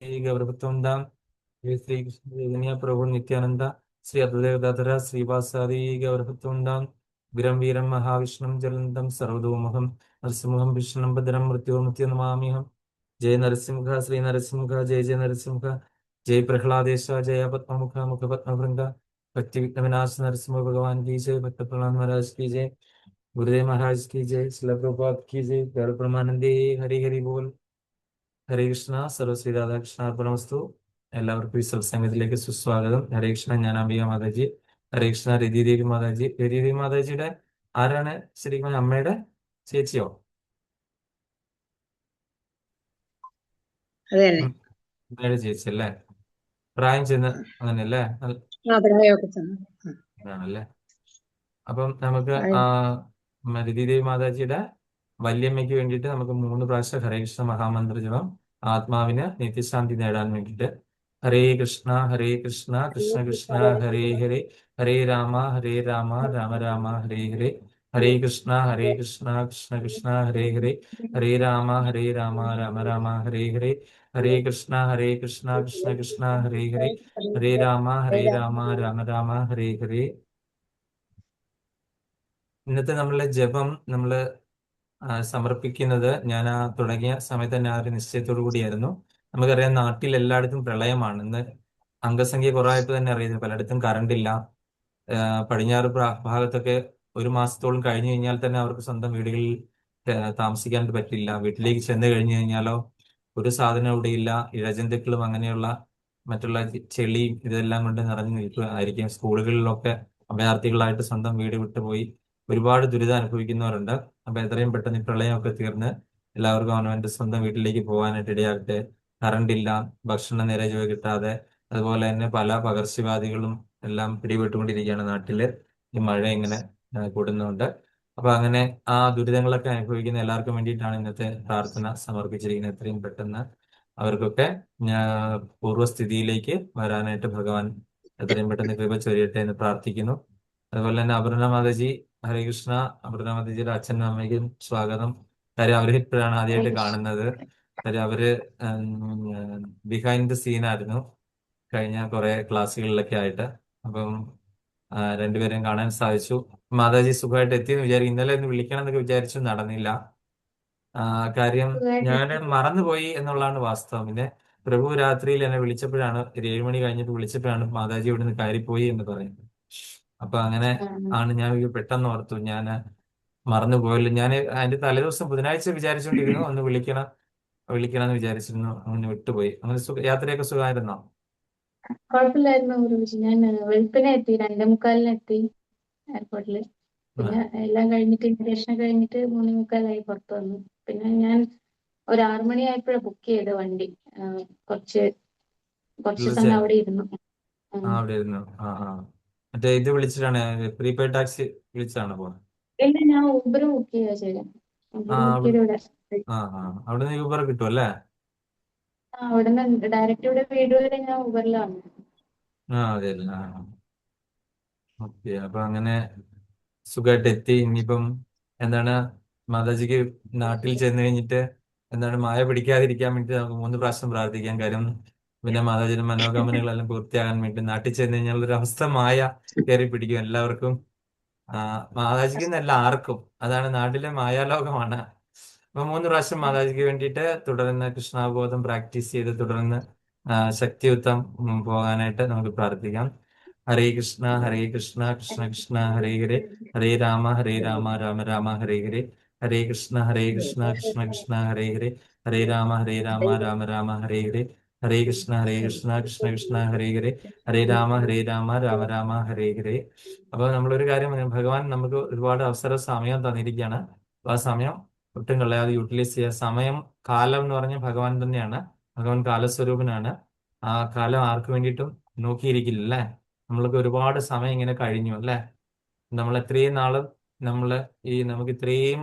गौरवतुंडम श्री कृष्ण चैतन्य प्रभु नित्यानंद श्री अद्वैतगदाधर श्रीवासादि गौरवतुंडम वीरम वीरम महाविष्णुम ज्वलंतम सर्वतोमुखम नरसिंहम विष्णुम भद्रम मृत्युर्मृत्यु नमाम्यहम्। जय नरसिंह श्री नरसिंह जय जय नरसिंह जय प्रह्लादेश जय पद्ममुख मुख पद्मभृंग भक्ति विघ्न विनाश नरसिंह भगवान की जय। भक्त प्रहलाद महाराज की जय। गुरुदेव महाराज की जय। श्रील प्रभुपाद की जय। गौर परमानंदे हरि हरि बोल। ഹരേ കൃഷ്ണ സർവശ്രീ രാധാകൃഷ്ണ അർപ്പണമസ്തു. എല്ലാവർക്കും ഈ സത്സംഗത്തിലേക്ക് സുസ്വാഗതം. ഹരേ കൃഷ്ണ. ഞാൻ അംബിക മാതാജി. ഹരേ കൃഷ്ണ. രതിദേവി മാതാജി. രതിദേവി മാതാജിയുടെ ആരാണ്? ശരിക്കും അമ്മയുടെ ചേച്ചിയോ? അത് തന്നെ. അമ്മയുടെ ചേച്ചി അല്ലേ? പ്രായം ചെന്ന് അങ്ങനെയല്ലേ? പ്രായമൊക്കെ ചെന്നു. ആണല്ലേ? അപ്പം നമുക്ക് രതിദേവി മാതാജിയുടെ വല്യമ്മയ്ക്ക് വേണ്ടിയിട്ട് നമുക്ക് 3 പ്രാവശ്യം ഹരേ കൃഷ്ണ മഹാമന്ത്ര ജപം ആത്മാവിന് നിത്യശാന്തി നേടാൻ വേണ്ടിയിട്ട്. ഹരേ കൃഷ്ണ കൃഷ്ണ കൃഷ്ണ ഹരേ ഹരേ ഹരേ രാമ രാമ രാമ ഹരേ ഹരേ. ഹരേ കൃഷ്ണ കൃഷ്ണ കൃഷ്ണ ഹരേ ഹരേ ഹരേ രാമ രാമ രാമ ഹരേ ഹരേ. ഹരേ കൃഷ്ണ കൃഷ്ണ കൃഷ്ണ ഹരേ ഹരേ ഹരേ രാമ രാമ രാമ ഹരേ ഹരേ. ഇന്നത്തെ നമ്മളുടെ ജപം നമ്മള് സമർപ്പിക്കുന്നത് ഞാൻ തുടങ്ങിയ സമയത്ത് തന്നെ ആ ഒരു നിശ്ചയത്തോടു കൂടിയായിരുന്നു. നമുക്കറിയാം നാട്ടിൽ എല്ലായിടത്തും പ്രളയമാണ്. ഇന്ന് അംഗസംഖ്യ കുറവായപ്പോൾ തന്നെ അറിയുന്നത് പലയിടത്തും കറണ്ട് ഇല്ല. പടിഞ്ഞാറ് ഭാഗത്തൊക്കെ 1 മാസത്തോളം കഴിഞ്ഞു കഴിഞ്ഞാൽ തന്നെ അവർക്ക് സ്വന്തം വീടുകളിൽ താമസിക്കാൻ പറ്റില്ല. വീട്ടിലേക്ക് ചെന്ന് കഴിഞ്ഞു കഴിഞ്ഞാലോ ഒരു സാധനം ഇവിടെ ഇല്ല. ഇഴജന്തുക്കളും അങ്ങനെയുള്ള മറ്റുള്ള ചെളിയും ഇതെല്ലാം കൊണ്ട് നിറഞ്ഞു നിൽക്കുകയായിരിക്കും. സ്കൂളുകളിലൊക്കെ അഭയാർത്ഥികളായിട്ട് സ്വന്തം വീട് വിട്ടുപോയി ഒരുപാട് ദുരിതം അനുഭവിക്കുന്നവരുണ്ട്. അപ്പൊ എത്രയും പെട്ടെന്ന് ഈ പ്രളയമൊക്കെ തീർന്ന് എല്ലാവർക്കും അവനവന്റെ സ്വന്തം വീട്ടിലേക്ക് പോകാനായിട്ട് ഇടയാകട്ടെ. കറണ്ട് ഇല്ല, ഭക്ഷണം നേരെ ചൊവ്വേ കിട്ടാതെ, അതുപോലെ തന്നെ പല പകർച്ചവ്യാധികളും എല്ലാം പിടിപെട്ടുകൊണ്ടിരിക്കുകയാണ് നാട്ടില് ഈ മഴ ഇങ്ങനെ കൂടുന്നുണ്ട്. അപ്പൊ അങ്ങനെ ആ ദുരിതങ്ങളൊക്കെ അനുഭവിക്കുന്ന എല്ലാവർക്കും വേണ്ടിയിട്ടാണ് ഇന്നത്തെ പ്രാർത്ഥന സമർപ്പിച്ചിരിക്കുന്നത്. എത്രയും പെട്ടെന്ന് അവർക്കൊക്കെ പൂർവ്വസ്ഥിതിയിലേക്ക് വരാനായിട്ട് ഭഗവാൻ എത്രയും പെട്ടെന്ന് കൃപ ചൊരിയട്ടെ എന്ന് പ്രാർത്ഥിക്കുന്നു. അതുപോലെ തന്നെ അപർണ മാതാജി, ഹരേ കൃഷ്ണ. അപർണ മാതാജിയുടെ അച്ഛനും അമ്മയ്ക്കും സ്വാഗതം. കാര്യം അവരെ ഇപ്പോഴാണ് ആദ്യമായിട്ട് കാണുന്നത്. കാര്യം അവര് ബിഹൈൻഡ് ദ സീനായിരുന്നു കഴിഞ്ഞ കുറെ ക്ലാസ്സുകളിലൊക്കെ ആയിട്ട്. അപ്പം രണ്ടുപേരെയും കാണാൻ സാധിച്ചു. മാതാജി സുഖമായിട്ട് എത്തിയെന്ന് വിചാരിക്കും. ഇന്നലെ ഒന്ന് വിളിക്കണം എന്നൊക്കെ വിചാരിച്ചു, നടന്നില്ല. കാര്യം ഞാൻ മറന്നുപോയി എന്നുള്ളതാണ് വാസ്തവം. പിന്നെ പ്രഭു രാത്രിയിൽ എന്നെ വിളിച്ചപ്പോഴാണ്, ഒരു 7 മണി കഴിഞ്ഞിട്ട് വിളിച്ചപ്പോഴാണ് മാതാജി ഇവിടുന്ന് കയറിപ്പോയി എന്ന് പറയുന്നത്. അപ്പൊ അങ്ങനെ ആണ് ഞാൻ പെട്ടെന്ന് ഓർത്തു, ഞാൻ മറന്നുപോയല്ലോ. ഞാൻ അതിന്റെ തലേദിവസം ബുധനാഴ്ച വിചാരിച്ചുകൊണ്ടിരുന്നു ഒന്ന് വിളിക്കണം എന്ന് വിചാരിച്ചിരുന്നു. അങ്ങനെ വിട്ടുപോയി. അങ്ങനെ യാത്രയൊക്കെ സുഖമായിരുന്നോ? കുഴപ്പമില്ലായിരുന്നു ഗുരുജി. ഞാൻ വെളുപ്പിനെ എത്തി, 2:45 എത്തി എയർപോർട്ടിൽ. പിന്നെ എല്ലാം കഴിഞ്ഞിട്ട് ഇമിഗ്രേഷൻ കഴിഞ്ഞിട്ട് 3:45 പുറത്തു വന്നു. പിന്നെ ഞാൻ ഒരു 6 മണിയായപ്പോഴാണ് ബുക്ക് ചെയ്ത വണ്ടി. കുറച്ച് സമയം അവിടെ ഇരുന്നു. അവിടെ ഇരുന്നു. മറ്റേ ഇത് വിളിച്ചിട്ടാണ്, പ്രീപെയ്ഡ് ടാക്സി വിളിച്ചാണ് പോകുന്നത്? ഇല്ല, ഞാൻ ഊബർ ബുക്ക് ചെയ്യുക ചെയ്തത്. അവിടുന്ന് യൂബർ കിട്ടും അല്ലേ? അവിടുന്ന് ഡയറക്റ്റ് ഇവിടെ വീട് വരെ ഞാൻ ഊബറിലാണ്. അതെ അല്ലേ. ഓക്കെ. അപ്പൊ അങ്ങനെ സുഖമായിട്ട് എത്തി. ഇനിയിപ്പം എന്താണ്, മാതാജിക്ക് നാട്ടിൽ ചെന്ന് കഴിഞ്ഞിട്ട് എന്താണ് മായ പിടിക്കാതിരിക്കാൻ വേണ്ടി നമുക്ക് 3 പ്രാവശ്യം പ്രാർത്ഥിക്കാം. കാര്യം പിന്നെ മാതാജിയുടെ മനോകാമനകളെല്ലാം പൂർത്തിയാകാൻ വേണ്ടി നാട്ടിൽ ചെന്ന് കഴിഞ്ഞാൽ ഒരു അവസ്ഥ മായ കയറി പിടിക്കും എല്ലാവർക്കും. മാതാജിക്ക് എന്നല്ല, ആർക്കും. അതാണ് നാട്ടിലെ മായാലോകമാണ്. അപ്പൊ 3 പ്രാവശ്യം മാതാജിക്ക് വേണ്ടിയിട്ട് തുടർന്ന് കൃഷ്ണാവബോധം പ്രാക്ടീസ് ചെയ്ത് തുടർന്ന് ശക്തിയുക്തം പോകാനായിട്ട് നമുക്ക് പ്രാർത്ഥിക്കാം. ഹരേ കൃഷ്ണ കൃഷ്ണ കൃഷ്ണ ഹരേ ഹരേ ഹരേ രാമ രാമ രാമ ഹരേ ഹരേ. ഹരേ കൃഷ്ണ കൃഷ്ണ കൃഷ്ണ ഹരേ ഹരേ ഹരേ രാമ രാമ രാമ ഹരേ ഹരേ. ഹരേ കൃഷ്ണ കൃഷ്ണ കൃഷ്ണ ഹരേ ഹരേ ഹരേ രാമ രാമ രാമ ഹരേ ഹരേ. അപ്പൊ നമ്മളൊരു കാര്യം പറയാം, ഭഗവാൻ നമുക്ക് ഒരുപാട് സമയം തന്നിരിക്കുകയാണ്. അപ്പൊ ആ സമയം ഒട്ടും കളയാതെ യൂട്ടിലൈസ് ചെയ്യുക. സമയം, കാലം എന്ന് പറഞ്ഞ ഭഗവാൻ തന്നെയാണ്. ഭഗവാൻ കാലസ്വരൂപനാണ്. ആ കാലം ആർക്കു വേണ്ടിയിട്ടും നോക്കിയിരിക്കില്ല അല്ലേ? നമ്മൾക്ക് ഒരുപാട് സമയം ഇങ്ങനെ കഴിഞ്ഞു അല്ലേ? നമ്മൾ എത്രയും നാളും നമുക്ക് ഇത്രയും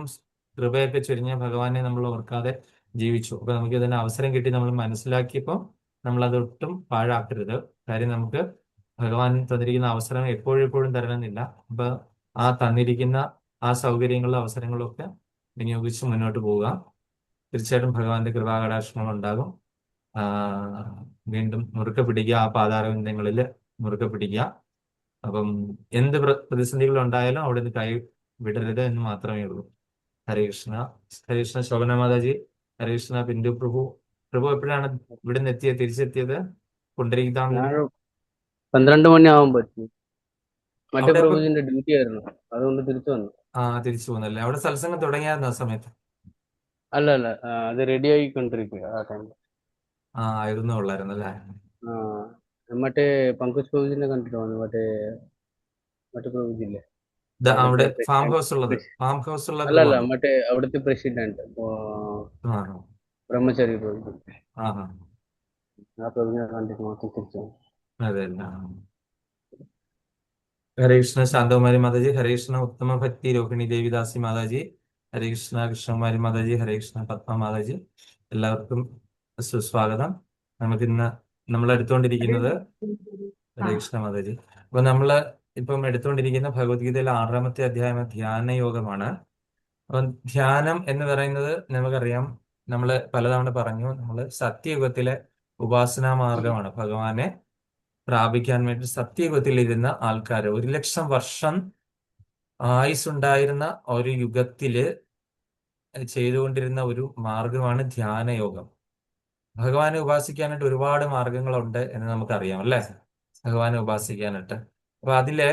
കൃപയൊക്കെ ചൊരിഞ്ഞ ഭഗവാനെ നമ്മൾ ഓർക്കാതെ ജീവിച്ചു. അപ്പൊ നമുക്ക് ഇതിന് അവസരം കിട്ടി, നമ്മൾ മനസ്സിലാക്കിയപ്പോൾ നമ്മൾ അതൊട്ടും പാഴാക്കരുത്. കാര്യം നമുക്ക് ഭഗവാൻ തന്നിരിക്കുന്ന അവസരം എപ്പോഴും തരണമെന്നില്ല. അപ്പൊ ആ തന്നിരിക്കുന്ന ആ സൗകര്യങ്ങളും അവസരങ്ങളും ഒക്കെ വിനിയോഗിച്ച് മുന്നോട്ട് പോവുക. തീർച്ചയായിട്ടും ഭഗവാന്റെ കൃപാകടാക്ഷങ്ങൾ ഉണ്ടാകും. ആ, വീണ്ടും മുറുക്കെ പിടിക്കുക, ആ പാതാരബന്ധങ്ങളിൽ മുറുക്കെ പിടിക്കുക. അപ്പം എന്ത് പ്രതിസന്ധികൾ ഉണ്ടായാലും അവിടെ നിന്ന് കൈ വിടരുത് എന്ന് മാത്രമേ ഉള്ളൂ. ഹരേ കൃഷ്ണ. ഹരേ കൃഷ്ണ ശോഭന മാതാജി. ഹരേ കൃഷ്ണ ബിന്ദു പ്രഭു. പ്രഭു എപ്പോഴാണ് ഇവിടെ നിന്ന് തിരിച്ചെത്തിയത്? പുണ്ടരീകധാമിൽ ഞാനൊരു 12 മണിയാകുമ്പോൾ എത്തി. മറ്റേ അവിടെ ഇപ്പൊ പ്രഭുജിന്റെ ഡ്യൂട്ടി ആയിരുന്നു, അതുകൊണ്ട് തിരിച്ചു വന്നു. തിരിച്ചു പോകുന്നല്ലേ? അവിടെ സത്സംഗം തുടങ്ങിയായിരുന്നു ആ സമയത്ത്? അല്ല അല്ല, അത് റെഡി ആയിക്കൊണ്ടിരിക്കുക ആ ടൈം. ആയിരുന്നേ ഉള്ളായിരുന്നു അല്ലേ? മറ്റേ പങ്കജ് പ്രഭുജിനെ കണ്ടിട്ട് വന്നു. മറ്റേ പ്രഭുജില്ലേ, അവിടെ അവിടുത്തെ ഫാം പ്രസിഡന്റ്. ഹൗസ് ഉള്ളത്, ഫാം ഹൗസ് ഉള്ള അല്ല അല്ല, പ്രഭുവാണോ? മറ്റേ അവിടുത്തെ പ്രസിഡന്റ് ആ ബ്രഹ്മചാരി പ്രഭുജി. ആ ആ പ്രഭുജിനെ കണ്ടിട്ട് മാത്രം തിരിച്ചു വന്നു. അതെ അല്ല. ഹരേ കൃഷ്ണ ശാന്തകുമാരി മാതാജി. ഹരേ കൃഷ്ണ ഉത്തമ ഭക്തി രോഹിണി ദേവിദാസി മാതാജി. ഹരേ കൃഷ്ണ കൃഷ്ണകുമാരി മാതാജി. ഹരേ കൃഷ്ണ പത്മ മാതാജി. എല്ലാവർക്കും സുസ്വാഗതം. നമുക്കിന്ന് നമ്മൾ എടുത്തുകൊണ്ടിരിക്കുന്നത് ഹരേ കൃഷ്ണ മാതാജി. അപ്പൊ നമ്മള് ഇപ്പം എടുത്തുകൊണ്ടിരിക്കുന്ന ഭഗവത്ഗീതയിലെ 6-ാമത്തെ അധ്യായം ധ്യാന യോഗമാണ്. അപ്പം ധ്യാനം എന്ന് പറയുന്നത് നമുക്കറിയാം, നമ്മൾ പലതവണ പറഞ്ഞു, നമ്മൾ സത്യയുഗത്തിലെ ഉപാസനാ മാർഗമാണ്. ഭഗവാനെ പ്രാപിക്കാൻ വേണ്ടി സത്യയുഗത്തിലിരുന്ന ആൾക്കാർ 1,00,000 വർഷം ആയുസ്സുണ്ടായിരുന്ന ഒരു യുഗത്തില് ചെയ്തുകൊണ്ടിരുന്ന ഒരു മാർഗമാണ് ധ്യാനയോഗം. ഭഗവാനെ ഉപാസിക്കാനായിട്ട് ഒരുപാട് മാർഗങ്ങളുണ്ട് എന്ന് നമുക്കറിയാം അല്ലേ? ഭഗവാനെ ഉപാസിക്കാനായിട്ട്. അപ്പൊ അതിലെ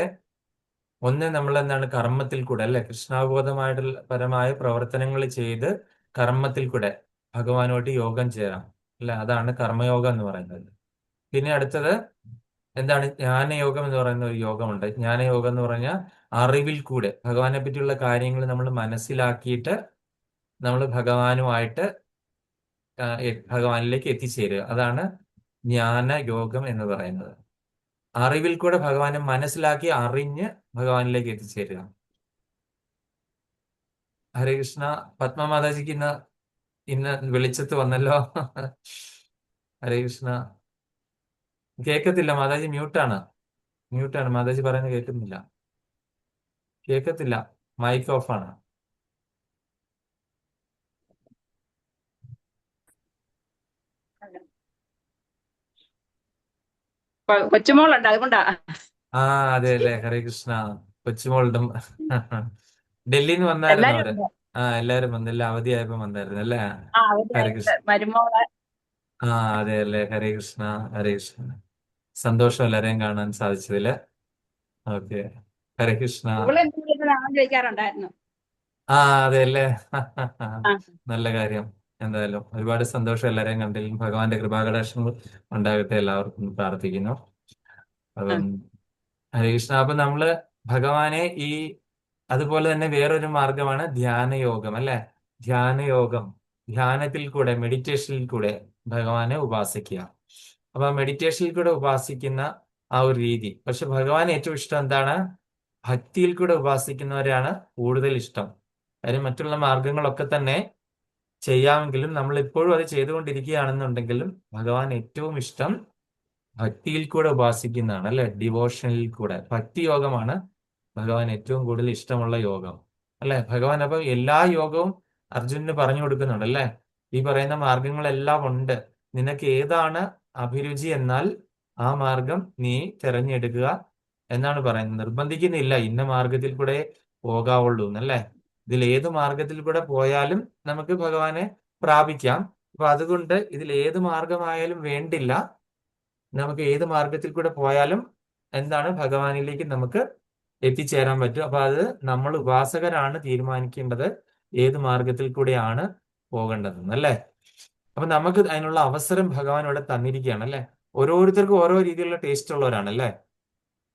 ഒന്ന് നമ്മൾ എന്താണ്, കർമ്മത്തിൽ കൂടെ അല്ലെ, കൃഷ്ണാവബോധമായിട്ടുള്ള പരമായ പ്രവർത്തനങ്ങൾ ചെയ്ത് കർമ്മത്തിൽ കൂടെ ഭഗവാനുമായിട്ട് യോഗം ചേരാം അല്ലെ? അതാണ് കർമ്മയോഗം എന്ന് പറയുന്നത്. പിന്നെ അടുത്തത് എന്താണ്, ജ്ഞാനയോഗം എന്ന് പറയുന്ന ഒരു യോഗമുണ്ട്. ജ്ഞാനയോഗം എന്ന് പറഞ്ഞാൽ അറിവിൽ കൂടെ ഭഗവാനെ പറ്റിയുള്ള കാര്യങ്ങൾ നമ്മൾ മനസ്സിലാക്കിയിട്ട് നമ്മൾ ഭഗവാനിലേക്ക് എത്തിച്ചേരുക. അതാണ് ജ്ഞാനയോഗം എന്ന് പറയുന്നത്. അറിവിൽ കൂടെ ഭഗവാനെ മനസ്സിലാക്കി അറിഞ്ഞ് ഭഗവാനിലേക്ക് എത്തിച്ചേരുക. ഹരേ കൃഷ്ണ. പത്മ മാതാജിക്ക് ഇന്ന് വെളിച്ചത്ത് വന്നല്ലോ. ഹരേ കൃഷ്ണ. കേക്കത്തില്ല മാതാജി, മ്യൂട്ടാണ് മാതാജി പറയുന്നത് കേൾക്കുന്നില്ല, കേൾക്കത്തില്ല, മൈക്ക് ഓഫാണ്. കൊച്ചുമോളുണ്ട് അതുകൊണ്ടാ. അതെ അല്ലേ. ഹരേ കൃഷ്ണ. കൊച്ചുമോളുടെ ഡൽഹിയിൽ നിന്ന് വന്നായിരുന്നു എല്ലാരും അവര്. ഉണ്ട്. എല്ലാരും വന്നില്ല, അവധിയായപ്പോ വന്നായിരുന്നു അല്ലേ? ഹരേ അവധിയായിട്ട് കൃഷ്ണ. മരുമോളെ അതെ അല്ലേ. ഹരേ കൃഷ്ണ. ഹരേ കൃഷ്ണ. സന്തോഷം എല്ലാരെയും കാണാൻ സാധിച്ചതില്. ഓക്കെ. ഹരേ കൃഷ്ണ. ഇവളെന്തെങ്കിലും നാളെ ചോദിക്കാറുണ്ടായിരുന്നു. അതെ അല്ലേ. ആ നല്ല കാര്യം. എന്തായാലും ഒരുപാട് സന്തോഷം എല്ലാരെയും കണ്ടതിലും. ഭഗവാന്റെ കൃപാകടാക്ഷങ്ങൾ ഉണ്ടാകട്ടെ എല്ലാവർക്കും പ്രാർത്ഥിക്കുന്നു. ആ. അപ്പം ഹരേ കൃഷ്ണ. അപ്പൊ നമ്മള് ഭഗവാനെ അതുപോലെ തന്നെ വേറൊരു മാർഗമാണ് ധ്യാനയോഗം അല്ലെ? ധ്യാനയോഗം, ധ്യാനത്തിൽ കൂടെ, മെഡിറ്റേഷനിൽ കൂടെ ഭഗവാനെ ഉപാസിക്കുക. അപ്പൊ മെഡിറ്റേഷനിൽ കൂടെ ഉപാസിക്കുന്ന ആ ഒരു രീതി. പക്ഷെ ഭഗവാൻ ഏറ്റവും ഇഷ്ടം എന്താണ്? ഭക്തിയിൽ കൂടെ ഉപാസിക്കുന്നവരെയാണ് കൂടുതൽ ഇഷ്ടം. കാര്യം മറ്റുള്ള മാർഗങ്ങളൊക്കെ തന്നെ ചെയ്യാമെങ്കിലും നമ്മൾ ഇപ്പോഴും അത് ചെയ്തുകൊണ്ടിരിക്കുകയാണെന്നുണ്ടെങ്കിലും ഭഗവാൻ ഏറ്റവും ഇഷ്ടം ഭക്തിയിൽ കൂടെ ഉപാസിക്കുന്നതാണ് അല്ലെ? ഡിവോഷനിൽ കൂടെ. ഭക്തി യോഗമാണ് ഭഗവാൻ ഏറ്റവും കൂടുതൽ ഇഷ്ടമുള്ള യോഗം അല്ലെ? ഭഗവാൻ അപ്പൊ എല്ലാ യോഗവും അർജുനന് പറഞ്ഞു കൊടുക്കുന്നുണ്ട് അല്ലെ? ഈ പറയുന്ന മാർഗങ്ങളെല്ലാം ഉണ്ട്, നിനക്ക് ഏതാണ് അഭിരുചി എന്നാൽ ആ മാർഗം നീ തിരഞ്ഞെടുക്കുക എന്നാണ് പറയുന്നത്. നിർബന്ധിക്കുന്നില്ല ഇന്ന മാർഗത്തിൽ കൂടെ പോകാവുള്ളൂ എന്നല്ലേ? ഇതിൽ ഏത് മാർഗത്തിൽ കൂടെ പോയാലും നമുക്ക് ഭഗവാനെ പ്രാപിക്കാം. അപ്പൊ അതുകൊണ്ട് ഇതിൽ ഏത് മാർഗമായാലും വേണ്ടില്ല, നമുക്ക് ഏത് മാർഗത്തിൽ കൂടെ പോയാലും എന്താണ്, ഭഗവാനിലേക്ക് നമുക്ക് എത്തിച്ചേരാൻ പറ്റും. അപ്പൊ അത് നമ്മൾ ഉപാസകരാണ് തീരുമാനിക്കേണ്ടത് ഏത് മാർഗത്തിൽ കൂടെയാണ് പോകേണ്ടതെന്ന് അല്ലേ? അപ്പൊ നമുക്ക് അതിനുള്ള അവസരം ഭഗവാൻ ഇവിടെ തന്നിരിക്കുകയാണ് അല്ലെ? ഓരോരുത്തർക്കും ഓരോ രീതിയിലുള്ള ടേസ്റ്റ് ഉള്ളവരാണ് അല്ലെ?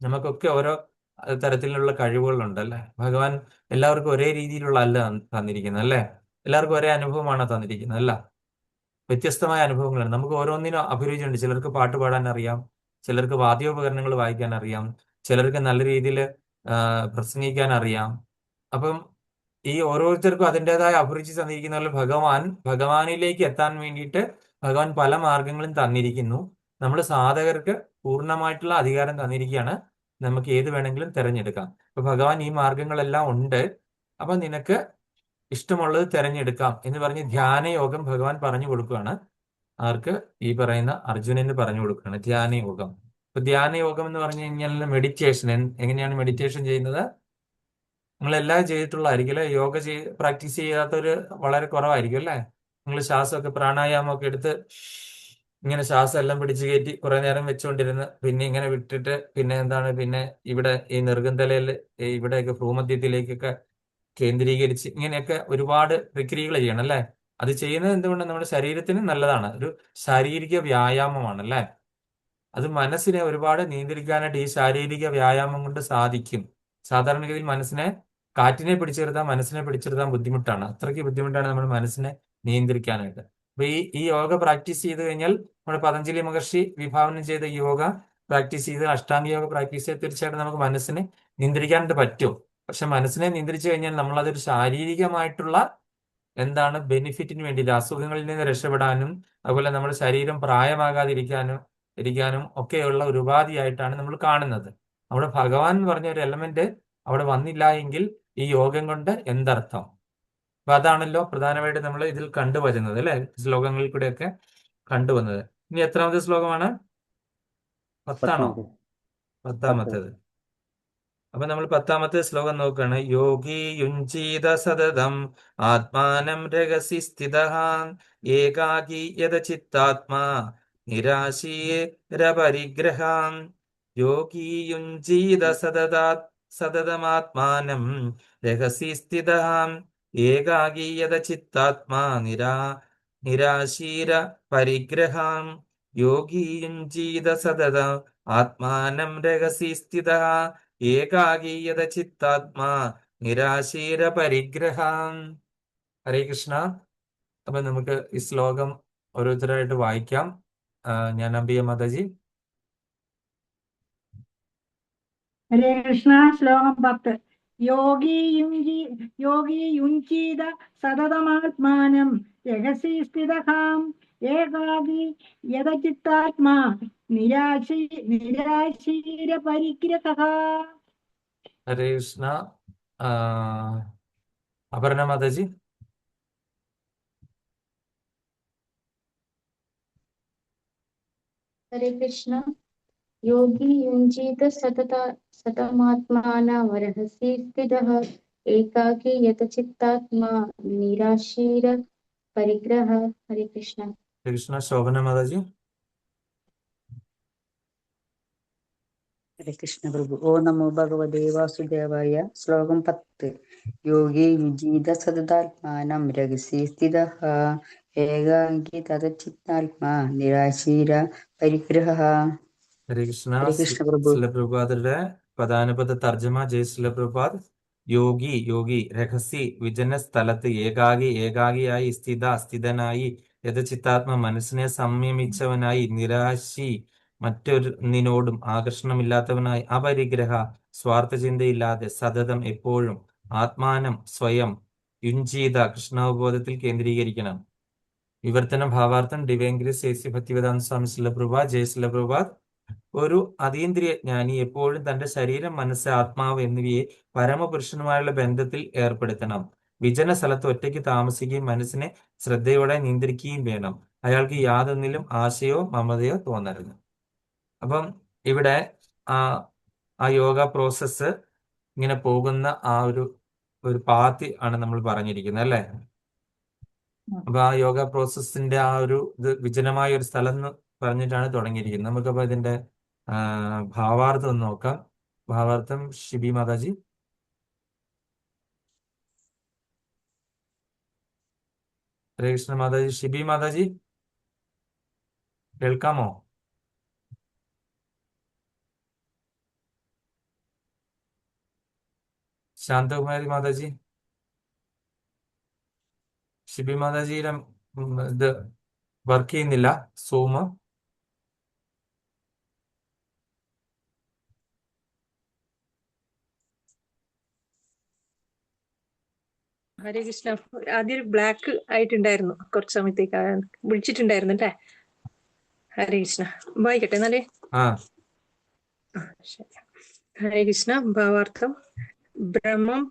നമുക്കൊക്കെ ഓരോ തരത്തിലുള്ള കഴിവുകളുണ്ട് അല്ലെ? ഭഗവാൻ എല്ലാവർക്കും ഒരേ രീതിയിലുള്ള അല്ല തന്നിരിക്കുന്നത് അല്ലെ? എല്ലാവർക്കും ഒരേ അനുഭവമാണ് തന്നിരിക്കുന്നത് അല്ല? വ്യത്യസ്തമായ അനുഭവങ്ങളാണ്. നമുക്ക് ഓരോന്നിനും അഭിരുചിയുണ്ട്. ചിലർക്ക് പാട്ട് പാടാൻ അറിയാം, ചിലർക്ക് വാദ്യോപകരണങ്ങൾ വായിക്കാൻ അറിയാം, ചിലർക്ക് നല്ല രീതിയിൽ പ്രസംഗിക്കാൻ അറിയാം. അപ്പം ഈ ഓരോരുത്തർക്കും അതിൻ്റെതായ അഭിരുചി തന്നിരിക്കുന്ന പോലെ ഭഗവാനിലേക്ക് എത്താൻ വേണ്ടിയിട്ട് ഭഗവാൻ പല മാർഗങ്ങളും തന്നിരിക്കുന്നു. നമ്മൾ സാധകർക്ക് പൂർണ്ണമായിട്ടുള്ള അധികാരം തന്നിരിക്കുകയാണ്, നമുക്ക് ഏത് വേണമെങ്കിലും തിരഞ്ഞെടുക്കാം. അപ്പൊ ഭഗവാൻ ഈ മാർഗങ്ങളെല്ലാം ഉണ്ട്, അപ്പൊ നിനക്ക് ഇഷ്ടമുള്ളത് തിരഞ്ഞെടുക്കാം എന്ന് പറഞ്ഞ് ധ്യാനയോഗം ഭഗവാൻ പറഞ്ഞു കൊടുക്കുകയാണ്. ആർക്ക്? ഈ പറയുന്ന അർജുനന് പറഞ്ഞു കൊടുക്കുകയാണ് ധ്യാനയോഗം. ഇപ്പൊ ധ്യാനയോഗം എന്ന് പറഞ്ഞു കഴിഞ്ഞാൽ മെഡിറ്റേഷൻ. എങ്ങനെയാണ് മെഡിറ്റേഷൻ ചെയ്യുന്നത്? നിങ്ങൾ എല്ലാം ചെയ്തിട്ടുള്ളതായിരിക്കും അല്ലെ? യോഗ പ്രാക്ടീസ് ചെയ്യാത്തവര് വളരെ കുറവായിരിക്കും അല്ലേ? നിങ്ങൾ ശ്വാസമൊക്കെ പ്രാണായാമമൊക്കെ എടുത്ത് ഇങ്ങനെ ശ്വാസം എല്ലാം പിടിച്ചു കയറ്റി കുറെ നേരം വെച്ചുകൊണ്ടിരുന്ന് പിന്നെ ഇങ്ങനെ വിട്ടിട്ട് പിന്നെ എന്താണ്, പിന്നെ ഇവിടെ ഈ നെറുകന്തലയിൽ ഇവിടെയൊക്കെ ഭ്രൂമധ്യത്തിലേക്കൊക്കെ കേന്ദ്രീകരിച്ച് ഇങ്ങനെയൊക്കെ ഒരുപാട് പ്രക്രിയകൾ ചെയ്യണം അല്ലേ? അത് ചെയ്യുന്നത് എന്തുകൊണ്ട്? നമ്മുടെ ശരീരത്തിന് നല്ലതാണ്. ഒരു ശാരീരിക വ്യായാമമാണ് അല്ലേ? അത് മനസ്സിനെ ഒരുപാട് നിയന്ത്രിക്കാനായിട്ട് ഈ ശാരീരിക വ്യായാമം കൊണ്ട് സാധിക്കും. സാധാരണഗതിയിൽ കാറ്റിനെ പിടിച്ചിരുത്താൻ മനസ്സിനെ പിടിച്ചിരുത്താൻ ബുദ്ധിമുട്ടാണ്. അത്രയ്ക്ക് ബുദ്ധിമുട്ടാണ് നമ്മുടെ മനസ്സിനെ നിയന്ത്രിക്കാനായിട്ട്. അപ്പൊ ഈ യോഗ പ്രാക്ടീസ് ചെയ്ത് കഴിഞ്ഞാൽ, നമ്മുടെ പതഞ്ജലി മഹർഷി വിഭാവനം ചെയ്ത യോഗ പ്രാക്ടീസ് ചെയ്ത്, അഷ്ടാംഗ യോഗ പ്രാക്ടീസ് ചെയ്ത് തീർച്ചയായിട്ടും നമുക്ക് മനസ്സിനെ നിയന്ത്രിക്കാനായിട്ട് പറ്റും. പക്ഷെ മനസ്സിനെ നിയന്ത്രിച്ചു കഴിഞ്ഞാൽ നമ്മളതൊരു ശാരീരികമായിട്ടുള്ള എന്താണ് ബെനിഫിറ്റിന് വേണ്ടിയിട്ട്, അസുഖങ്ങളിൽ നിന്ന് രക്ഷപ്പെടാനും അതുപോലെ നമ്മുടെ ശരീരം പ്രായമാകാതിരിക്കാനും ഒക്കെയുള്ള ഒരു ഉപാധിയായിട്ടാണ് നമ്മൾ കാണുന്നത്. അവിടെ ഭഗവാൻ എന്ന് പറഞ്ഞ ഒരു എലമെന്റ് അവിടെ വന്നില്ല എങ്കിൽ ഈ യോഗം കൊണ്ട് എന്തർത്ഥം? അപ്പൊ അതാണല്ലോ പ്രധാനമായിട്ട് നമ്മൾ ഇതിൽ കണ്ടുവരുന്നത് അല്ലെ? ശ്ലോകങ്ങളിൽ കൂടെയൊക്കെ കണ്ടുവന്നത്. ഇനി എത്രാമത്തെ ശ്ലോകമാണ്? 10ആണോ? 10. അപ്പൊ നമ്മൾ 10ാമത്തെ ശ്ലോകം നോക്കുകയാണ്. യോഗി യുഞ്ജീത സതതം ആത്മാനം രഹസി സ്ഥിതഃ ഏകാകി യദചിത്താത്മാ നിരാശീരപരിഗ്രഹാം. യോഗി യുഞ്ജീത സതതമാത്മാനം രഹസി സ്ഥിതഃ ഏകാകി യദചിത്താത്മാ നിരാശീര പരിഗ്രഹാം. യോഗി യുഞ്ജീത സതത ആത്മാനം രഹസി സ്ഥിതഃ ഏകാകീയത ചിത്താത്മാ നിരാശീര പരിഗ്രഹം. ഹരേ കൃഷ്ണ. അപ്പൊ നമുക്ക് ഈ ശ്ലോകം ഓരോരുത്തരായിട്ട് വായിക്കാം. ഞാൻ അംബിക മാതാജി. ഹരേ കൃഷ്ണ. ശ്ലോകം 10. യോഗി യുഞ്ജീത സതതമാത്മാനം രഹസി സ്ഥിതഃ ഏകാകി യദചിത്താത്മാ നിരാശീര പരിഗ്രഹഃ. ഹരേ കൃഷ്ണ. അപർണ മാതാജി. ഹരേ കൃഷ്ണ. യോഗി യുഞ്ജീത സതതമാത്മാനം രഹസി സ്ഥിതഃ ഏകാകി യതചിത്താത്മാ നിരാശീര പരിഗ്രഹ. ഹരേ കൃഷ്ണ. ഹരേ കൃഷ്ണ. ശോഭന മാതാജി. ഹരേ കൃഷ്ണ പ്രഭു. ഓ നമോ ഭഗവതേ വാസുദേവായ. ശ്ലോകം 10. യോഗി യുജീത സതതാത്മാനം രഹസി സ്ഥിതഃ ഏകാംഗി തദചിത്താത്മാ നിരാശീര പരിഗ്രഹ. ഹരേ കൃഷ്ണ. ഹരേ കൃഷ്ണ പ്രഭു. ശിലപ്രഭുപാദരുടെ പ്രധാനപ്പെട്ട തർജ്ജമ. ജയ് ശിലപ്രഭുപാദ്. യോഗി രഹസി വിജന സ്ഥലത്ത് ഏകാഗിയായി സ്ഥിതനായി യഥചിത്താത്മ മനസ്സിനെ സംയമിച്ചവനായി നിരാശി മറ്റൊന്നിനോടും ആകർഷണമില്ലാത്തവനായി അപരിഗ്രഹ സ്വാർത്ഥ ചിന്തയില്ലാതെ സതതം എപ്പോഴും ആത്മാനം സ്വയം യുഞ്ജീത കൃഷ്ണാവബോധത്തിൽ കേന്ദ്രീകരിക്കണം. വിവർത്തനം ഭാവാർത്ഥം ഡിവൈൻ ഗ്രേസ് എ.സി. ഭക്തിവേദാന്ത സ്വാമി ശിലപ്രഭുപാദ്. ജയ് ശിലപ്രഭുപാദ്. ഒരു അതീന്ദ്രിയ ജ്ഞാനി എപ്പോഴും തന്റെ ശരീരം, മനസ്സ്, ആത്മാവ് എന്നിവയെ പരമപുരുഷനുമായുള്ള ബന്ധത്തിൽ ഏർപ്പെടുത്തണം. വിജന സ്ഥലത്ത് ഒറ്റയ്ക്ക് താമസിക്കുകയും മനസ്സിനെ ശ്രദ്ധയോടെ നിയന്ത്രിക്കുകയും വേണം. അയാൾക്ക് യാതൊന്നിലും ആശയോ മമതയോ തോന്നരുത്. അപ്പം ഇവിടെ ആ യോഗ പ്രോസസ്സ് ഇങ്ങനെ പോകുന്ന ആ ഒരു പാത്തി ആണ് നമ്മൾ പറഞ്ഞിരിക്കുന്നത് അല്ലേ? അപ്പൊ ആ യോഗ പ്രോസസ്സിന്റെ ആ ഒരു ഇത് വിജനമായ ഒരു സ്ഥലം എന്ന് പറഞ്ഞിട്ടാണ് തുടങ്ങിയിരിക്കുന്നത്. നമുക്കപ്പോ ഇതിന്റെ ഭാവാർത്ഥം ഒന്ന് നോക്കാം. ഭാവാർത്ഥം ഷിബി മാതാജി. ഹരേ കൃഷ്ണ മാതാജി. ഷിബി മാതാജി കേൾക്കാമോ? ശാന്തകുമാരി മാതാജി. ഷിബി മാതാജിയുടെ ഇത് വർക്ക് ചെയ്യുന്നില്ല സൂം. ഹരേ കൃഷ്ണ. ആദ്യം ബ്ലാക്ക് ആയിട്ടുണ്ടായിരുന്നു, കുറച്ച് സമയത്തേക്ക് വിളിച്ചിട്ടുണ്ടായിരുന്നു അല്ലേ? ഹരേ കൃഷ്ണ. വായിക്കട്ടെ എന്നാലേ. ഹരേ കൃഷ്ണ. ഭാവാർത്ഥം. ബ്രഹ്മം,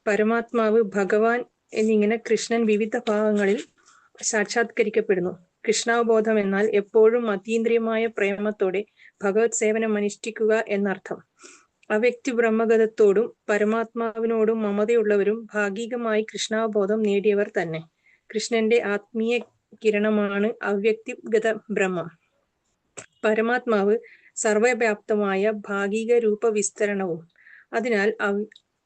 പരമാത്മാവ്, ഭഗവാൻ എന്നിങ്ങനെ കൃഷ്ണൻ വിവിധ ഭാഗങ്ങളിൽ സാക്ഷാത്കരിക്കപ്പെടുന്നു. കൃഷ്ണാവബോധം എന്നാൽ എപ്പോഴും അതീന്ദ്രിയമായ പ്രേമത്തോടെ ഭഗവത് സേവനം അനുഷ്ഠിക്കുക എന്നർത്ഥം. അവ്യക്തി ബ്രഹ്മഗതത്തോടും പരമാത്മാവിനോടും മമതയുള്ളവരും ഭാഗികമായി കൃഷ്ണാവബോധം നേടിയവർ തന്നെ. കൃഷ്ണന്റെ ആത്മീയ കിരണമാണ് അവ്യക്തിഗത ബ്രഹ്മം. പരമാത്മാവ് സർവവ്യാപ്തമായ ഭാഗിക രൂപവിസ്തരണവും. അതിനാൽ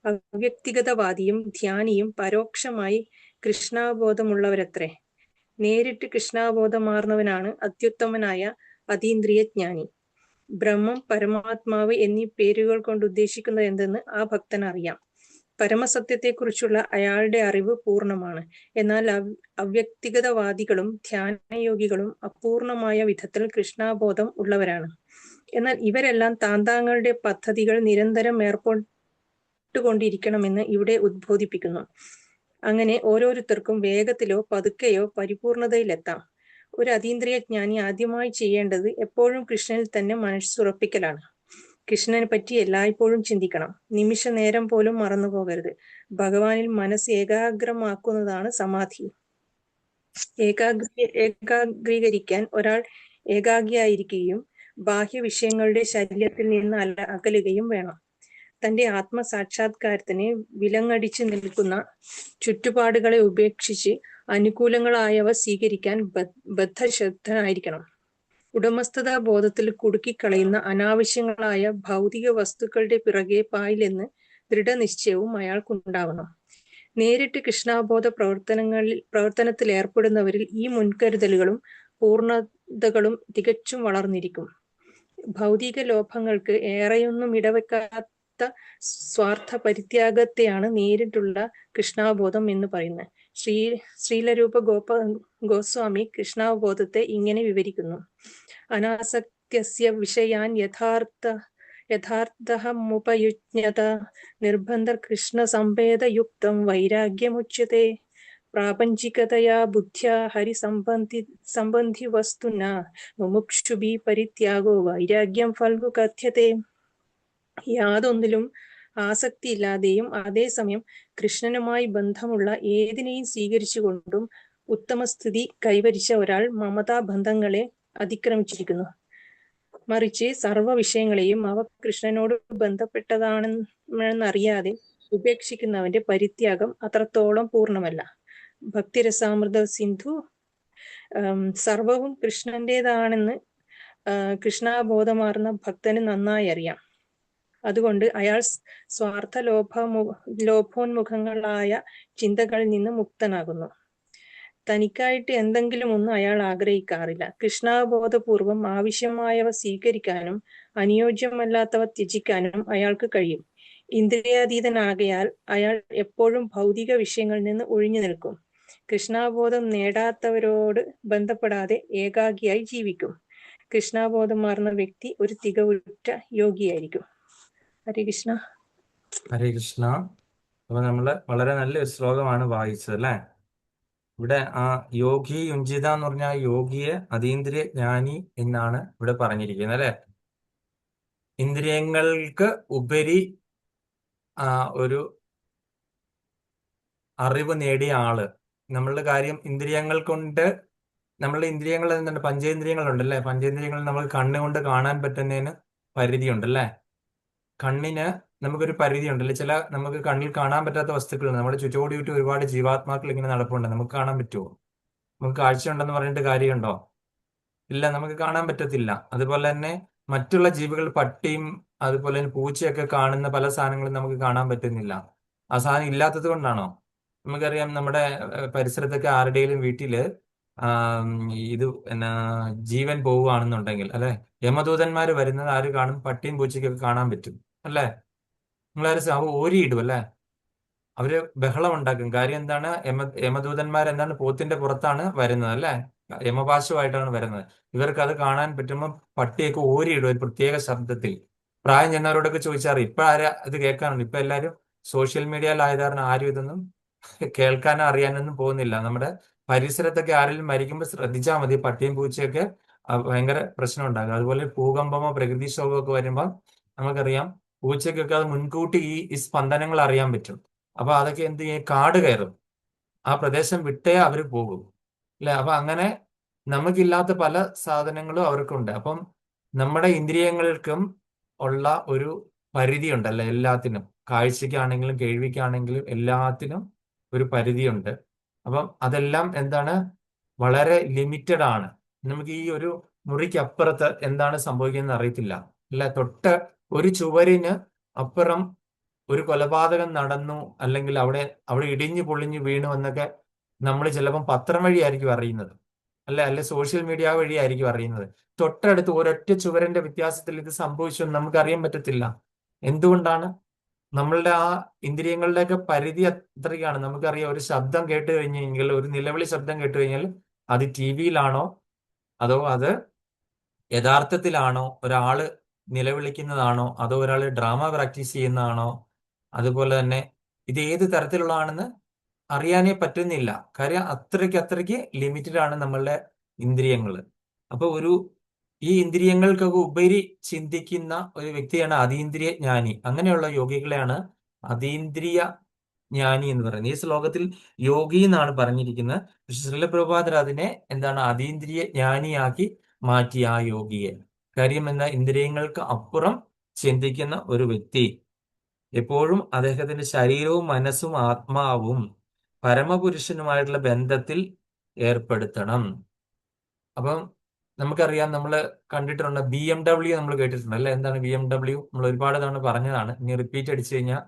അവ്യക്തിഗതവാദിയും ധ്യാനിയും പരോക്ഷമായി കൃഷ്ണാവബോധമുള്ളവരത്രേ. നേരിട്ട് കൃഷ്ണാവബോധമാർന്നവനാണ് അത്യുത്തമനായ അതീന്ദ്രിയ ജ്ഞാനി. ബ്രഹ്മം, പരമാത്മാവ് എന്നീ പേരുകൾ കൊണ്ട് ഉദ്ദേശിക്കുന്നത് എന്തെന്ന് ആ ഭക്തൻ അറിയാം. പരമസത്യത്തെക്കുറിച്ചുള്ള അയാളുടെ അറിവ് പൂർണ്ണമാണ്. എന്നാൽ അവ്യക്തിഗതവാദികളും ധ്യാനയോഗികളും അപൂർണമായ വിധത്തിൽ കൃഷ്ണാബോധം ഉള്ളവരാണ്. എന്നാൽ ഇവരെല്ലാം താന്താങ്ങളുടെ പദ്ധതികൾ നിരന്തരം ഏർപ്പെട്ടുകൊണ്ടിരിക്കണമെന്ന് ഇവിടെ ഉദ്ബോധിപ്പിക്കുന്നു. അങ്ങനെ ഓരോരുത്തർക്കും വേഗത്തിലോ പതുക്കെയോ പരിപൂർണതയിലെത്താം. ഒരു അതീന്ദ്രിയ ജ്ഞാനി ആദ്യമായി ചെയ്യേണ്ടത് എപ്പോഴും കൃഷ്ണനിൽ തന്നെ മനസ്സുറപ്പിക്കലാണ്. കൃഷ്ണനെ പറ്റി എല്ലായ്പ്പോഴും ചിന്തിക്കണം. നിമിഷ നേരം പോലും മറന്നു പോകരുത്. ഭഗവാനിൽ മനസ്സ് ഏകാഗ്രമാക്കുന്നതാണ് സമാധി. ഏകാഗ്രീകരിക്കാൻ ഒരാൾ ഏകാഗ്രിയായിരിക്കുകയും ബാഹ്യ വിഷയങ്ങളുടെ ശല്യത്തിൽ നിന്ന് അകലുകയും വേണം. തന്റെ ആത്മസാക്ഷാത്കാരത്തിന് വിലങ്ങടിച്ച് നിൽക്കുന്ന ചുറ്റുപാടുകളെ ഉപേക്ഷിച്ച് അനുകൂലങ്ങളായവ സ്വീകരിക്കാൻ ബദ്ധശ്രദ്ധനായിരിക്കണം. ഉടമസ്ഥതാ ബോധത്തിൽ കുടുക്കിക്കളയുന്ന അനാവശ്യങ്ങളായ ഭൗതിക വസ്തുക്കളുടെ പിറകെ പായില്ലെന്ന് ദൃഢനിശ്ചയവും അയാൾക്കുണ്ടാവണം. നേരിട്ട് കൃഷ്ണാബോധ പ്രവർത്തനത്തിൽ ഏർപ്പെടുന്നവരിൽ ഈ മുൻകരുതലുകളും പൂർണ്ണതകളും തികച്ചും വളർന്നിരിക്കും. ഭൗതിക ലോഭങ്ങൾക്ക് ഏറെയൊന്നും ഇടവെക്കാത്ത സ്വാർത്ഥ പരിത്യാഗത്തെയാണ് നേരിട്ടുള്ള കൃഷ്ണാബോധം എന്ന് പറയുന്നത്. ശ്രീലരൂപ ഗോസ്വാമി കൃഷ്ണാബോധത്തെ ഇങ്ങനെ വിവരിക്കുന്നു. അനാസക്തസ്യ വിഷയാൻ യഥാർത്ഥമുപയുജ്ഞത നിർബന്ധ കൃഷ്ണ സംവേദയുക്തം വൈരാഗ്യമുച്യത്തെ. പ്രാപഞ്ചികതയാ ബുദ്ധ്യാ ഹരി സംബന്ധി വസ്തുന മുമുക്ഷുഭി പരിത്യാഗോ വൈരാഗ്യം ഫൽഗു കഥ്യത്തെ. യാതൊന്നിലും ആസക്തിയില്ലാതെയും അതേസമയം കൃഷ്ണനുമായി ബന്ധമുള്ള ഏതിനെയും സ്വീകരിച്ചുകൊണ്ടും ഉത്തമസ്ഥിതി കൈവരിച്ച ഒരാൾ മമതാബന്ധങ്ങളെ അതിക്രമിച്ചിരിക്കുന്നു. മറിച്ച് സർവ്വ വിഷയങ്ങളെയും അവ കൃഷ്ണനോട് ബന്ധപ്പെട്ടതാണെന്നറിയാതെ ഉപേക്ഷിക്കുന്നവന്റെ പരിത്യാഗം അത്രത്തോളം പൂർണ്ണമല്ല. ഭക്തിരസാമൃത സിന്ധു സർവവും കൃഷ്ണന്റേതാണെന്ന് കൃഷ്ണാബോധമാർന്ന ഭക്തന് നന്നായി അറിയാം. അതുകൊണ്ട് അയാൾ സ്വാർത്ഥ ലോഭോന്മുഖങ്ങളായ ചിന്തകളിൽ നിന്ന് മുക്തനാകുന്നു. തനിക്കായിട്ട് എന്തെങ്കിലും ഒന്നും അയാൾ ആഗ്രഹിക്കാറില്ല. കൃഷ്ണാബോധപൂർവം ആവശ്യമായവ സ്വീകരിക്കാനും അനുയോജ്യമല്ലാത്തവ ത്യജിക്കാനും അയാൾക്ക് കഴിയും. ഇന്ദ്രിയാതീതനാകയാൽ അയാൾ എപ്പോഴും ഭൗതിക വിഷയങ്ങളിൽ നിന്ന് ഒഴിഞ്ഞു നിൽക്കും. കൃഷ്ണാബോധം നേടാത്തവരോട് ബന്ധപ്പെടാതെ ഏകാഗിയായി ജീവിക്കും. കൃഷ്ണാബോധമാർന്ന വ്യക്തി ഒരു തികവുറ്റ യോഗിയായിരിക്കും. ഹരേ കൃഷ്ണ. ഹരേ കൃഷ്ണ. അപ്പൊ നമ്മള് വളരെ നല്ലൊരു ശ്ലോകമാണ് വായിച്ചത് അല്ലെ. ഇവിടെ ആ യോഗി യുഞ്ചിത എന്ന് പറഞ്ഞാൽ യോഗിയെ അതീന്ദ്രിയ ജ്ഞാനി എന്നാണ് ഇവിടെ പറഞ്ഞിരിക്കുന്നത് അല്ലെ. ഇന്ദ്രിയങ്ങൾക്ക് ഉപരി ഒരു അറിവ് നേടിയ ആള്. നമ്മളുടെ കാര്യം ഇന്ദ്രിയങ്ങൾ കൊണ്ട്, നമ്മളുടെ ഇന്ദ്രിയങ്ങൾ എന്താണ്, പഞ്ചേന്ദ്രിയങ്ങളുണ്ടല്ലേ. പഞ്ചേന്ദ്രിയങ്ങൾ നമ്മൾ കണ്ണുകൊണ്ട് കാണാൻ പറ്റുന്നതിന് പരിധിയുണ്ടല്ലേ. കണ്ണിന് നമുക്കൊരു പരിധി ഉണ്ടല്ലേ. ചില നമുക്ക് കണ്ണിൽ കാണാൻ പറ്റാത്ത വസ്തുക്കളുണ്ട്. നമ്മുടെ ചുറ്റോടിയിട്ട് ഒരുപാട് ജീവാത്മാക്കൾ ഇങ്ങനെ നടപ്പുണ്ട്. നമുക്ക് കാണാൻ പറ്റുമോ? നമുക്ക് കാഴ്ച ഉണ്ടെന്ന് പറഞ്ഞിട്ട് കാര്യമുണ്ടോ? ഇല്ല, നമുക്ക് കാണാൻ പറ്റത്തില്ല. അതുപോലെ തന്നെ മറ്റുള്ള ജീവികൾ, പട്ടിയും അതുപോലെ തന്നെ പൂച്ചയൊക്കെ കാണുന്ന പല സാധനങ്ങളും നമുക്ക് കാണാൻ പറ്റുന്നില്ല. ആ സാധനം ഇല്ലാത്തത് കൊണ്ടാണോ? നമുക്കറിയാം, നമ്മുടെ പരിസരത്തൊക്കെ ആരുടെയും വീട്ടില് ഇത് ജീവൻ പോവുകയാണെന്നുണ്ടെങ്കിൽ അല്ലെ, യമദൂതന്മാര് വരുന്നത് ആര് കാണും? പട്ടിയും പൂച്ചയ്ക്കൊക്കെ കാണാൻ പറ്റും അല്ലേ. നിങ്ങളാരും അവ ഓരിയിടും അല്ലേ. അവര് ബഹളം ഉണ്ടാക്കും. കാര്യം എന്താണ്? യമദൂതന്മാരെന്താണ്? പോത്തിന്റെ പുറത്താണ് വരുന്നത് അല്ലെ, യമപാശമായിട്ടാണ് വരുന്നത്. ഇവർക്ക് അത് കാണാൻ പറ്റുമ്പോൾ പട്ടിയൊക്കെ ഓരിയിടും ഒരു പ്രത്യേക ശബ്ദത്തിൽ. പ്രായം ചെന്നവരോടൊക്കെ ചോദിച്ചാറ്. ഇപ്പൊ ആരാ ഇത് കേൾക്കാനുണ്ട്? ഇപ്പൊ എല്ലാവരും സോഷ്യൽ മീഡിയയിലായത് കാരണം ആരും ഇതൊന്നും കേൾക്കാനോ അറിയാനൊന്നും പോകുന്നില്ല. നമ്മുടെ പരിസരത്തൊക്കെ ആരെങ്കിലും മരിക്കുമ്പോൾ ശ്രദ്ധിച്ചാൽ മതി, പട്ടിയും പൂച്ചയൊക്കെ ഭയങ്കര പ്രശ്നം ഉണ്ടാകും. അതുപോലെ ഭൂകമ്പമോ പ്രകൃതിക്ഷോഭമോ ഒക്കെ വരുമ്പോൾ നമുക്കറിയാം, പൂച്ചയ്ക്കൊക്കെ അത് മുൻകൂട്ടി ഈ സ്പന്ദനങ്ങൾ അറിയാൻ പറ്റും. അപ്പൊ അതൊക്കെ എന്ത് ചെയ്യും? കാട് കയറും. ആ പ്രദേശം വിട്ടേ അവർ പോകും അല്ലെ. അപ്പൊ അങ്ങനെ നമുക്കില്ലാത്ത പല സാധനങ്ങളും അവർക്കുണ്ട്. അപ്പം നമ്മുടെ ഇന്ദ്രിയങ്ങൾക്കും ഉള്ള ഒരു പരിധി ഉണ്ടല്ലോ എല്ലാത്തിനും. കാഴ്ചയ്ക്കാണെങ്കിലും കേൾവിക്കാണെങ്കിലും എല്ലാത്തിനും ഒരു പരിധിയുണ്ട്. അപ്പം അതെല്ലാം എന്താണ്, വളരെ ലിമിറ്റഡ് ആണ്. നമുക്ക് ഈ ഒരു മുറിക്കപ്പുറത്ത് എന്താണ് സംഭവിക്കുന്നത് അറിയത്തില്ല. അല്ല, തൊട്ട് ഒരു ചുവരിന് അപ്പുറം ഒരു കൊലപാതകം നടന്നു, അല്ലെങ്കിൽ അവിടെ അവിടെ ഇടിഞ്ഞു പൊളിഞ്ഞു വീണു എന്നൊക്കെ നമ്മൾ ചിലപ്പം പത്രം വഴിയായിരിക്കും അറിയുന്നത്, അല്ലെ സോഷ്യൽ മീഡിയ വഴിയായിരിക്കും അറിയുന്നത്. തൊട്ടടുത്ത് ഒരൊറ്റ ചുവരന്റെ വ്യത്യാസത്തിൽ ഇത് സംഭവിച്ചു എന്ന് നമുക്ക് അറിയാൻ പറ്റത്തില്ല. എന്തുകൊണ്ടാണ്? നമ്മളുടെ ആ ഇന്ദ്രിയങ്ങളുടെയൊക്കെ പരിധി അത്രയ്ക്കാണ്. നമുക്കറിയാം, ഒരു ശബ്ദം കേട്ട് കഴിഞ്ഞെങ്കിൽ, ഒരു നിലവിളി ശബ്ദം കേട്ട് കഴിഞ്ഞാൽ അത് ടി വിയിലാണോ അതോ അത് യഥാർത്ഥത്തിലാണോ, ഒരാള് നിലവിളിക്കുന്നതാണോ, അതോ ഒരാൾ ഡ്രാമ പ്രാക്ടീസ് ചെയ്യുന്നതാണോ, അതുപോലെ തന്നെ ഇത് ഏത് തരത്തിലുള്ളതാണെന്ന് അറിയാനേ പറ്റുന്നില്ല. കാര്യം അത്രയ്ക്ക് ലിമിറ്റഡ് ആണ് നമ്മളുടെ ഇന്ദ്രിയങ്ങൾ. അപ്പൊ ഈ ഇന്ദ്രിയങ്ങൾക്കൊക്കെ ഉപരി ചിന്തിക്കുന്ന ഒരു വ്യക്തിയാണ് അതീന്ദ്രിയ ജ്ഞാനി. അങ്ങനെയുള്ള യോഗികളെയാണ് അതീന്ദ്രിയ ജ്ഞാനി എന്ന് പറയുന്നത്. ഈ ശ്ലോകത്തിൽ യോഗി എന്നാണ് പറഞ്ഞിരിക്കുന്നത്. പക്ഷെ ശ്രീല പ്രഭുപാദർ അതിനെ എന്താണ്, അതീന്ദ്രിയ ജ്ഞാനിയാക്കി മാറ്റി ആ യോഗിയെ. കാര്യം എന്ന ഇന്ദ്രിയങ്ങൾക്ക് അപ്പുറം ചിന്തിക്കുന്ന ഒരു വ്യക്തി എപ്പോഴും അദ്ദേഹത്തിന്റെ ശരീരവും മനസ്സും ആത്മാവും പരമപുരുഷനുമായിട്ടുള്ള ബന്ധത്തിൽ ഏർപ്പെടുത്തണം. അപ്പം നമുക്കറിയാം, നമ്മൾ കണ്ടിട്ടുണ്ട് BMW നമ്മൾ കേട്ടിട്ടുണ്ട് അല്ലെ. എന്താണ് BMW? നമ്മൾ ഒരുപാട് തവണ പറഞ്ഞതാണ്. ഇനി റിപ്പീറ്റ് അടിച്ചു കഴിഞ്ഞാൽ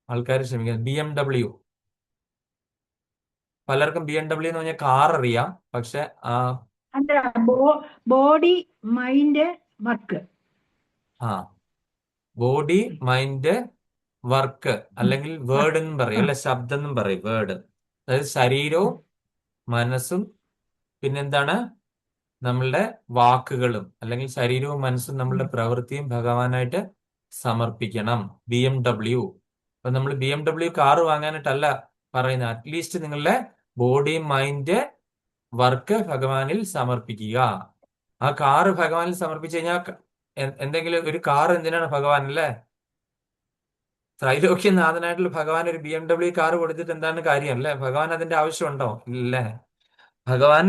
ആൾക്കാർ ക്ഷമിക്കുന്നത്. BMW, പലർക്കും BMW എന്ന് പറഞ്ഞാൽ കാർ അറിയാം, പക്ഷെ അല്ല, body mind work. Body mind work, അല്ലെങ്കിൽ വേർഡ് എന്നും പറയും അല്ലെ, ശബ്ദം എന്നും പറയും വേർഡ്. അതായത് ശരീരവും മനസ്സും പിന്നെന്താണ്, നമ്മളുടെ വാക്കുകളും, അല്ലെങ്കിൽ ശരീരവും മനസ്സും നമ്മളുടെ പ്രവൃത്തിയും ഭഗവാനായിട്ട് സമർപ്പിക്കണം. BMW. അപ്പൊ നമ്മൾ BMW കാറ് വാങ്ങാനായിട്ടല്ല പറയുന്നത്. അറ്റ്ലീസ്റ്റ് നിങ്ങളുടെ ബോഡി മൈൻഡ് വർക്ക് ഭഗവാനിൽ സമർപ്പിക്കുക. ആ കാറ് ഭഗവാനിൽ സമർപ്പിച്ചു കഴിഞ്ഞാൽ എന്തെങ്കിലും ഒരു കാർ എന്തിനാണ് ഭഗവാൻ അല്ലേ? ത്രൈലോക്യനാഥനായിട്ടുള്ള ഭഗവാൻ ഒരു BMW കാർ കൊടുത്തിട്ട് എന്താണ് കാര്യം അല്ലേ? ഭഗവാൻ അതിന്റെ ആവശ്യമുണ്ടോ? ഇല്ലേ. ഭഗവാൻ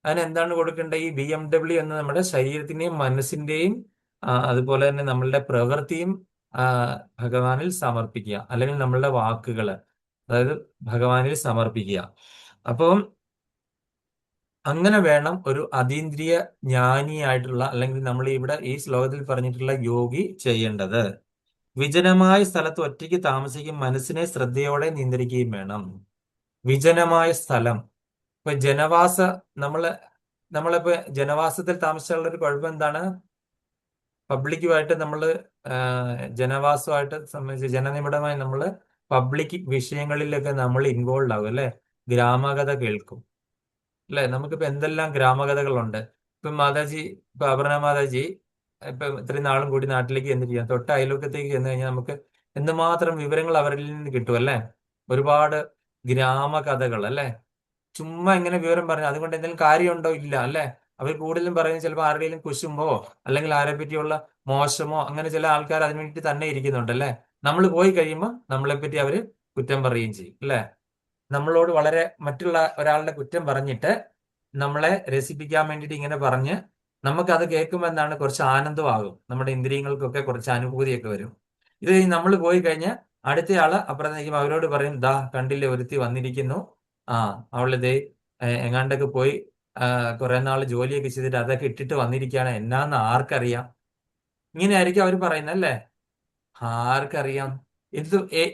അതിന് എന്താണ് കൊടുക്കേണ്ടത്? ഈ BMW എന്ന് നമ്മുടെ ശരീരത്തിന്റെയും മനസ്സിന്റെയും അതുപോലെ തന്നെ നമ്മളുടെ പ്രവൃത്തിയും ഭഗവാനിൽ സമർപ്പിക്കുക, അല്ലെങ്കിൽ നമ്മളുടെ വാക്കുകൾ, അതായത് ഭഗവാനിൽ സമർപ്പിക്കുക. അപ്പം അങ്ങനെ വേണം ഒരു അതീന്ദ്രിയ ജ്ഞാനിയായിട്ടുള്ള, അല്ലെങ്കിൽ നമ്മൾ ഇവിടെ ഈ ശ്ലോകത്തിൽ പറഞ്ഞിട്ടുള്ള യോഗി ചെയ്യേണ്ടത്. വിജനമായ സ്ഥലത്ത് ഒറ്റയ്ക്ക് താമസിക്കും മനസ്സിനെ ശ്രദ്ധയോടെ നിയന്ത്രിക്കുകയും വേണം. വിജനമായ സ്ഥലം, ഇപ്പൊ നമ്മളിപ്പോ ജനവാസത്തിൽ താമസിച്ചുള്ള ഒരു കുഴപ്പം എന്താണ്? പബ്ലിക്കുമായിട്ട് നമ്മൾ ജനവാസമായിട്ട് സംബന്ധിച്ച് ജനനിബിഡമായി നമ്മൾ പബ്ലിക് വിഷയങ്ങളിലൊക്കെ നമ്മൾ ഇൻവോൾവ് ആകും അല്ലെ. ഗ്രാമകഥ കേൾക്കും അല്ലെ. നമുക്കിപ്പോ എന്തെല്ലാം ഗ്രാമകഥകളുണ്ട്. ഇപ്പൊ അപർണ മാതാജി ഇപ്പൊ ഇത്രയും നാളും കൂടി നാട്ടിലേക്ക് എന്ത് ചെയ്യാം, തൊട്ട അയൽവക്കത്തേക്ക് ചെന്ന് കഴിഞ്ഞാൽ നമുക്ക് എന്തുമാത്രം വിവരങ്ങൾ അവരിൽ നിന്ന് കിട്ടും അല്ലെ. ഒരുപാട് ഗ്രാമകഥകൾ അല്ലെ. ചുമ്മാ ഇങ്ങനെ വിവരം പറഞ്ഞു, അതുകൊണ്ട് എന്തെങ്കിലും കാര്യമുണ്ടോ? ഇല്ല അല്ലെ. അവർ കൂടുതലും പറയുന്നത് ചിലപ്പോൾ ആരുടെയും കുശുമ്പോ, അല്ലെങ്കിൽ ആരെ പറ്റിയുള്ള മോശമോ, അങ്ങനെ ചില ആൾക്കാർ അതിനു വേണ്ടി തന്നെ ഇരിക്കുന്നുണ്ട് അല്ലെ. നമ്മൾ പോയി കഴിയുമ്പോൾ നമ്മളെ പറ്റി അവര് കുറ്റം പറയുകയും ചെയ്യും അല്ലെ. നമ്മളോട് വളരെ മറ്റുള്ള ഒരാളുടെ കുറ്റം പറഞ്ഞിട്ട് നമ്മളെ രസിപ്പിക്കാൻ വേണ്ടിയിട്ട് ഇങ്ങനെ പറഞ്ഞ് നമുക്കത് കേൾക്കുമ്പോൾ എന്താണ്, കുറച്ച് ആനന്ദമാകും. നമ്മുടെ ഇന്ദ്രിയങ്ങൾക്കൊക്കെ കുറച്ച് അനുഭൂതിയൊക്കെ വരും. ഇത് നമ്മൾ പോയി കഴിഞ്ഞ് അടുത്തയാള് അപ്പുറത്ത് നിൽക്കുമ്പോൾ അവരോട് പറയും, ദാ കണ്ടില്ലേ ഒരുത്തി വന്നിരിക്കുന്നു, അവളിതേ എങ്ങാണ്ടൊക്കെ പോയി കുറെ നാൾ ജോലിയൊക്കെ ചെയ്തിട്ട് അതൊക്കെ ഇട്ടിട്ട് വന്നിരിക്കുകയാണ്, എന്നാന്ന് ആർക്കറിയാം. ഇങ്ങനെ ആയിരിക്കും അവർ പറയുന്നത് അല്ലേ. ആർക്കറിയാം.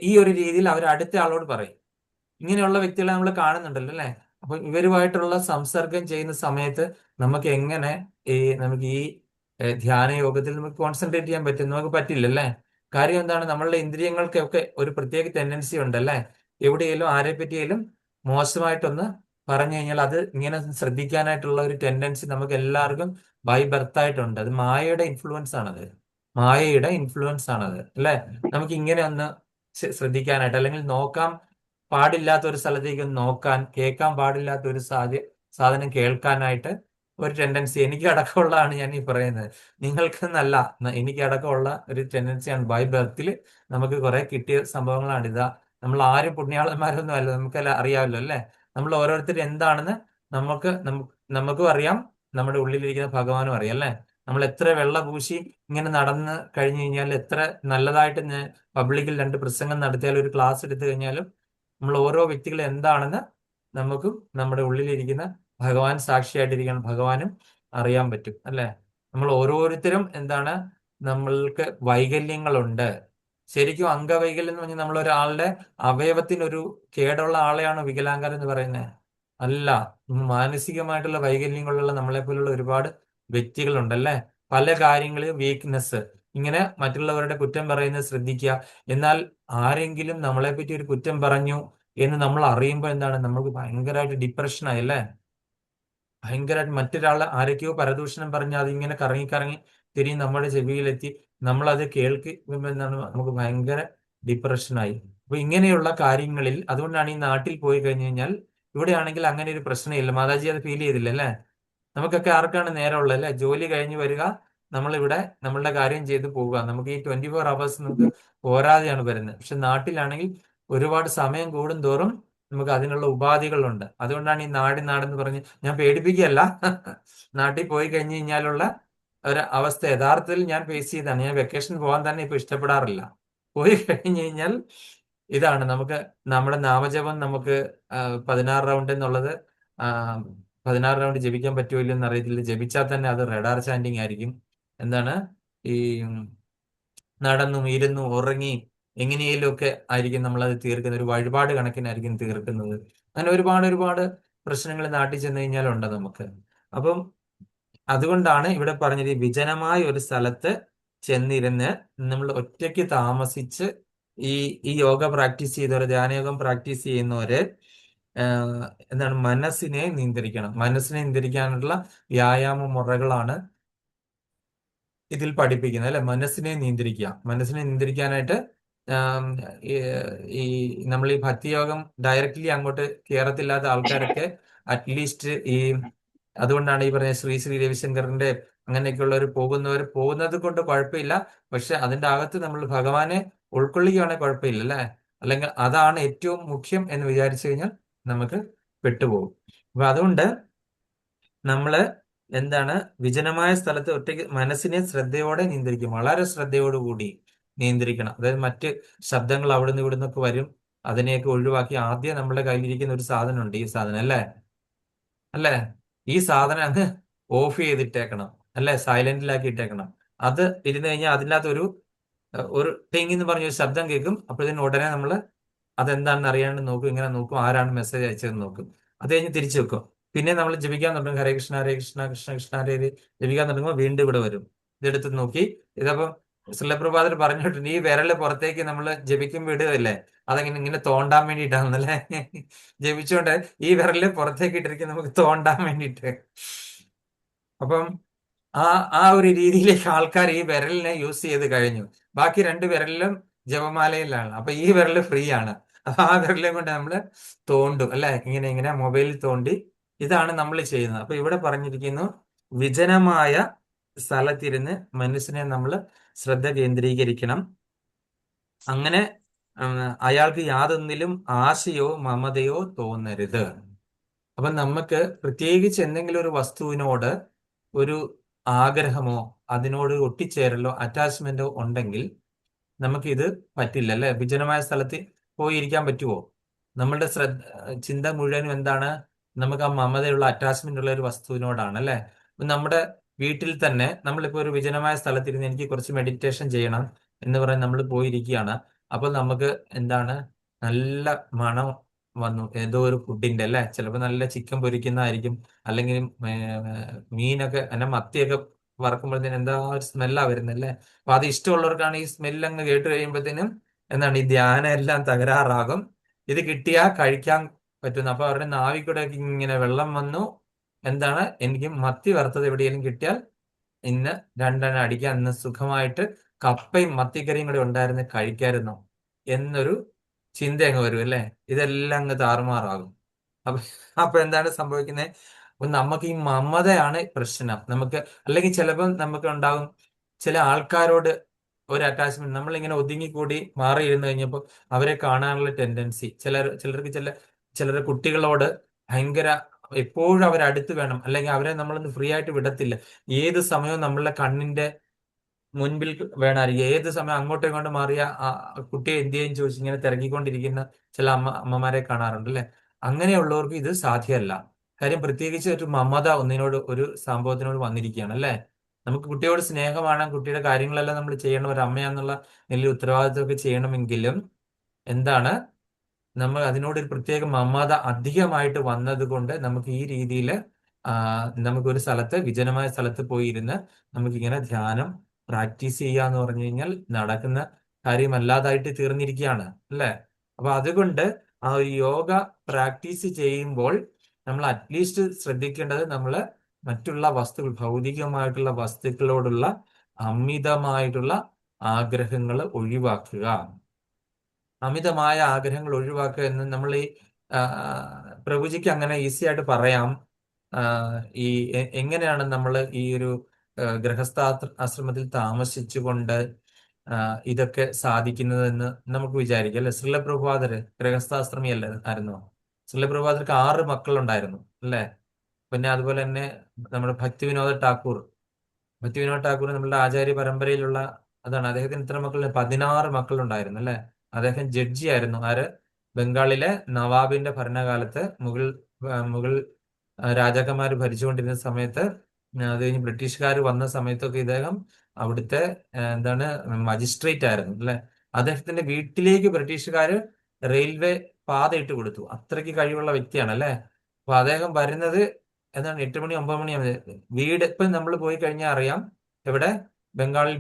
ഈ ഒരു രീതിയിൽ അവർ അടുത്ത ആളോട് പറയും. ഇങ്ങനെയുള്ള വ്യക്തികളെ നമ്മൾ കാണുന്നുണ്ടല്ലോ അല്ലെ. അപ്പൊ ഇവരുമായിട്ടുള്ള സംസർഗം ചെയ്യുന്ന സമയത്ത് നമുക്ക് എങ്ങനെ നമുക്ക് ഈ ധ്യാന യോഗത്തിൽ നമുക്ക് കോൺസെൻട്രേറ്റ് ചെയ്യാൻ പറ്റും? നമുക്ക് പറ്റില്ലല്ലേ. കാര്യം എന്താണ്, നമ്മളുടെ ഇന്ദ്രിയങ്ങൾക്കൊക്കെ ഒരു പ്രത്യേക ടെൻഡൻസി ഉണ്ടല്ലേ. എവിടെയെങ്കിലും ആരെ പറ്റിയാലും മോശമായിട്ടൊന്ന് പറഞ്ഞു കഴിഞ്ഞാൽ അത് ഇങ്ങനെ ശ്രദ്ധിക്കാനായിട്ടുള്ള ഒരു ടെൻഡൻസി നമുക്ക് എല്ലാവർക്കും ബൈ ബർത്ത് ആയിട്ടുണ്ട്. അത് മായയുടെ ഇൻഫ്ലുവൻസ് ആണത്. മായയുടെ ഇൻഫ്ലുവൻസ് ആണത് അല്ലെ. നമുക്ക് ഇങ്ങനെ ഒന്ന് ശ്രദ്ധിക്കാനായിട്ട്, അല്ലെങ്കിൽ നോക്കാൻ പാടില്ലാത്ത ഒരു സ്ഥലത്തേക്ക് നോക്കാൻ, കേൾക്കാൻ പാടില്ലാത്ത ഒരു സാധനം കേൾക്കാനായിട്ട് ഒരു ടെൻഡൻസി എനിക്ക് അടക്കമുള്ളതാണ് ഞാൻ ഈ പറയുന്നത്. നിങ്ങൾക്കെന്നല്ല, എനിക്ക് അടക്കമുള്ള ഒരു ടെൻഡൻസിയാണ്. ബൈ ബർത്തിൽ നമുക്ക് കുറെ കിട്ടിയ സംഭവങ്ങളാണ്. നമ്മൾ ആരും പുണ്യാളന്മാരൊന്നും അല്ല, നമുക്കെല്ലാം അറിയാമല്ലോ അല്ലെ. നമ്മൾ ഓരോരുത്തരും എന്താണെന്ന് നമുക്ക് നമുക്കും അറിയാം, നമ്മുടെ ഉള്ളിലിരിക്കുന്ന ഭഗവാനും അറിയാം അല്ലേ. നമ്മൾ എത്ര വെള്ള പൂശി ഇങ്ങനെ നടന്ന് കഴിഞ്ഞു കഴിഞ്ഞാൽ, എത്ര നല്ലതായിട്ട് പബ്ലിക്കിൽ 2 പ്രസംഗം നടത്തിയാലും ഒരു ക്ലാസ് എടുത്തു കഴിഞ്ഞാലും നമ്മൾ ഓരോ വ്യക്തികളും എന്താണെന്ന് നമുക്കും നമ്മുടെ ഉള്ളിലിരിക്കുന്ന ഭഗവാൻ സാക്ഷിയായിട്ടിരിക്കണം, ഭഗവാനും അറിയാൻ പറ്റും അല്ലേ. നമ്മൾ ഓരോരുത്തരും എന്താണ്, നമ്മൾക്ക് വൈകല്യങ്ങളുണ്ട്. ശരിക്കും അംഗവൈകല്യം എന്ന് പറഞ്ഞാൽ നമ്മൾ ഒരാളുടെ അവയവത്തിനൊരു കേടുള്ള ആളെയാണോ വികലാംഗർ എന്ന് പറയുന്നത്? അല്ല. മാനസികമായിട്ടുള്ള വൈകല്യങ്ങളുള്ള നമ്മളെ പോലുള്ള ഒരുപാട് വ്യക്തികളുണ്ടല്ലേ. പല കാര്യങ്ങളിലും വീക്ക്നെസ്, ഇങ്ങനെ മറ്റുള്ളവരുടെ കുറ്റം പറയുന്നത് ശ്രദ്ധിക്കുക. എന്നാൽ ആരെങ്കിലും നമ്മളെ പറ്റി ഒരു കുറ്റം പറഞ്ഞു എന്ന് നമ്മൾ അറിയുമ്പോൾ എന്താണ്, നമുക്ക് ഭയങ്കരമായിട്ട് ഡിപ്രഷനായി അല്ലേ. ഭയങ്കരമായിട്ട് മറ്റൊരാൾ ആരൊക്കെയോ പരദൂഷണം പറഞ്ഞ് അതിങ്ങനെ കറങ്ങി കറങ്ങി തിരിഞ്ഞ് നമ്മുടെ ചെവിയിലെത്തി, നമ്മളത് കേൾക്കുമ്പോൾ എന്താണ്, നമുക്ക് ഭയങ്കര ഡിപ്രഷനായി. അപ്പൊ ഇങ്ങനെയുള്ള കാര്യങ്ങളിൽ, അതുകൊണ്ടാണ് ഈ നാട്ടിൽ പോയി കഴിഞ്ഞു കഴിഞ്ഞാൽ, ഇവിടെയാണെങ്കിൽ അങ്ങനെ ഒരു പ്രശ്നമില്ല. മാതാജി അത് ഫീൽ ചെയ്തില്ല അല്ലേ. നമുക്കൊക്കെ ആർക്കാണ് നേരമുള്ളത് അല്ലേ? ജോലി കഴിഞ്ഞ് വരിക, നമ്മളിവിടെ നമ്മളുടെ കാര്യം ചെയ്ത് പോവുക. നമുക്ക് ഈ 24 hours നമുക്ക് പോരാതെയാണ് വരുന്നത്. പക്ഷെ നാട്ടിലാണെങ്കിൽ ഒരുപാട് സമയം കൂടും തോറും നമുക്ക് അതിനുള്ള ഉപാധികളുണ്ട്. അതുകൊണ്ടാണ് ഈ നാടെന്ന് പറഞ്ഞ്, ഞാൻ പേടിപ്പിക്കുകയല്ല. നാട്ടിൽ പോയി കഴിഞ്ഞു കഴിഞ്ഞാലുള്ള ഒരു അവസ്ഥ യഥാർത്ഥത്തിൽ ഞാൻ ഫേസ് ചെയ്താണ്. ഞാൻ വെക്കേഷൻ പോകാൻ തന്നെ ഇപ്പൊ ഇഷ്ടപ്പെടാറില്ല. പോയി കഴിഞ്ഞു കഴിഞ്ഞാൽ ഇതാണ്, നമുക്ക് നമ്മുടെ നാമജപം നമുക്ക് 16 റൗണ്ട് എന്നുള്ളത് 16 റൗണ്ട് ജപിക്കാൻ പറ്റുമോ ഇല്ലയോ എന്ന് അറിയത്തില്ല. ജപിച്ചാൽ തന്നെ അത് റഡാർ ചാൻഡിങ് ആയിരിക്കും. എന്താണ്, ഈ നടന്നും ഇരുന്നും ഉറങ്ങി എങ്ങനെയെങ്കിലും ഒക്കെ ആയിരിക്കും നമ്മളത് തീർക്കുന്നത്. ഒരു വഴിപാട് കണക്കിനായിരിക്കും തീർക്കുന്നത്. അങ്ങനെ ഒരുപാട് പ്രശ്നങ്ങൾ നാട്ടിൽ ചെന്ന് കഴിഞ്ഞാലുണ്ട് നമുക്ക്. അപ്പം അതുകൊണ്ടാണ് ഇവിടെ പറഞ്ഞത്, ഈ വിജനമായ ഒരു സ്ഥലത്ത് ചെന്നിരുന്ന് നമ്മൾ ഒറ്റയ്ക്ക് താമസിച്ച് ഈ യോഗ പ്രാക്ടീസ് ചെയ്തവര്, ധ്യാനയോഗം പ്രാക്ടീസ് ചെയ്യുന്നവര് എന്താണ്, മനസ്സിനെ നിയന്ത്രിക്കണം. മനസ്സിനെ നിയന്ത്രിക്കാനുള്ള വ്യായാമ മുറകളാണ് ഇതിൽ പഠിപ്പിക്കുന്നത് അല്ലെ. മനസ്സിനെ നിയന്ത്രിക്കുക. മനസ്സിനെ നിയന്ത്രിക്കാനായിട്ട് ഈ നമ്മൾ ഈ ഭക്തിയോഗം ഡയറക്റ്റ്ലി അങ്ങോട്ട് കയറത്തില്ലാത്ത ആൾക്കാരൊക്കെ അറ്റ്ലീസ്റ്റ് അതുകൊണ്ടാണ് ഈ പറഞ്ഞ ശ്രീ രവിശങ്കറിന്റെ അങ്ങനെയൊക്കെയുള്ളവർ പോകുന്നത് കൊണ്ട് കുഴപ്പമില്ല. പക്ഷെ അതിന്റെ അകത്ത് നമ്മൾ ഭഗവാനെ ഉൾക്കൊള്ളുകയാണെങ്കിൽ കുഴപ്പമില്ല അല്ലെ. അല്ലെങ്കിൽ അതാണ് ഏറ്റവും മുഖ്യം എന്ന് വിചാരിച്ചു കഴിഞ്ഞാൽ നമുക്ക് പെട്ടുപോകും. അപ്പൊ അതുകൊണ്ട് നമ്മള് എന്താണ്, വിജനമായ സ്ഥലത്ത് ഒറ്റയ്ക്ക് മനസ്സിനെ ശ്രദ്ധയോടെ നിയന്ത്രിക്കും. വളരെ ശ്രദ്ധയോടുകൂടി നിയന്ത്രിക്കണം. അതായത് മറ്റ് ശബ്ദങ്ങൾ അവിടുന്ന് ഇവിടുന്നൊക്കെ വരും, അതിനെയൊക്കെ ഒഴിവാക്കി ആദ്യം നമ്മുടെ കയ്യിലിരിക്കുന്ന ഒരു സാധനമുണ്ട്, ഈ സാധനം അല്ലേ. ഈ സാധനം അങ്ങ് ഓഫ് ചെയ്തിട്ടേക്കണം അല്ലെ, സൈലന്റിലാക്കി ഇട്ടേക്കണം. അത് ഇരുന്ന് കഴിഞ്ഞാൽ അതിനകത്ത് ഒരു ടിങ് എന്ന് പറഞ്ഞൊരു ശബ്ദം കേൾക്കും. അപ്പോഴത്തേനും ഉടനെ നമ്മൾ അതെന്താണെന്ന് അറിയാണ്ട് നോക്കും, ഇങ്ങനെ നോക്കും, ആരാണ് മെസ്സേജ് അയച്ചതെന്ന് നോക്കും. അത് കഴിഞ്ഞ് തിരിച്ചു വെക്കും. പിന്നെ നമ്മൾ ജപിക്കാൻ തുടങ്ങും, ഹരേ കൃഷ്ണ കൃഷ്ണ കൃഷ്ണ ഹരേ ഹരേ ജപിക്കാൻ തുടങ്ങുമ്പോൾ വീണ്ടും ഇവിടെ വരും. ഇതെടുത്ത് നോക്കി, ഇതപ്പം ശ്രീലപ്രഭാതർ പറഞ്ഞിട്ടുണ്ട്, ഈ വിരല് പുറത്തേക്ക് നമ്മൾ ജപിക്കുമ്പോൾ ഇടുകയല്ലേ, അതെങ്ങനെ ഇങ്ങനെ തോണ്ടാൻ വേണ്ടിയിട്ടാണെന്നല്ലേ. ജപിച്ചോണ്ട് ഈ വിരല് പുറത്തേക്ക് ഇട്ടിരിക്കും, നമുക്ക് തോണ്ടാൻ വേണ്ടിയിട്ട്. അപ്പം ആ ഒരു രീതിയിലേക്ക് ആൾക്കാർ ഈ വിരലിനെ യൂസ് ചെയ്ത് കഴിഞ്ഞു. ബാക്കി 2 വിരലിലും ജപമാലയിലാണ്. അപ്പൊ ഈ വിരല് ഫ്രീ ആണ്. അപ്പൊ ആ വിരലും കൊണ്ട് നമ്മൾ തോണ്ടും അല്ലെ, ഇങ്ങനെ മൊബൈലിൽ തോണ്ടി. ഇതാണ് നമ്മൾ ചെയ്യുന്നത്. അപ്പൊ ഇവിടെ പറഞ്ഞിരിക്കുന്നു, വിജനമായ സ്ഥലത്തിരുന്ന് മനസ്സിനെ നമ്മൾ ശ്രദ്ധ കേന്ദ്രീകരിക്കണം. അങ്ങനെ അയാൾക്ക് യാതൊന്നിലും ആശയോ മമതയോ തോന്നരുത്. അപ്പൊ നമുക്ക് പ്രത്യേകിച്ച് എന്തെങ്കിലും ഒരു വസ്തുവിനോട് ഒരു ആഗ്രഹമോ അതിനോട് ഒട്ടിച്ചേരലോ അറ്റാച്ച്മെന്റോ ഉണ്ടെങ്കിൽ നമുക്കിത് പറ്റില്ല അല്ലെ. വിജനമായ സ്ഥലത്ത് പോയി ഇരിക്കാൻ പറ്റുമോ? നമ്മളുടെ ചിന്ത മുഴുവനും എന്താണ്, നമുക്ക് ആ മമതയുള്ള അറ്റാച്ച്മെന്റ് ഉള്ള ഒരു വസ്തുവിനോടാണ് അല്ലെ. നമ്മുടെ വീട്ടിൽ തന്നെ നമ്മളിപ്പോ ഒരു വിജനമായ സ്ഥലത്തിരുന്ന് എനിക്ക് കുറച്ച് മെഡിറ്റേഷൻ ചെയ്യണം എന്ന് പറഞ്ഞ് നമ്മൾ പോയിരിക്കുകയാണ്. അപ്പോൾ നമുക്ക് എന്താണ്, നല്ല മണം വന്നു ഏതോ ഒരു ഫുഡിന്റെ അല്ലെ. ചിലപ്പോൾ നല്ല ചിക്കൻ പൊരിക്കുന്നതായിരിക്കും, അല്ലെങ്കിൽ മീനൊക്കെ അല്ല മത്തിയൊക്കെ വറക്കുമ്പോഴത്തേനും എന്താ ഒരു സ്മെല്ലാ വരുന്നല്ലേ. അപ്പൊ അത് ഇഷ്ടമുള്ളവർക്കാണ് ഈ സ്മെല്ലങ്ങ് കേട്ട് കഴിയുമ്പോഴത്തേനും എന്താണ്, ഈ ധ്യാനം എല്ലാം തകരാറാകും. ഇത് കിട്ടിയാൽ കഴിക്കാൻ പറ്റുന്നു. അപ്പൊ അവരുടെ നാവിക്കൂടെ ഇങ്ങനെ വെള്ളം വന്നു, എന്താണ്, എനിക്ക് മത്തി വറുത്തത് എവിടെയെങ്കിലും കിട്ടിയാൽ ഇന്ന് 2 എണ്ണം അടിക്കാൻ, ഇന്ന് സുഖമായിട്ട് കപ്പയും മത്തിക്കറിയും കൂടെ ഉണ്ടായിരുന്നു കഴിക്കായിരുന്നു എന്നൊരു ചിന്ത അങ്ങ് വരും അല്ലെ. ഇതെല്ലാം അങ്ങ് താറുമാറാകും. അപ്പൊ എന്താണ് സംഭവിക്കുന്നത്? അപ്പൊ നമുക്ക് ഈ മമതയാണ് പ്രശ്നം. നമുക്ക് അല്ലെങ്കിൽ ചിലപ്പോൾ നമുക്ക് ഉണ്ടാകും ചില ആൾക്കാരോട് ഒരു അറ്റാച്ച്മെന്റ്. നമ്മളിങ്ങനെ ഒതുങ്ങിക്കൂടി മാറിയിരുന്നു കഴിഞ്ഞപ്പോൾ അവരെ കാണാനുള്ള ടെൻഡൻസി ചിലർക്ക് ചിലർ കുട്ടികളോട് ഭയങ്കര എപ്പോഴും അവരടുത്ത് വേണം, അല്ലെങ്കിൽ അവരെ നമ്മളൊന്ന് ഫ്രീ ആയിട്ട് വിടത്തില്ല. ഏത് സമയവും നമ്മളെ കണ്ണിന്റെ മുൻപിൽ വേണമായിരിക്കും. ഏത് സമയം അങ്ങോട്ടും ഇങ്ങോട്ടും മാറിയ ആ കുട്ടിയെ എന്ത് ചെയ്യും ചോദിച്ച് ഇങ്ങനെ തിരക്കിക്കൊണ്ടിരിക്കുന്ന ചില അമ്മമാരെ കാണാറുണ്ട് അല്ലെ. അങ്ങനെയുള്ളവർക്ക് ഇത് സാധ്യമല്ല. കാര്യം പ്രത്യേകിച്ച് ഒരു മമത ഒന്നിനോട്, ഒരു സംഭവത്തിനോട് വന്നിരിക്കുകയാണ് അല്ലെ. നമുക്ക് കുട്ടിയോട് സ്നേഹമാണ്, കുട്ടിയുടെ കാര്യങ്ങളെല്ലാം നമ്മൾ ചെയ്യണം, ഒരു അമ്മയാന്നുള്ള വലിയ ഉത്തരവാദിത്വമൊക്കെ ചെയ്യണമെങ്കിലും എന്താണ്, നമ്മൾ അതിനോട് ഒരു പ്രത്യേക മമത അധികമായിട്ട് വന്നത് കൊണ്ട് നമുക്ക് ഈ രീതിയിൽ നമുക്കൊരു സ്ഥലത്ത്, വിജനമായ സ്ഥലത്ത് പോയി ഇരുന്ന് നമുക്കിങ്ങനെ ധ്യാനം പ്രാക്ടീസ് ചെയ്യാന്ന് പറഞ്ഞു കഴിഞ്ഞാൽ നടക്കുന്ന കാര്യമല്ലാതായിട്ട് തീർന്നിരിക്കുകയാണ് അല്ലേ. അപ്പൊ അതുകൊണ്ട് ആ ഒരു യോഗ പ്രാക്ടീസ് ചെയ്യുമ്പോൾ നമ്മൾ അറ്റ്ലീസ്റ്റ് ശ്രദ്ധിക്കേണ്ടത്, നമ്മൾ മറ്റുള്ള വസ്തുക്കൾ, ഭൗതികമായിട്ടുള്ള വസ്തുക്കളോടുള്ള അമിതമായിട്ടുള്ള ആഗ്രഹങ്ങൾ ഒഴിവാക്കുക. അമിതമായ ആഗ്രഹങ്ങൾ ഒഴിവാക്കുക എന്ന് നമ്മൾ ഈ പ്രഭുജിക്ക് അങ്ങനെ ഈസി ആയിട്ട് പറയാം. ഈ എങ്ങനെയാണ് നമ്മൾ ഈ ഒരു ആശ്രമത്തിൽ താമസിച്ചുകൊണ്ട് ഇതൊക്കെ സാധിക്കുന്നതെന്ന് നമുക്ക് വിചാരിക്കാം അല്ലെ. ശ്രീല പ്രഭുപാദര് ഗൃഹസ്ഥാശ്രമി അല്ല ആയിരുന്നോ? ശ്രീല പ്രഭുപാദർക്ക് 6 മക്കളുണ്ടായിരുന്നു അല്ലെ. പിന്നെ അതുപോലെ തന്നെ നമ്മുടെ ഭക്തിവിനോദ ഠാക്കൂർ നമ്മളുടെ ആചാര്യ പരമ്പരയിലുള്ള അതാണ്. അദ്ദേഹത്തിന് ഇത്ര മക്കളുണ്ട്? 16 മക്കളുണ്ടായിരുന്നു അല്ലെ. അദ്ദേഹം ജഡ്ജി ആയിരുന്നു. ബംഗാളിലെ നവാബിന്റെ ഭരണകാലത്ത് മുഗൾ രാജാക്കന്മാർ ഭരിച്ചുകൊണ്ടിരുന്ന സമയത്ത്, അത് കഴിഞ്ഞ് ബ്രിട്ടീഷുകാർ വന്ന സമയത്തൊക്കെ ഇദ്ദേഹം അവിടുത്തെ എന്താണ് മജിസ്ട്രേറ്റ് ആയിരുന്നു അല്ലെ. അദ്ദേഹത്തിന്റെ വീട്ടിലേക്ക് ബ്രിട്ടീഷുകാര് റെയിൽവേ പാത ഇട്ട് കൊടുത്തു. അത്രയ്ക്ക് കഴിവുള്ള വ്യക്തിയാണ് അല്ലെ. അപ്പൊ അദ്ദേഹം വരുന്നത് എന്താണ് 8 മണി 9 മണി വീട്. ഇപ്പം നമ്മൾ പോയി കഴിഞ്ഞാൽ അറിയാം, എവിടെ? ബംഗാളിൽ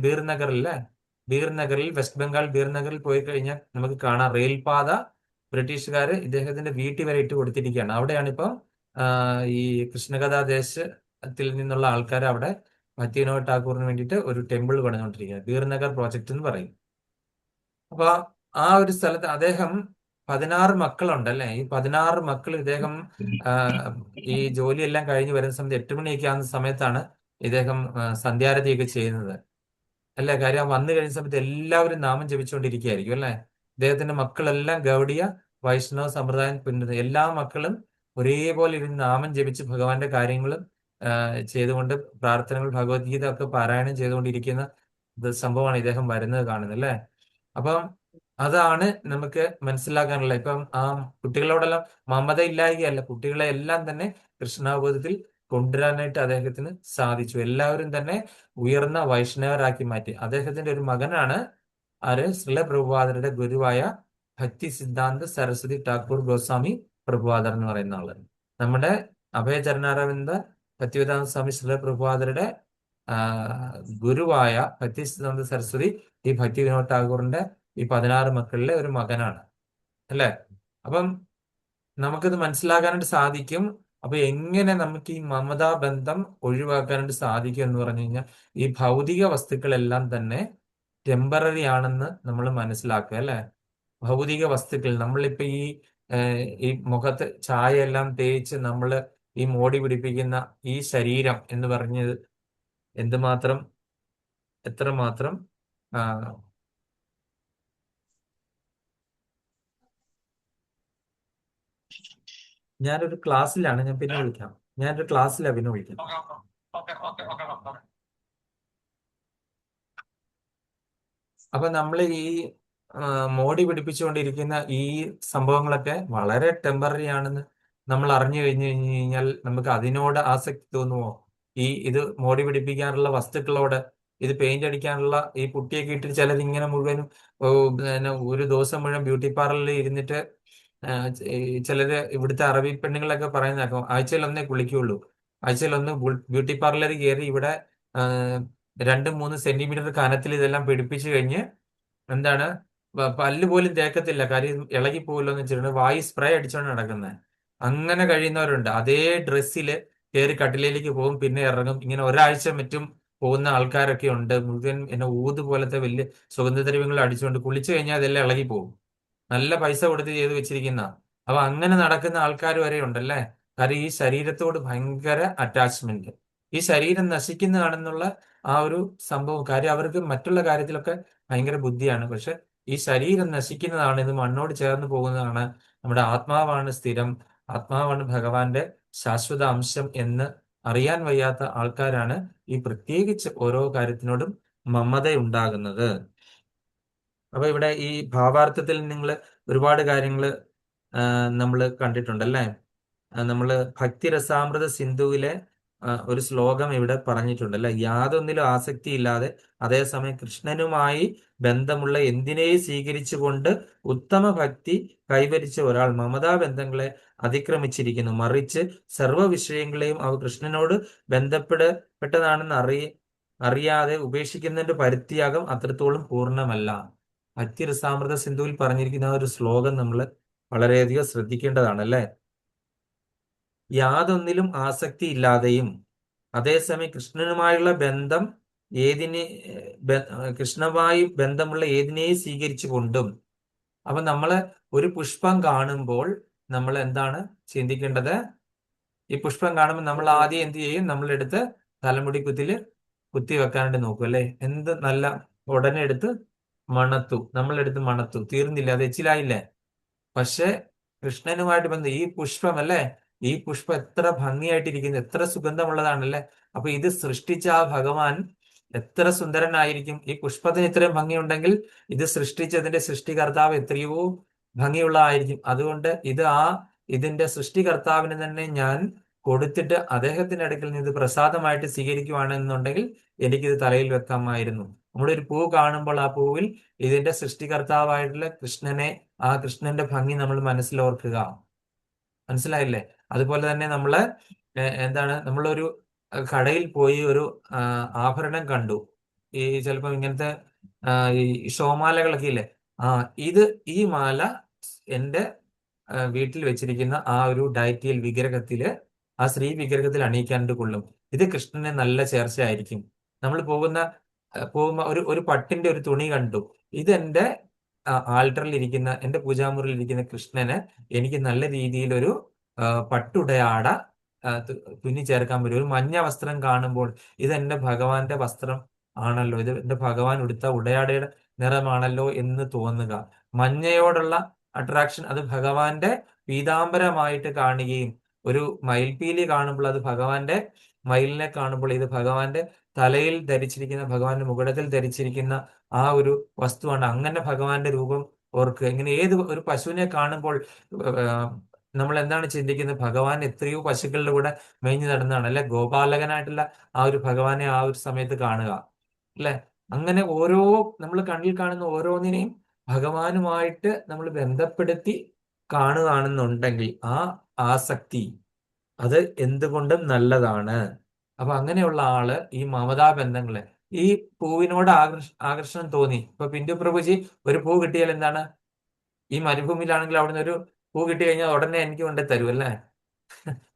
ബീർനഗറിൽ വെസ്റ്റ് ബംഗാൾ ബീർനഗറിൽ പോയി കഴിഞ്ഞാൽ നമുക്ക് കാണാം റെയിൽപാത ബ്രിട്ടീഷുകാർ ഇദ്ദേഹത്തിന്റെ വീട്ടിൽ വരെ ഇട്ട് കൊടുത്തിരിക്കുകയാണ്. അവിടെയാണ് ഇപ്പം ഈ കൃഷ്ണകഥാ ദേശത്തിൽ നിന്നുള്ള ആൾക്കാർ അവിടെ ഭക്തിവിനോദ് ഠാക്കൂറിന് വേണ്ടിയിട്ട് ഒരു ടെമ്പിൾ പണിതുകൊണ്ടിരിക്കുകയാണ്. ബീർനഗർ പ്രോജക്റ്റ് എന്ന് പറയും. അപ്പൊ ആ ഒരു സ്ഥലത്ത് അദ്ദേഹം 16 മക്കളുണ്ട് അല്ലെ. ഈ 16 മക്കൾ ഇദ്ദേഹം ഈ ജോലിയെല്ലാം കഴിഞ്ഞ് വരുന്ന സമയത്ത് 8 മണിയൊക്കെ ആകുന്ന സമയത്താണ് ഇദ്ദേഹം സന്ധ്യാരതിയൊക്കെ ചെയ്യുന്നത് അല്ലെ. കാര്യം വന്നു കഴിഞ്ഞ സമയത്ത് എല്ലാവരും നാമം ജപിച്ചുകൊണ്ടിരിക്കുകയായിരിക്കും അല്ലെ. ഇദ്ദേഹത്തിന്റെ മക്കളെല്ലാം ഗൗഡിയ വൈഷ്ണവ സമ്പ്രദായം പിന്തുടരുന്നു. എല്ലാ മക്കളും ഒരേപോലെ ഇരുന്ന് നാമം ജപിച്ച് ഭഗവാന്റെ കാര്യങ്ങളും ചെയ്തുകൊണ്ട്, പ്രാർത്ഥനകൾ, ഭഗവത്ഗീത ഒക്കെ പാരായണം ചെയ്തുകൊണ്ടിരിക്കുന്ന സംഭവമാണ് ഇദ്ദേഹം വരുന്നത് കാണുന്നത് അല്ലെ. അപ്പം അതാണ് നമുക്ക് മനസ്സിലാക്കാനുള്ള. ഇപ്പം ആ കുട്ടികളോടെല്ലാം മമത ഇല്ലായകയല്ല, കുട്ടികളെ എല്ലാം തന്നെ കൃഷ്ണാവബോധത്തിൽ കൊണ്ടുവരാനായിട്ട് അദ്ദേഹത്തിന് സാധിച്ചു. എല്ലാവരും തന്നെ ഉയർന്ന വൈഷ്ണവരാക്കി മാറ്റി. അദ്ദേഹത്തിന്റെ ഒരു മകനാണ് ശ്രീല പ്രഭുപാദരുടെ ഗുരുവായ ഭക്തി സിദ്ധാന്ത സരസ്വതി ഠാക്കൂർ ഗോസ്വാമി പ്രഭുപാദർ എന്ന് പറയുന്ന ആള്. നമ്മുടെ അഭയചരണാരവിന്ദ ഭക്തിവേദാന്ത സ്വാമി ശ്രീല പ്രഭുപാദരുടെ ഗുരുവായ ഭക്തി സിദ്ധാന്ത സരസ്വതി ഈ ഭക്തി വിനോദ് ഠാക്കൂറിന്റെ ഈ 16 മക്കളിലെ ഒരു മകനാണ് അല്ലെ. അപ്പം നമുക്കിത് മനസ്സിലാക്കാനായിട്ട് സാധിക്കും. അപ്പൊ എങ്ങനെ നമുക്ക് ഈ മമതാ ബന്ധം ഒഴിവാക്കാനായിട്ട് സാധിക്കും എന്ന് പറഞ്ഞു കഴിഞ്ഞാൽ, ഈ ഭൗതിക വസ്തുക്കളെല്ലാം തന്നെ ടെമ്പററി ആണെന്ന് നമ്മൾ മനസ്സിലാക്കുക അല്ലെ. ഭൗതിക വസ്തുക്കൾ, നമ്മളിപ്പോ ഈ മുഖത്ത് ചായയെല്ലാം തേച്ച് നമ്മൾ ഈ മോടി പിടിപ്പിക്കുന്ന ഈ ശരീരം എന്ന് പറഞ്ഞത് എത്രമാത്രം ഞാനൊരു ക്ലാസ്സിലാണ്, ഞാൻ പിന്നെ വിളിക്കാം. ഞാനൊരു ക്ലാസ്സിലാണ്, പിന്നെ വിളിക്കാം. അപ്പൊ നമ്മൾ ഈ മോടി പിടിപ്പിച്ചുകൊണ്ടിരിക്കുന്ന ഈ സംഭവങ്ങളൊക്കെ വളരെ ടെമ്പററി ആണെന്ന് നമ്മൾ അറിഞ്ഞു കഴിഞ്ഞാൽ നമുക്ക് അതിനോട് ആസക്തി തോന്നുമോ? ഇത് മോടി പിടിപ്പിക്കാനുള്ള വസ്തുക്കളോട്, ഇത് പെയിന്റ് അടിക്കാനുള്ള ഈ പുട്ടിയൊക്കെ ഇട്ടിട്ട് ചിലർ ഇങ്ങനെ മുഴുവനും ഒരു ദിവസം മുഴുവൻ ബ്യൂട്ടി പാർലറിൽ ഇരുന്നിട്ട് ചിലര് ഇവിടുത്തെ അറബി പെണ്ണുങ്ങളൊക്കെ പറയുന്നതാക്കും, ആഴ്ചയിൽ ഒന്നേ കുളിക്കുള്ളൂ, ആഴ്ചയിൽ ഒന്ന് ബ്യൂട്ടി പാർലറിൽ കയറി ഇവിടെ 2-3 സെന്റിമീറ്റർ കനത്തിൽ ഇതെല്ലാം പിടിപ്പിച്ചു കഴിഞ്ഞ് എന്താണ് പല്ല് പോലും തേക്കത്തില്ല, കാര്യം ഇളകി പോകല്ലോ എന്ന് വെച്ചിട്ടുണ്ട് വായി സ്പ്രേ അടിച്ചോണ്ട് നടക്കുന്നത്. അങ്ങനെ കഴിയുന്നവരുണ്ട്. അതേ ഡ്രസ്സിൽ കയറി കട്ടിലേക്ക് പോകും, പിന്നെ ഇറങ്ങും. ഇങ്ങനെ ഒരാഴ്ച മറ്റും പോകുന്ന ആൾക്കാരൊക്കെ ഉണ്ട്. മുഴുവൻ ഊത് പോലത്തെ വലിയ സുഗന്ധദ്രവ്യങ്ങൾ അടിച്ചുകൊണ്ട് കുളിച്ചു കഴിഞ്ഞാൽ അതെല്ലാം ഇളകി പോകും. നല്ല പൈസ കൊടുത്ത് ചെയ്ത് വെച്ചിരിക്കുന്ന. അപ്പൊ അങ്ങനെ നടക്കുന്ന ആൾക്കാർ വരെ ഉണ്ടല്ലേ. കാര്യം ഈ ശരീരത്തോട് ഭയങ്കര അറ്റാച്ച്മെന്റ്, ഈ ശരീരം നശിക്കുന്നതാണെന്നുള്ള ആ ഒരു സംഭവം. കാര്യം അവർക്ക് മറ്റുള്ള കാര്യത്തിലൊക്കെ ഭയങ്കര ബുദ്ധിയാണ്, പക്ഷെ ഈ ശരീരം നശിക്കുന്നതാണ്, ഇത് മണ്ണോട് ചേർന്ന് പോകുന്നതാണ്. നമ്മുടെ ആത്മാവാണ് സ്ഥിരം, ആത്മാവാണ് ഭഗവാന്റെ ശാശ്വത അംശം എന്ന് അറിയാൻ വയ്യാത്ത ആൾക്കാരാണ് ഈ പ്രത്യേകിച്ച് ഓരോ കാര്യത്തിനോടും മമത ഉണ്ടാകുന്നത്. അപ്പൊ ഇവിടെ ഈ ഭാവാർത്ഥത്തിൽ നിങ്ങൾ ഒരുപാട് കാര്യങ്ങൾ നമ്മൾ കണ്ടിട്ടുണ്ടല്ലേ. നമ്മൾ ഭക്തിരസാമൃത സിന്ധുവിലെ ഒരു ശ്ലോകം ഇവിടെ പറഞ്ഞിട്ടുണ്ടല്ലേ. യാതൊന്നിലും ആസക്തി ഇല്ലാതെ അതേസമയം കൃഷ്ണനുമായി ബന്ധമുള്ള എന്തിനേയും സ്വീകരിച്ചുകൊണ്ട് ഉത്തമ ഭക്തി കൈവരിച്ച ഒരാൾ മമതാ ബന്ധങ്ങളെ അതിക്രമിച്ചിരിക്കുന്നു. മറിച്ച് സർവ്വ വിഷയങ്ങളെയും അവ കൃഷ്ണനോട് ബന്ധപ്പെട്ടതാണെന്ന് അറിയാതെ ഉപേക്ഷിക്കുന്നതിന്റെ പരിത്യാഗം അത്രത്തോളം പൂർണ്ണമല്ല. ഭക്തിരസാമൃത സിന്ധുവിൽ പറഞ്ഞിരിക്കുന്ന ഒരു ശ്ലോകം നമ്മൾ വളരെയധികം ശ്രദ്ധിക്കേണ്ടതാണ് അല്ലേ. യാതൊന്നിലും ആസക്തി ഇല്ലാതെയും അതേസമയം കൃഷ്ണനുമായുള്ള ബന്ധം കൃഷ്ണനുമായി ബന്ധമുള്ള ഏതിനെയും സ്വീകരിച്ചു കൊണ്ടും. അപ്പൊ നമ്മള് ഒരു പുഷ്പം കാണുമ്പോൾ നമ്മൾ എന്താണ് ചിന്തിക്കേണ്ടത്? ഈ പുഷ്പം കാണുമ്പോൾ നമ്മൾ ആദ്യം എന്ത് ചെയ്യും? നമ്മളെടുത്ത് തലമുടി കുത്തി വെക്കാനായിട്ട് നോക്കും അല്ലെ. എന്ത് നല്ല ഉടനെ എടുത്ത് നമ്മളെടുത്ത് മണത്തു. തീർന്നില്ല, അത് എച്ചിലായില്ലേ. പക്ഷെ കൃഷ്ണനുമായിട്ട് ബന്ധം ഈ പുഷ്പം അല്ലേ, ഈ പുഷ്പം എത്ര ഭംഗിയായിട്ടിരിക്കുന്നു, എത്ര സുഗന്ധമുള്ളതാണല്ലേ. അപ്പൊ ഇത് സൃഷ്ടിച്ച ആ ഭഗവാൻ എത്ര സുന്ദരനായിരിക്കും. ഈ പുഷ്പത്തിന് ഇത്രയും ഭംഗിയുണ്ടെങ്കിൽ ഇത് സൃഷ്ടിച്ചതിന്റെ സൃഷ്ടികർത്താവ് എത്രയോ ഭംഗിയുള്ളതായിരിക്കും. അതുകൊണ്ട് ഇതിന്റെ സൃഷ്ടികർത്താവിന് തന്നെ ഞാൻ കൊടുത്തിട്ട് അദ്ദേഹത്തിന്റെ അടുക്കൽ നിന്ന് ഇത് പ്രസാദമായിട്ട് സ്വീകരിക്കുവാണെന്നുണ്ടെങ്കിൽ എനിക്കിത് തലയിൽ വെക്കാമായിരുന്നു. നമ്മുടെ ഒരു പൂ കാണുമ്പോൾ ആ പൂവിൽ ഇതിന്റെ സൃഷ്ടികർത്താവായിട്ടുള്ള ആ കൃഷ്ണന്റെ ഭംഗി നമ്മൾ മനസ്സിലോർക്കുക. മനസ്സിലായില്ലേ? അതുപോലെ തന്നെ നമ്മളൊരു കടയിൽ പോയി ഒരു ആഭരണം കണ്ടു. ഈ ചിലപ്പോൾ ഇങ്ങനത്തെ ഈ ഷോമാലകളൊക്കെ ഇല്ലേ. ഈ മാല എൻ്റെ വീട്ടിൽ വെച്ചിരിക്കുന്ന ആ ഒരു ഡയറ്റിയൽ വിഗ്രഹത്തില്, ആ ശ്രീ വിഗ്രഹത്തിൽ അണിയിക്കാണ്ട് കൊള്ളും. ഇത് കൃഷ്ണന് നല്ല ചേർച്ചയായിരിക്കും. നമ്മൾ പോകുമ്പോ ഒരു പട്ടിന്റെ ഒരു തുണി കണ്ടു. ഇതെന്റെ ആൾട്ടറിൽ ഇരിക്കുന്ന, എന്റെ പൂജാമുറിയിൽ ഇരിക്കുന്ന കൃഷ്ണന് എനിക്ക് നല്ല രീതിയിൽ ഒരു പട്ടുടയാട തുന്നി ചേർക്കാൻ പറ്റും. ഒരു മഞ്ഞ വസ്ത്രം കാണുമ്പോൾ ഇതെന്റെ ഭഗവാന്റെ വസ്ത്രം ആണല്ലോ, ഇത് എന്റെ ഭഗവാൻ ഉടുത്ത ഉടയാടയുടെ നിറമാണല്ലോ എന്ന് തോന്നുക. മഞ്ഞയോടുള്ള അട്രാക്ഷൻ അത് ഭഗവാന്റെ പീതാംബരമായിട്ട് കാണുകയും, ഒരു മയിൽപീലി കാണുമ്പോൾ അത് ഭഗവാന്റെ മയിലിനെ കാണുമ്പോൾ ഇത് ഭഗവാന്റെ തലയിൽ ധരിച്ചിരിക്കുന്ന, ഭഗവാന്റെ മുകുടത്തിൽ ധരിച്ചിരിക്കുന്ന ആ ഒരു വസ്തുവാണ്. അങ്ങനെ ഭഗവാന്റെ രൂപം ഓർക്കുക. ഇങ്ങനെ ഏത് ഒരു പശുവിനെ കാണുമ്പോൾ നമ്മൾ എന്താണ് ചിന്തിക്കുന്നത്? ഭഗവാൻ എത്രയോ പശുക്കളുടെ കൂടെ മേഞ്ഞു നടന്നതാണ് അല്ലെ. ഗോപാലകനായിട്ടുള്ള ആ ഒരു ഭഗവാനെ ആ ഒരു സമയത്ത് കാണുക അല്ലെ. അങ്ങനെ നമ്മൾ കണ്ണിൽ കാണുന്ന ഓരോന്നിനെയും ഭഗവാനുമായിട്ട് നമ്മൾ ബന്ധപ്പെടുത്തി കാണുകയാണെന്നുണ്ടെങ്കിൽ ആ ആസക്തി അത് എന്തുകൊണ്ടും നല്ലതാണ്. അപ്പൊ അങ്ങനെയുള്ള ആള് ഈ മമതാ ബന്ധങ്ങളെ, ഈ പൂവിനോട് ആകർഷണം തോന്നി. ഇപ്പൊ പിന്റു പ്രഭുജി ഒരു പൂ കിട്ടിയാൽ എന്താണ്, ഈ മരുഭൂമിയിലാണെങ്കിൽ അവിടുന്ന് ഒരു പൂ കിട്ടി കഴിഞ്ഞാൽ ഉടനെ എനിക്ക് കൊണ്ടേ തരും അല്ലേ.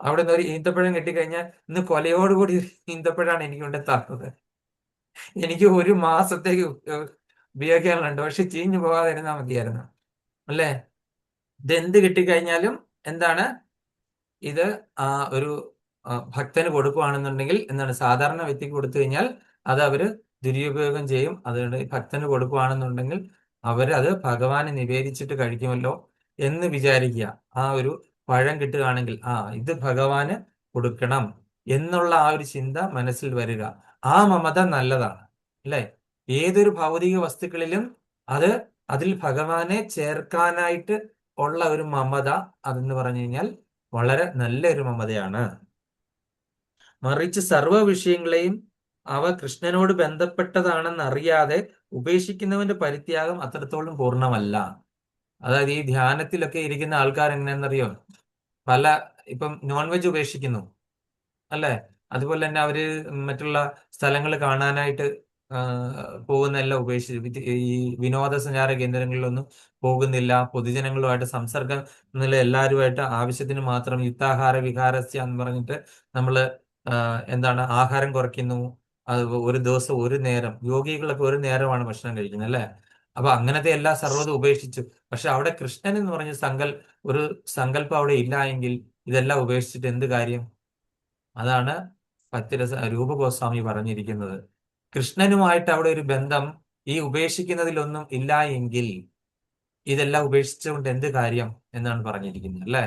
അവിടെ നിന്ന് ഒരു ഈന്തപ്പഴം കിട്ടിക്കഴിഞ്ഞാൽ ഇന്ന് കൊലയോടുകൂടി ഈന്തപ്പഴമാണ് എനിക്ക് കൊണ്ടേ തന്നത്. എനിക്ക് ഒരു മാസത്തേക്ക് ഉപയോഗിക്കാനുണ്ട്, പക്ഷെ ചീഞ്ഞു പോകാതെ ഇരുന്നാൽ മതിയായിരുന്നു അല്ലേ. ഇതെന്ത് കിട്ടിക്കഴിഞ്ഞാലും എന്താണ്, ഇത് ഒരു ഭക്തന് കൊടുക്കുകയാണെന്നുണ്ടെങ്കിൽ എന്താണ്, സാധാരണ വ്യക്തിക്ക് കൊടുത്തു കഴിഞ്ഞാൽ അത് അവര് ദുരുപയോഗം ചെയ്യും. അതുകൊണ്ട് ഭക്തന് കൊടുക്കുകയാണെന്നുണ്ടെങ്കിൽ അവരത് ഭഗവാനെ നിവേദിച്ചിട്ട് കഴിക്കുമല്ലോ എന്ന് വിചാരിക്കുക. ആ ഒരു പഴം കിട്ടുകയാണെങ്കിൽ ഇത് ഭഗവാന് കൊടുക്കണം എന്നുള്ള ആ ഒരു ചിന്ത മനസ്സിൽ വരിക. ആ മമത നല്ലതാണ് അല്ലെ. ഏതൊരു ഭൗതിക വസ്തുക്കളിലും അതിൽ ഭഗവാനെ ചേർക്കാനായിട്ട് ഉള്ള ഒരു മമത അതെന്ന് പറഞ്ഞു കഴിഞ്ഞാൽ വളരെ നല്ലൊരു മമതയാണ്. മറിച്ച് സർവ്വ വിഷയങ്ങളെയും അവ കൃഷ്ണനോട് ബന്ധപ്പെട്ടതാണെന്ന് അറിയാതെ ഉപേക്ഷിക്കുന്നവന്റെ പരിത്യാഗം അത്രത്തോളം പൂർണ്ണമല്ല. അതായത് ഈ ധ്യാനത്തിലൊക്കെ ഇരിക്കുന്ന ആൾക്കാർ എങ്ങനെയാണെന്നറിയോ, ഇപ്പം നോൺ വെജ് ഉപേക്ഷിക്കുന്നു അല്ലെ. അതുപോലെ തന്നെ അവര് മറ്റുള്ള സ്ഥലങ്ങൾ കാണാനായിട്ട് പോകുന്നെല്ലാം ഉപേക്ഷിച്ചു. ഈ വിനോദസഞ്ചാര കേന്ദ്രങ്ങളിലൊന്നും പോകുന്നില്ല. പൊതുജനങ്ങളുമായിട്ട് സംസർഗം എല്ലാവരുമായിട്ട് ആവശ്യത്തിന് മാത്രം യുക്താഹാര വിഹാരസ്യ എന്ന് പറഞ്ഞിട്ട് നമ്മള് എന്താണ് ആഹാരം കുറയ്ക്കുന്നു. അത് ഒരു ദിവസം ഒരു നേരം, യോഗികളൊക്കെ ഒരു നേരമാണ് ഭക്ഷണം കഴിക്കുന്നത് അല്ലെ. അപ്പൊ അങ്ങനത്തെ എല്ലാ സർവ്വതും ഉപേക്ഷിച്ചു. പക്ഷെ അവിടെ കൃഷ്ണൻ എന്ന് പറഞ്ഞ ഒരു സങ്കല്പം അവിടെ ഇല്ല എങ്കിൽ ഇതെല്ലാം ഉപേക്ഷിച്ചിട്ട് എന്ത് കാര്യം? അതാണ് രൂപഗോസ്വാമി പറഞ്ഞിരിക്കുന്നത്. കൃഷ്ണനുമായിട്ട് അവിടെ ഒരു ബന്ധം ഈ ഉപേക്ഷിക്കുന്നതിലൊന്നും ഇല്ല എങ്കിൽ ഇതെല്ലാം ഉപേക്ഷിച്ചുകൊണ്ട് എന്ത് കാര്യം എന്നാണ് പറഞ്ഞിരിക്കുന്നത് അല്ലെ.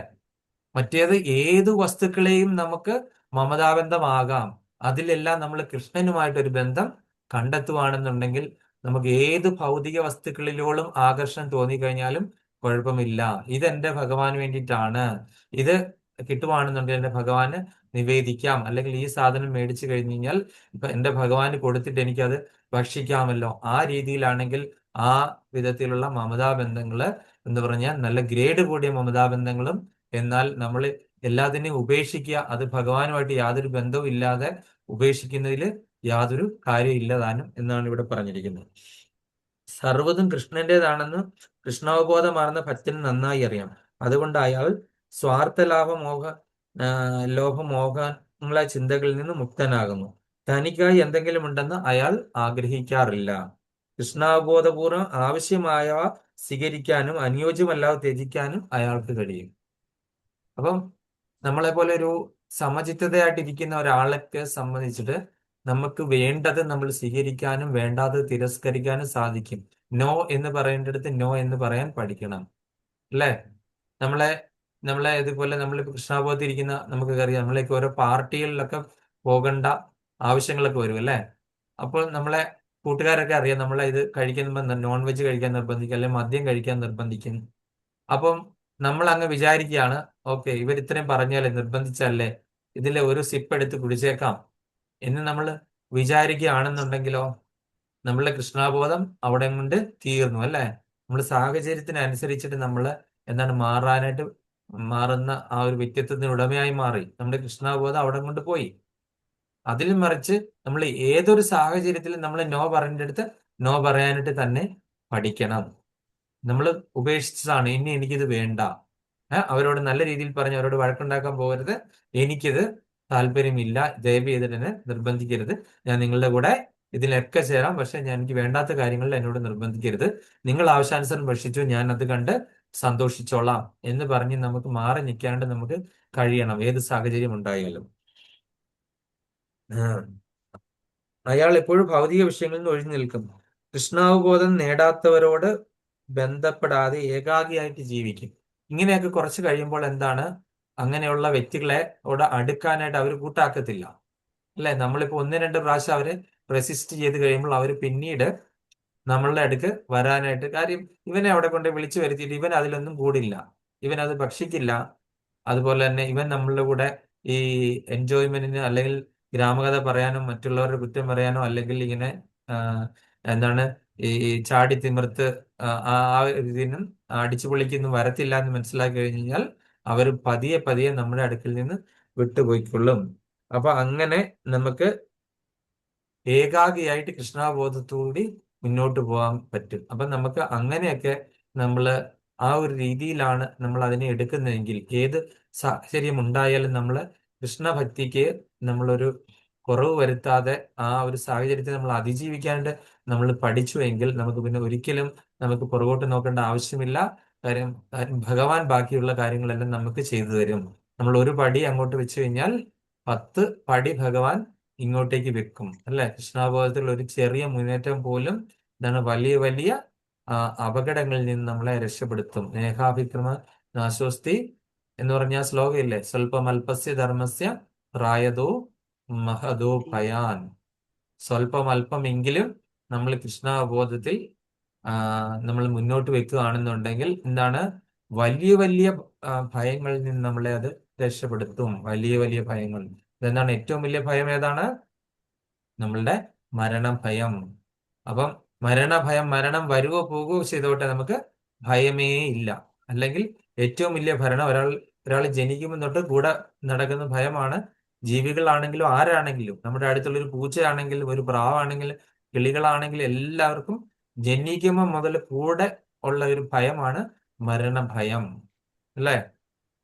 മറ്റേത് ഏതു വസ്തുക്കളെയും നമുക്ക് മമതാബന്ധമാകാം. അതിലെല്ലാം നമ്മൾ കൃഷ്ണനുമായിട്ടൊരു ബന്ധം കണ്ടെത്തുവാണെന്നുണ്ടെങ്കിൽ നമുക്ക് ഏത് ഭൗതിക വസ്തുക്കളിലോളും ആകർഷണം തോന്നിക്കഴിഞ്ഞാലും കുഴപ്പമില്ല. ഇതെന്റെ ഭഗവാന് വേണ്ടിയിട്ടാണ്, ഇത് കിട്ടുവാണെന്നുണ്ടെങ്കിൽ എന്റെ ഭഗവാന് നിവേദിക്കാം, അല്ലെങ്കിൽ ഈ സാധനം മേടിച്ചു കഴിഞ്ഞു കഴിഞ്ഞാൽ ഇപ്പൊ എന്റെ ഭഗവാന് കൊടുത്തിട്ട് എനിക്കത് ഭക്ഷിക്കാമല്ലോ. ആ രീതിയിലാണെങ്കിൽ ആ വിധത്തിലുള്ള മമതാബന്ധങ്ങള് എന്ന് പറഞ്ഞാൽ നല്ല ഗ്രേഡ് കൂടിയ മമതാബന്ധങ്ങളും, എന്നാൽ നമ്മൾ എല്ലാത്തിനെയും ഉപേക്ഷിക്കുക, അത് ഭഗവാനുമായിട്ട് യാതൊരു ബന്ധവും ഇല്ലാതെ ഉപേക്ഷിക്കുന്നതിൽ യാതൊരു കാര്യം ഇല്ലതാനും എന്നാണ് ഇവിടെ പറഞ്ഞിരിക്കുന്നത്. സർവ്വതും കൃഷ്ണന്റേതാണെന്ന് കൃഷ്ണാവബോധമാർന്ന ഭക്തന് നന്നായി അറിയാം. അതുകൊണ്ട് അയാൾ സ്വാർത്ഥ ലോഭമോഹങ്ങളെ ചിന്തകളിൽ നിന്ന് മുക്തനാകുന്നു. തനിക്കായി എന്തെങ്കിലും ഉണ്ടെന്ന് അയാൾ ആഗ്രഹിക്കാറില്ല. കൃഷ്ണാവബോധപൂർവ്വം ആവശ്യമായവ സ്വീകരിക്കാനും അനുയോജ്യമല്ലാതെ ത്യജിക്കാനും അയാൾക്ക് കഴിയും. അപ്പം നമ്മളെ പോലെ ഒരു സമചിത്തതയായിട്ടിരിക്കുന്ന ഒരാളെ സംബന്ധിച്ചിട്ട് നമുക്ക് വേണ്ടത് നമ്മൾ സ്വീകരിക്കാനും വേണ്ടാതെ തിരസ്കരിക്കാനും സാധിക്കും. നോ എന്ന് പറയേണ്ടടുത്ത് നോ എന്ന് പറയാൻ പഠിക്കണം, അല്ലേ? നമ്മളെ നമ്മളെ ഇതുപോലെ നമ്മൾ കൃഷ്ണാബോധത്തിൽ ഇരിക്കുന്ന നമുക്ക് അറിയാം, നമ്മളേക്ക് ഓരോ പാർട്ടികളിലൊക്കെ പോകേണ്ട ആവശ്യങ്ങളൊക്കെ വരും, അല്ലേ? അപ്പോൾ നമ്മളെ കൂട്ടുകാരൊക്കെ അറിയാം, നമ്മളെ ഇത് കഴിക്കുമ്പോൾ നോൺ വെജ് കഴിക്കാൻ നിർബന്ധിക്കും, അല്ലെങ്കിൽ മദ്യം കഴിക്കാൻ നിർബന്ധിക്കും. അപ്പം നമ്മൾ അങ്ങ് വിചാരിക്കുകയാണ്, ഓക്കെ, ഇവർ ഇത്രയും പറഞ്ഞാലേ, നിർബന്ധിച്ചല്ലേ, ഇതിലെ ഒരു സിപ്പ് എടുത്ത് കുടിച്ചേക്കാം എന്ന് നമ്മൾ വിചാരിക്കുകയാണെന്നുണ്ടെങ്കിലോ നമ്മളുടെ കൃഷ്ണാബോധം അവിടെ കൊണ്ട് തീർന്നു, അല്ലേ? നമ്മൾ സാഹചര്യത്തിനനുസരിച്ചിട്ട് നമ്മൾ എന്താണ് മാറുന്ന ആ ഒരു വ്യക്തിത്വത്തിന് ഉടമയായി മാറി, നമ്മുടെ കൃഷ്ണാബോധം അവിടെ കൊണ്ട് പോയി. അതിൽ മറിച്ച് നമ്മൾ ഏതൊരു സാഹചര്യത്തിലും നമ്മൾ നോ പറയേണ്ടടുത്ത് നോ പറയാനായിട്ട് തന്നെ പഠിക്കണം. നമ്മൾ ഉപേക്ഷിച്ചതാണ്, ഇനി എനിക്കിത് വേണ്ട, അവരോട് നല്ല രീതിയിൽ പറഞ്ഞ് അവരോട് വഴക്കുണ്ടാക്കാൻ പോകരുത്, എനിക്കിത് താല്പര്യമില്ല, ദയവ് ചെയ്തിട്ട് എന്നെ നിർബന്ധിക്കരുത്, ഞാൻ നിങ്ങളുടെ കൂടെ ഇതിലൊക്കെ ചേരാം, പക്ഷെ എനിക്ക് വേണ്ടാത്ത കാര്യങ്ങളിൽ എന്നോട് നിർബന്ധിക്കരുത്, നിങ്ങൾ ആവശ്യാനുസരണം ഭക്ഷിച്ചു, ഞാൻ അത് കണ്ട് സന്തോഷിച്ചോളാം എന്ന് പറഞ്ഞ് നമുക്ക് മാറി നിൽക്കാണ്ട് നമുക്ക് കഴിയണം, ഏത് സാഹചര്യം ഉണ്ടായാലും. അയാൾ എപ്പോഴും ഭൗതിക വിഷയങ്ങളിൽ നിന്ന് ഒഴിഞ്ഞു നിൽക്കും. കൃഷ്ണാവബോധം നേടാത്തവരോട് ബന്ധപ്പെടാതെ ഏകാഗിയായിട്ട് ജീവിക്കും. ഇങ്ങനെയൊക്കെ കുറച്ച് കഴിയുമ്പോൾ എന്താണ്, അങ്ങനെയുള്ള വ്യക്തികളോട് അടുക്കാനായിട്ട് അവർ കൂട്ടാക്കത്തില്ല, അല്ലെ? നമ്മളിപ്പോ 1-2 പ്രാവശ്യം അവര് റെസിസ്റ്റ് ചെയ്ത് കഴിയുമ്പോൾ അവർ പിന്നീട് നമ്മളുടെ അടുക്ക് വരാനായിട്ട്, കാര്യം ഇവനെ അവിടെ കൊണ്ട് വിളിച്ചു വരുത്തിയിട്ട് ഇവൻ അതിലൊന്നും കൂടില്ല, ഇവൻ അത് ഭക്ഷിക്കില്ല. അതുപോലെ തന്നെ ഇവൻ നമ്മളുടെ കൂടെ ഈ എൻജോയ്മെന്റിന് അല്ലെങ്കിൽ ഗ്രാമകഥ പറയാനോ മറ്റുള്ളവരുടെ കുറ്റം പറയാനോ അല്ലെങ്കിൽ ഇങ്ങനെ എന്താണ് ഈ ചാടി തിമിർത്ത് ആ ഇതിനും അടിച്ചു പൊളിക്കൊന്നും വരത്തില്ല എന്ന് മനസ്സിലാക്കി കഴിഞ്ഞാൽ അവർ പതിയെ പതിയെ നമ്മുടെ അടുക്കിൽ നിന്ന് വിട്ടുപോയിക്കൊള്ളും. അപ്പൊ അങ്ങനെ നമുക്ക് ഏകാഗിയായിട്ട് കൃഷ്ണാബോധത്തോടുകൂടി മുന്നോട്ട് പോകാൻ പറ്റും. അപ്പൊ നമുക്ക് അങ്ങനെയൊക്കെ നമ്മൾ ആ ഒരു രീതിയിലാണ് നമ്മൾ അതിനെ എടുക്കുന്നതെങ്കിൽ, ഏത് സാഹചര്യം ഉണ്ടായാലും നമ്മൾ കൃഷ്ണഭക്തിക്ക് നമ്മളൊരു കുറവ് വരുത്താതെ ആ ഒരു സാഹചര്യത്തെ നമ്മൾ അതിജീവിക്കാനായിട്ട് നമ്മൾ പഠിച്ചുവെങ്കിൽ നമുക്ക് പിന്നെ ഒരിക്കലും നമുക്ക് പുറകോട്ട് നോക്കേണ്ട ആവശ്യമില്ല. കാര്യം ഭഗവാൻ ബാക്കിയുള്ള കാര്യങ്ങളെല്ലാം നമുക്ക് ചെയ്തു തരും. നമ്മൾ ഒരു പടി അങ്ങോട്ട് വെച്ച് കഴിഞ്ഞാൽ 10 പടി ഭഗവാൻ ഇങ്ങോട്ടേക്ക് വെക്കും, അല്ലെ? കൃഷ്ണാബോധത്തിൽ ഒരു ചെറിയ മുന്നേറ്റം പോലും എന്താണ് വലിയ വലിയ അപകടങ്ങളിൽ നിന്ന് നമ്മളെ രക്ഷപ്പെടുത്തും. നേഹാഭിക്രമ നാശോസ്തി എന്ന് പറഞ്ഞ ശ്ലോകമില്ലേ, സ്വല്പം അല്പസ്യ ധർമ്മസ്യ പ്രായതോ മഹദോ ഭയാൻ. സ്വല്പം അല്പമെങ്കിലും നമ്മൾ കൃഷ്ണാബോധത്തിൽ നമ്മൾ മുന്നോട്ട് വെക്കുകയാണെന്നുണ്ടെങ്കിൽ എന്താണ്, വലിയ വലിയ ഭയങ്ങളിൽ നിന്ന് നമ്മളെ അത് രക്ഷപ്പെടുത്തും. വലിയ വലിയ ഭയങ്ങൾ. ഇതെന്താണ് ഏറ്റവും വലിയ ഭയം ഏതാണ്? നമ്മളുടെ മരണഭയം. അപ്പം മരണഭയം, മരണം വരുവോ പോകുകയോ ചെയ്തോട്ടെ, നമുക്ക് ഭയമേ ഇല്ല. അല്ലെങ്കിൽ ഏറ്റവും വലിയ ഭരണം ഒരാൾ ജനിക്കുമ്പോൾ തൊട്ട് കൂടെ നടക്കുന്ന ഭയമാണ്. ജീവികളാണെങ്കിലും ആരാണെങ്കിലും, നമ്മുടെ അടുത്തുള്ളൊരു പൂച്ചയാണെങ്കിലും ഒരു പ്രാവാണെങ്കിലും കിളികളാണെങ്കിലും എല്ലാവർക്കും ജനിക്കുമ്പോൾ മുതൽ കൂടെ ഉള്ള ഒരു ഭയമാണ് മരണഭയം, അല്ലേ?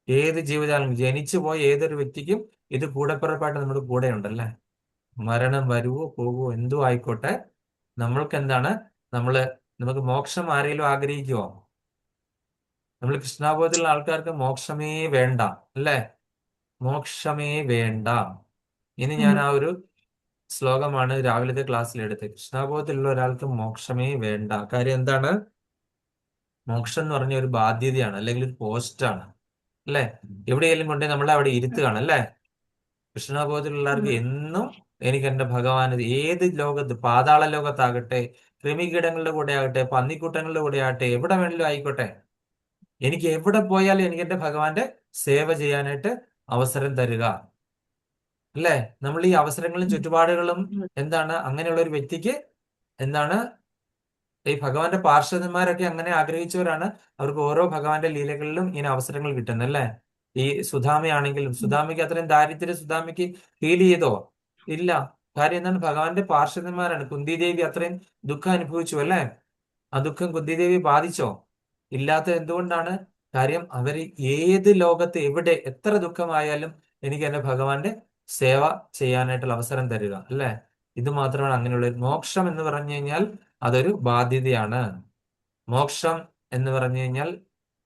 ഏത് ജീവിതം ജനിച്ചു പോയ ഏതൊരു വ്യക്തിക്കും ഇത് കൂടെപ്പിറപ്പായിട്ട് നമ്മുടെ കൂടെ ഉണ്ടല്ലേ. മരണം വരുവോ പോകുവോ എന്തോ ആയിക്കോട്ടെ, നമ്മൾക്ക് എന്താണ്, നമുക്ക് മോക്ഷം ആരെങ്കിലും ആഗ്രഹിക്കുമോ? നമ്മൾ കൃഷ്ണാബോധത്തിലുള്ള ആൾക്കാർക്ക് മോക്ഷമേ വേണ്ട, അല്ലേ? മോക്ഷമേ വേണ്ട. ഇനി ഞാൻ ആ ഒരു ശ്ലോകമാണ് രാവിലത്തെ ക്ലാസ്സിൽ എടുത്തത്. കൃഷ്ണാബോധത്തിലുള്ള ഒരാൾക്ക് മോക്ഷമേ വേണ്ട. കാര്യം എന്താണ്? മോക്ഷം എന്ന് പറഞ്ഞ ഒരു ബാധ്യതയാണ്, അല്ലെങ്കിൽ ഒരു പോസ്റ്റാണ്, അല്ലെ? എവിടെയെങ്കിലും കൊണ്ട് നമ്മളെ അവിടെ ഇരുത്തുകയാണ് അല്ലേ? കൃഷ്ണബോധത്തിലുള്ളവർക്ക് ഉം. എന്നും എനിക്ക് എന്റെ ഭഗവാൻ ഏത് ലോകത്ത്, പാതാള ലോകത്താകട്ടെ, കൃമികീടങ്ങളുടെ കൂടെ ആകട്ടെ, പന്നിക്കൂട്ടങ്ങളുടെ കൂടെ ആകട്ടെ, എവിടെ വേണമെങ്കിലും ആയിക്കോട്ടെ, എനിക്ക് എവിടെ പോയാലും എനിക്ക് എന്റെ ഭഗവാന്റെ സേവ ചെയ്യാനായിട്ട് അവസരം തരിക അല്ലേ? നമ്മൾ ഈ അവസരങ്ങളും ചുറ്റുപാടുകളും എന്താണ് അങ്ങനെയുള്ള ഒരു വ്യക്തിക്ക് എന്താണ് ഈ ഭഗവാന്റെ പാർഷദന്മാരൊക്കെ അങ്ങനെ ആഗ്രഹിച്ചവരാണ്. അവർക്ക് ഓരോ ഭഗവാന്റെ ലീലകളിലും ഇങ്ങനെ അവസരങ്ങൾ കിട്ടുന്നത് അല്ലേ? ഈ സുധാമയാണെങ്കിലും സുധാമയ്ക്ക് അത്രയും ദാരിദ്ര്യം സുധാമയ്ക്ക് ഫീൽ ചെയ്തോ? ഇല്ല. കാര്യം എന്താണ്? ഭഗവാന്റെ പാർഷദന്മാരാണ്. കുന്തിദേവി അത്രയും ദുഃഖം അനുഭവിച്ചു അല്ലേ? ആ ദുഃഖം കുന്തിദേവി ബാധിച്ചോ? ഇല്ലാത്തത് എന്തുകൊണ്ടാണ്? കാര്യം അവര് ഏത് ലോകത്ത് എവിടെ എത്ര ദുഃഖമായാലും എനിക്ക് എന്റെ ഭഗവാന്റെ സേവ ചെയ്യാനായിട്ടുള്ള അവസരം തരിക അല്ലേ? ഇത് മാത്രമാണ് അങ്ങനെയുള്ള മോക്ഷം എന്ന് പറഞ്ഞു കഴിഞ്ഞാൽ അതൊരു ബാധ്യതയാണ്. മോക്ഷം എന്ന് പറഞ്ഞു കഴിഞ്ഞാൽ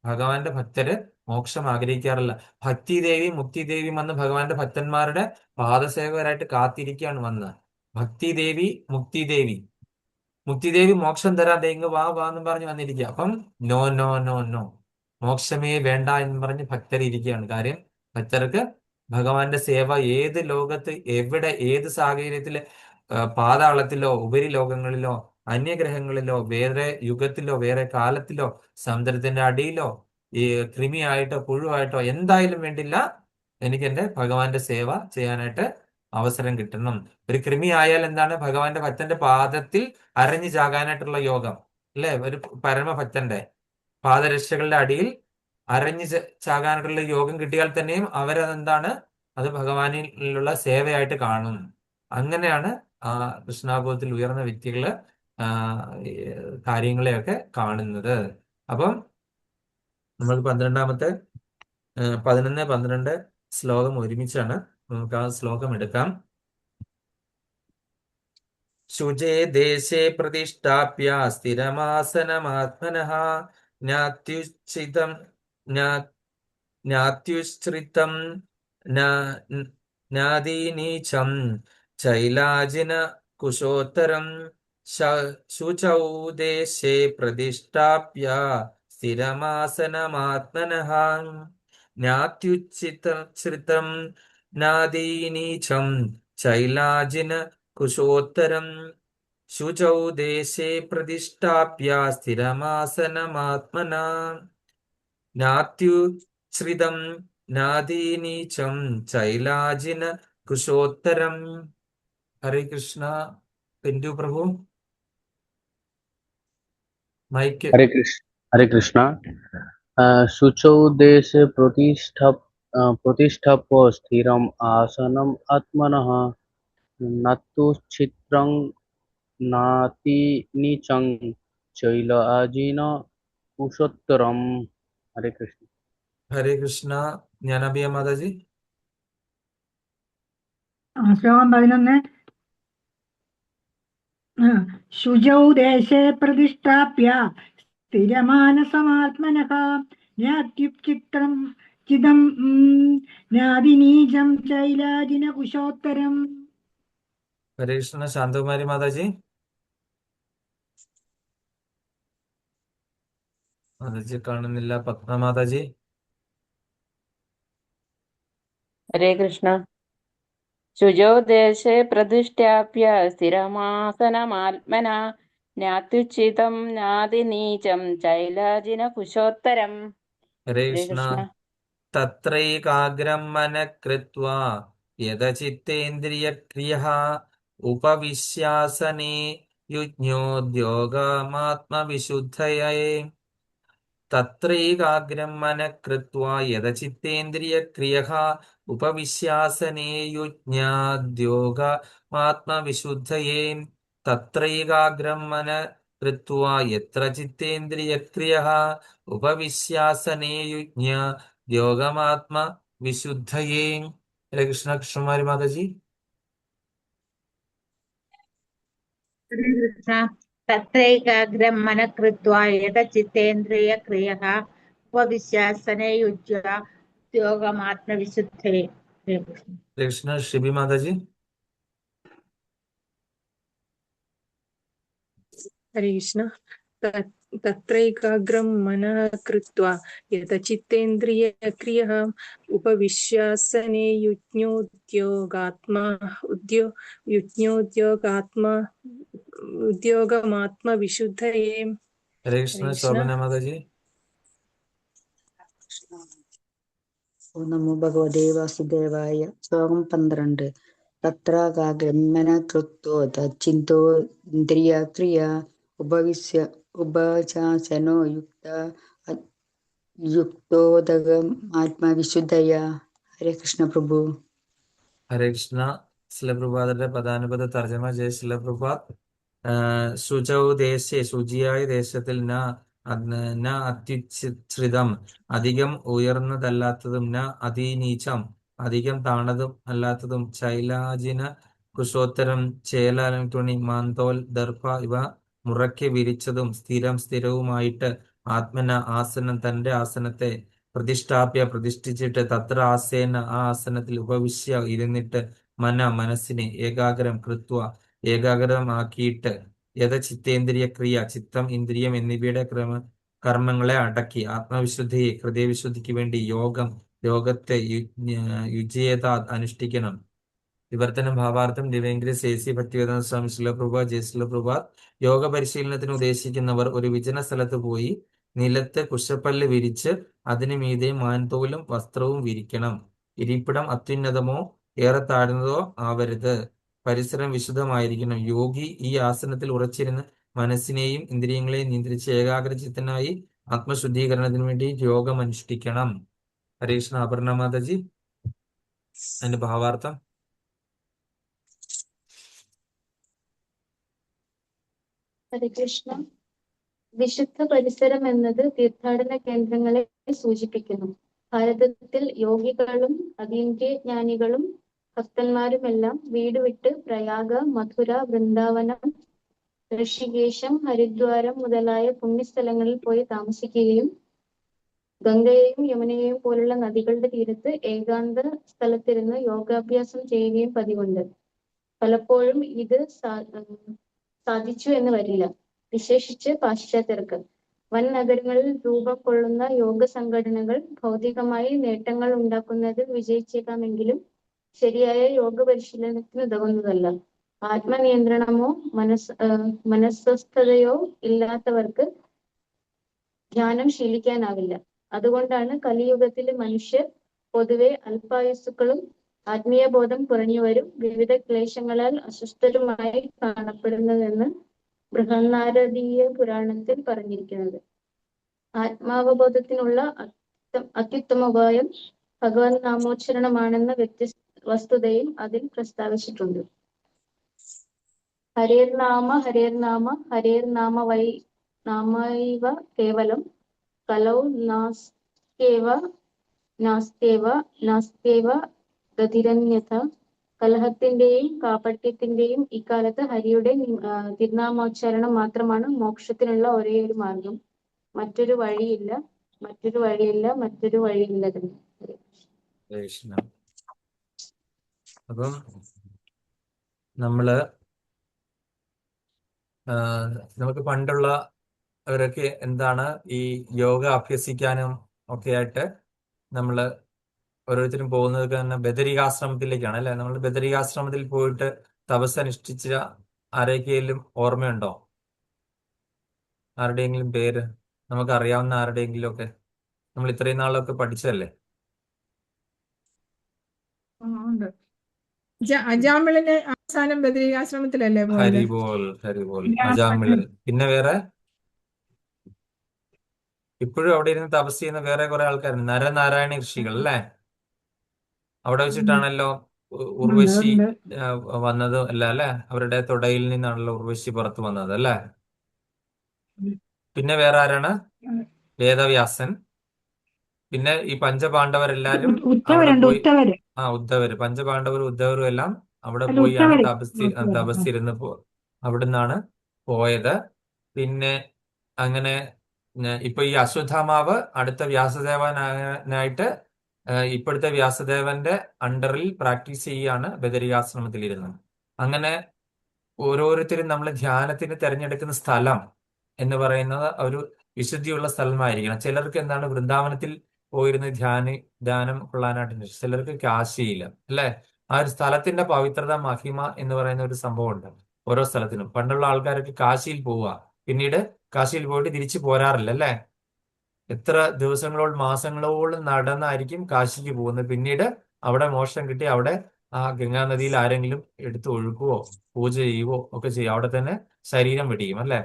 ഭഗവാന്റെ ഭക്തര് മോക്ഷം ആഗ്രഹിക്കാറില്ല. ഭക്തിദേവി മുക്തിദേവിയും വന്ന് ഭഗവാന്റെ ഭക്തന്മാരുടെ പാദസേവകരായിട്ട് കാത്തിരിക്കുകയാണ് വന്ന്. ഭക്തിദേവി മുക്തിദേവി. മുക്തിദേവി മോക്ഷം തരാതെ ഇങ്ങ് വാ വാ എന്ന് പറഞ്ഞ് വന്നിരിക്കുക. അപ്പം നോ നോ നോ നോ, മോക്ഷമേ വേണ്ട എന്ന് പറഞ്ഞ് ഭക്തർ ഇരിക്കുകയാണ്. കാര്യം ഭക്തർക്ക് ഭഗവാന്റെ സേവ ഏത് ലോകത്ത് എവിടെ ഏത് സാഹചര്യത്തില്, പാതാളത്തിലോ ഉപരിലോകങ്ങളിലോ അന്യഗ്രഹങ്ങളിലോ വേറെ യുഗത്തിലോ വേറെ കാലത്തിലോ സമുദ്രത്തിന്റെ അടിയിലോ ഈ കൃമിയായിട്ടോ പുഴുവായിട്ടോ എന്തായാലും വേണ്ടില്ല, എനിക്ക് എന്റെ ഭഗവാന്റെ സേവ ചെയ്യാനായിട്ട് അവസരം കിട്ടണം. ഒരു കൃമി ആയാൽ എന്താണ്? ഭഗവാന്റെ ഭക്തന്റെ പാദത്തിൽ അരഞ്ഞു ചാകാനായിട്ടുള്ള യോഗം അല്ലെ? ഒരു പരമഭക്തന്റെ പാദരക്ഷകളുടെ അടിയിൽ അരഞ്ഞു ചാകാനായിട്ടുള്ള യോഗം കിട്ടിയാൽ തന്നെയും അവരതെന്താണ്? അത് ഭഗവാനിലുള്ള സേവയായിട്ട് കാണും. അങ്ങനെയാണ് ആ കൃഷ്ണാബോധത്തിൽ ഉയർന്ന വ്യക്തികള് ആ ഈ കാര്യങ്ങളെയൊക്കെ കാണുന്നത്. അപ്പം നമ്മൾ 11, 12 ശ്ലോകം ഒരുമിച്ചാണ്. നമുക്ക് ആ ശ്ലോകം എടുക്കാം. ശുചേ ദേശേ പ്രതിഷ്ഠാപ്യ സ്ഥിരമാസനമാത്മനഃ ജ്ഞാത്യുശ്ചിതം ജ്ഞാത്യുശ്ചിതം ജ്ഞാതീനീചം ചൈലാജിന കുശോത്തരം ശുചൗ ദേശേ പ്രതിഷ്ഠാപ്യ സ്ഥിരമാസനമാത്മനഃ ജ്ഞാത്യുശ്ചിതം ജ്ഞാതീനീചം ചൈലാജിന കുശോത്തരം ശുചൗ ദേശേ പ്രതിഷ്ഠാപ്യ സ്ഥിരമാസനമാത്മനാ ജ്ഞാത്യുശ്രിതം ജ്ഞാതീനീചം ചൈലാജിന കുശോത്തരം. ഹരേ കൃഷ്ണ. പിന്റു പ്രഭു മൈക്ക്. हरे कृष्णा शुचौ देशे प्रतिष्ठाप्य स्थिरम् आसनम् आत्मनः नात्युच्छिद्रं नातिनीचं चैलाजिन कुशोत्तरम्. हरे कृष्ण. ഹരേ കൃഷ്ണ. ജ്ഞാനാഭിയ മാതാജി. ശ്ലോകം 11. ശുചൗ ദേശേ പ്രതിഷ്ഠാപ്യ സ്ഥിരമാനസമാത്മനഃ ജ്ഞാത്യുശ്ചിതം ജ്ഞാതിനീചം ചൈലാജിന കുശോത്തരം. ഹരേ കൃഷ്ണ. ശാന്തകുമാരി മാതാജി. മാതാജി കാണുന്നില്ല. പത്മ മാതാജി. ഹരേ കൃഷ്ണ. ശുചോ ദേശേ പ്രതിഷ്ഠാപ്യ സ്ഥിരമാസനമാത്മന ജ്ഞാത്യുച്ഛിതം ജ്ഞാതിനീചം ചൈലാജിന കുശോത്തരം. ഹരേ ഹരേ കൃഷ്ണ. കൃഷ്ണ. തത്രൈകാഗ്രം മനഃ കൃത്വാ യദചിത്തേന്ദ്രിയക്രിയഃ ഉപവിശ്യാസനേ യുജ്ഞോദ്യോഗമാത്മവിശുദ്ധയേ. തത്രൈകാഗ്രം മനഃ കൃത്വാ യദചിത്തേന്ദ്രിയക്രിയഃ ഉപവിശ്യാസനേ യുജ്ഞാദ്യോഗമാത്മവിശുദ്ധയേ. തത്രൈകാഗ്രം മനഃ കൃത്വാ യത്ര ചിത്തേന്ദ്രിയക്രിയഃ ഉപവിശ്യാസനേ യുജ്ഞാദ്യോഗമാത്മവിശുദ്ധയേ. ഹരേ കൃഷ്ണ. കൃഷ്ണകുമാരി മാതാജി. തത്രൈകാഗ്രം മനഃ കൃത്വാ യതചിത്തേന്ദ്രിയക്രിയഃ ഉപവിശ്യാസനേ യുജ്യ യോഗമാത്മവിശുദ്ധയേ. ഹരേ കൃഷ്ണ. ഷിബി മാതാജി. ഹരേ കൃഷ്ണ. തത്രൈകാഗ്രം മനഃ കൃത്വാ യതചിത്തേന്ദ്രിയക്രിയഃ ഉപവിശ്യാസനെ യുജ്ഞോദ്യോഗാത്മാ ഉദ്യോഗമാത്മവിശുദ്ധയേ. ഹരേ ഹരേ കൃഷ്ണ. കൃഷ്ണ. ശോഭന മാതാജി. ഓം നമോ ഭഗവതേ വാസുദേവായ. ശ്ലോകം 12. തത്രാകാഗ്രമന കൃത്വോ തച്ചിന്തോ ഇന്ദ്രിയക്രിയ ഉപചാസനോ യുക്തോദകം ആത്മവിശുദ്ധയ. ഹരേ കൃഷ്ണ പ്രഭു. ഹരേ കൃഷ്ണ. ശിലപ്രഭാതരുടെ പദാനുപത തർജ്ജമ ജയ ശിലപ്രഭാത്. ശുചൗ ദേശേ, ശുചിയായ ദേശത്തിൽ ന അത്യുച്ഛ്രിതം, അധികം ഉയർന്നതല്ലാത്തതും, ന അതിനീചം, അധികം താണതും അല്ലാത്തതും, ചൈലാജിന കുശോത്തരം, ചേലാലം തുണി, മാന്തോൽ ദർഭ ഇവ മുറയ്ക്ക് വിരിച്ചതും സ്ഥിരവുമായിട്ട്, ആത്മന ആസനം, തന്റെ ആസനത്തെ, പ്രതിഷ്ഠിച്ചിട്ട്, തത്ര ആസേന ആ ആസനത്തിൽ, ഉപവിശ്യ ഇരുന്നിട്ട്, മനസ്സിനെ, ഏകാഗ്രം കൃത്വ ഏകാഗ്രമാക്കിയിട്ട്, യഥചിത്തേന്ദ്രിയ ക്രിയ, ചിത്തം ഇന്ദ്രിയം എന്നിവയുടെ കർമ്മങ്ങളെ അടക്കി, ആത്മവിശുദ്ധിയെ ഹൃദയവിശുദ്ധിക്ക് വേണ്ടി യോഗത്തെ യുജ്യേത അനുഷ്ഠിക്കണം. വിവർത്തനം ഭാവാർത്ഥം ദിവ്യങ്കരി സേസി ഭക്തിവേദാന്ത സ്വാമി ശിലപ്രഭ ജയ ശിലപ്രഭാത്. യോഗ പരിശീലനത്തിന് ഉദ്ദേശിക്കുന്നവർ ഒരു വിജന സ്ഥലത്ത് പോയി നിലത്ത് കുശപ്പല്ല് വിരിച്ച് അതിനു മീതെ മാൻതോലും വസ്ത്രവും വിരിക്കണം. ഇരിപ്പിടം അത്യുന്നതമോ ഏറെ താഴ്ന്നതോ ആവരുത്. പരിസരം വിശുദ്ധമായിരിക്കണം. യോഗി ഈ ആസനത്തിൽ ഉറച്ചിരുന്ന് മനസ്സിനെയും ഇന്ദ്രിയങ്ങളെയും നിയന്ത്രിച്ച് ഏകാഗ്രചിത്തനായി ആത്മശുദ്ധീകരണത്തിന് വേണ്ടി യോഗം അനുഷ്ഠിക്കണം. ഹരേ കൃഷ്ണ. അപർണ മാതാജി, അതിന്റെ ഭാവാർത്ഥം. ഹരേ കൃഷ്ണ. വിശുദ്ധ പരിസരം എന്നത് തീർത്ഥാടന കേന്ദ്രങ്ങളെ സൂചിപ്പിക്കുന്നു. ഭാരതത്തിൽ യോഗികളും അതീന്ദ്രിയജ്ഞാനികളും ഭക്തന്മാരുമെല്ലാം വീട് വിട്ട് പ്രയാഗ, മഥുര, വൃന്ദാവനം, ഋഷികേശം, ഹരിദ്വാരം മുതലായ പുണ്യസ്ഥലങ്ങളിൽ പോയി താമസിക്കുകയും ഗംഗയെയും യമുനയെയും പോലുള്ള നദികളുടെ തീരത്ത് ഏകാന്ത സ്ഥലത്തിരുന്ന് യോഗാഭ്യാസം ചെയ്യുകയും പതിവുണ്ട്. പലപ്പോഴും ഇത് സാധിച്ചു എന്ന് വരില്ല, വിശേഷിച്ച് പാശ്ചാത്യർക്ക്. വൻ നഗരങ്ങളിൽ രൂപം കൊള്ളുന്ന യോഗ സംഘടനകൾ ഭൗതികമായി നേട്ടങ്ങൾ ഉണ്ടാക്കുന്നതിൽ വിജയിച്ചേക്കാമെങ്കിലും ശരിയായ യോഗ പരിശീലനത്തിന് ഉതകുന്നതല്ല. ആത്മനിയന്ത്രണമോ മനസ്വസ്ഥതയോ ഇല്ലാത്തവർക്ക് ധ്യാനം ശീലിക്കാനാവില്ല. അതുകൊണ്ടാണ് കലിയുഗത്തിലെ മനുഷ്യർ പൊതുവെ അല്പായുസ്സുക്കളും ആത്മീയബോധം കുറഞ്ഞവരും വിവിധ ക്ലേശങ്ങളാൽ അസ്വസ്ഥരുമായി കാണപ്പെടുന്നതെന്ന് ബൃഹന്നാരദീയ പുരാണത്തിൽ പറഞ്ഞിരിക്കുന്നത്. ആത്മാവബോധത്തിനുള്ള അത്യുത്തമ ഉപായം ഭഗവത് നാമോച്ചരണമാണെന്ന വസ്തുതയും അതിൽ പ്രസ്താവിച്ചിട്ടുണ്ട്. ഹരേർനാമ ഹരേർനാമ ഹരേർനാമ വൈ നാമൈവ കേവലം കലൗ നാസ്തേവ ഗതിരന്യഥ. കലഹത്തിന്റെയും കാപട്യത്തിന്റെയും ഇക്കാലത്ത് ഹരിയുടെ തിരുനാമോച്ചാരണം മാത്രമാണ് മോക്ഷത്തിനുള്ള ഒരേയൊരു മാർഗം. മറ്റൊരു വഴിയില്ല. അപ്പം നമുക്ക് പണ്ടുള്ള അവരൊക്കെ എന്താണ് ഈ യോഗ അഭ്യസിക്കാനും ഒക്കെ ആയിട്ട് നമ്മള് ഓരോരുത്തരും പോകുന്നത് തന്നെ ബദരികാശ്രമത്തിലേക്കാണ് അല്ലെ. നമ്മൾ ബദരികാശ്രമത്തിൽ പോയിട്ട് തപസ് അനുഷ്ഠിച്ച ആരെങ്കിലും ഓർമ്മയുണ്ടോ? ആരുടെയെങ്കിലും പേര് നമുക്ക് അറിയാവുന്ന ആരുടെയെങ്കിലും ഒക്കെ? നമ്മൾ ഇത്രയും നാളൊക്കെ പഠിച്ചതല്ലേ. അജാമിളിന് അവസാനം ബദരികാശ്രമത്തിലല്ലേ പോയത്? ഹരിബോൾ അജാമിള്. പിന്നെ വേറെ ഇപ്പോഴും അവിടെ ഇരുന്ന് തപസ് ചെയ്യുന്ന വേറെ കുറെ ആൾക്കാരുണ്ട്. നരനാരായണ ഋഷികൾ അല്ലേ. അവിടെ വെച്ചിട്ടാണല്ലോ ഉർവശി വന്നത് അല്ലേ. അവരുടെ തുടയിൽ നിന്നാണല്ലോ ഉർവശി പുറത്തു വന്നത് അല്ലേ. പിന്നെ വേറെ ആരാണ്? വേദവ്യാസൻ. പിന്നെ ഈ പഞ്ചപാണ്ഡവരെല്ലാരും അവിടെ പോയി. ഉദ്ധവര്. പഞ്ചപാണ്ഡവരും ഉദ്ധവരും എല്ലാം അവിടെ പോയാണ് തപസ്സിരുന്ന് അവിടുന്നാണ് പോയത്. പിന്നെ അങ്ങനെ ഇപ്പൊ ഈ അശ്വത്ഥാമാവ് അടുത്ത വ്യാസദേവനായിട്ട് ഇപ്പോഴത്തെ വ്യാസദേവന്റെ അണ്ടറിൽ പ്രാക്ടീസ് ചെയ്യാണ് ബദരികാശ്രമത്തിലിരുന്നത്. അങ്ങനെ ഓരോരുത്തരും നമ്മൾ ധ്യാനത്തിന് തിരഞ്ഞെടുക്കുന്ന സ്ഥലം എന്ന് പറയുന്നത് ഒരു വിശുദ്ധിയുള്ള സ്ഥലമായിരിക്കണം. ചിലർക്ക് എന്താണ് വൃന്ദാവനത്തിൽ പോയിരുന്ന് ധ്യാനം കൊള്ളാനായിട്ട് ഇഷ്ടം. ചിലർക്ക് കാശിയില്ല, അല്ലെ? ആ ഒരു സ്ഥലത്തിന്റെ പവിത്രത, മഹിമ എന്ന് പറയുന്ന ഒരു സംഭവമുണ്ട് ഓരോ സ്ഥലത്തിനും. പണ്ടുള്ള ആൾക്കാരൊക്കെ കാശിയിൽ പോവുക, പിന്നീട് കാശിയിൽ പോയിട്ട് തിരിച്ചു പോരാറില്ല, അല്ലെ? എത്ര ദിവസങ്ങളോളം മാസങ്ങളോളം നടന്നായിരിക്കും കാശിക്ക് പോകുന്നത്. പിന്നീട് അവിടെ മോക്ഷം കിട്ടി അവിടെ ആ ഗംഗാനദിയിൽ ആരെങ്കിലും എടുത്ത് ഒഴുകുവോ പൂജ ചെയ്യുവോ ഒക്കെ ചെയ്യും. അവിടെ തന്നെ ശരീരം വെടിയും, അല്ലെ?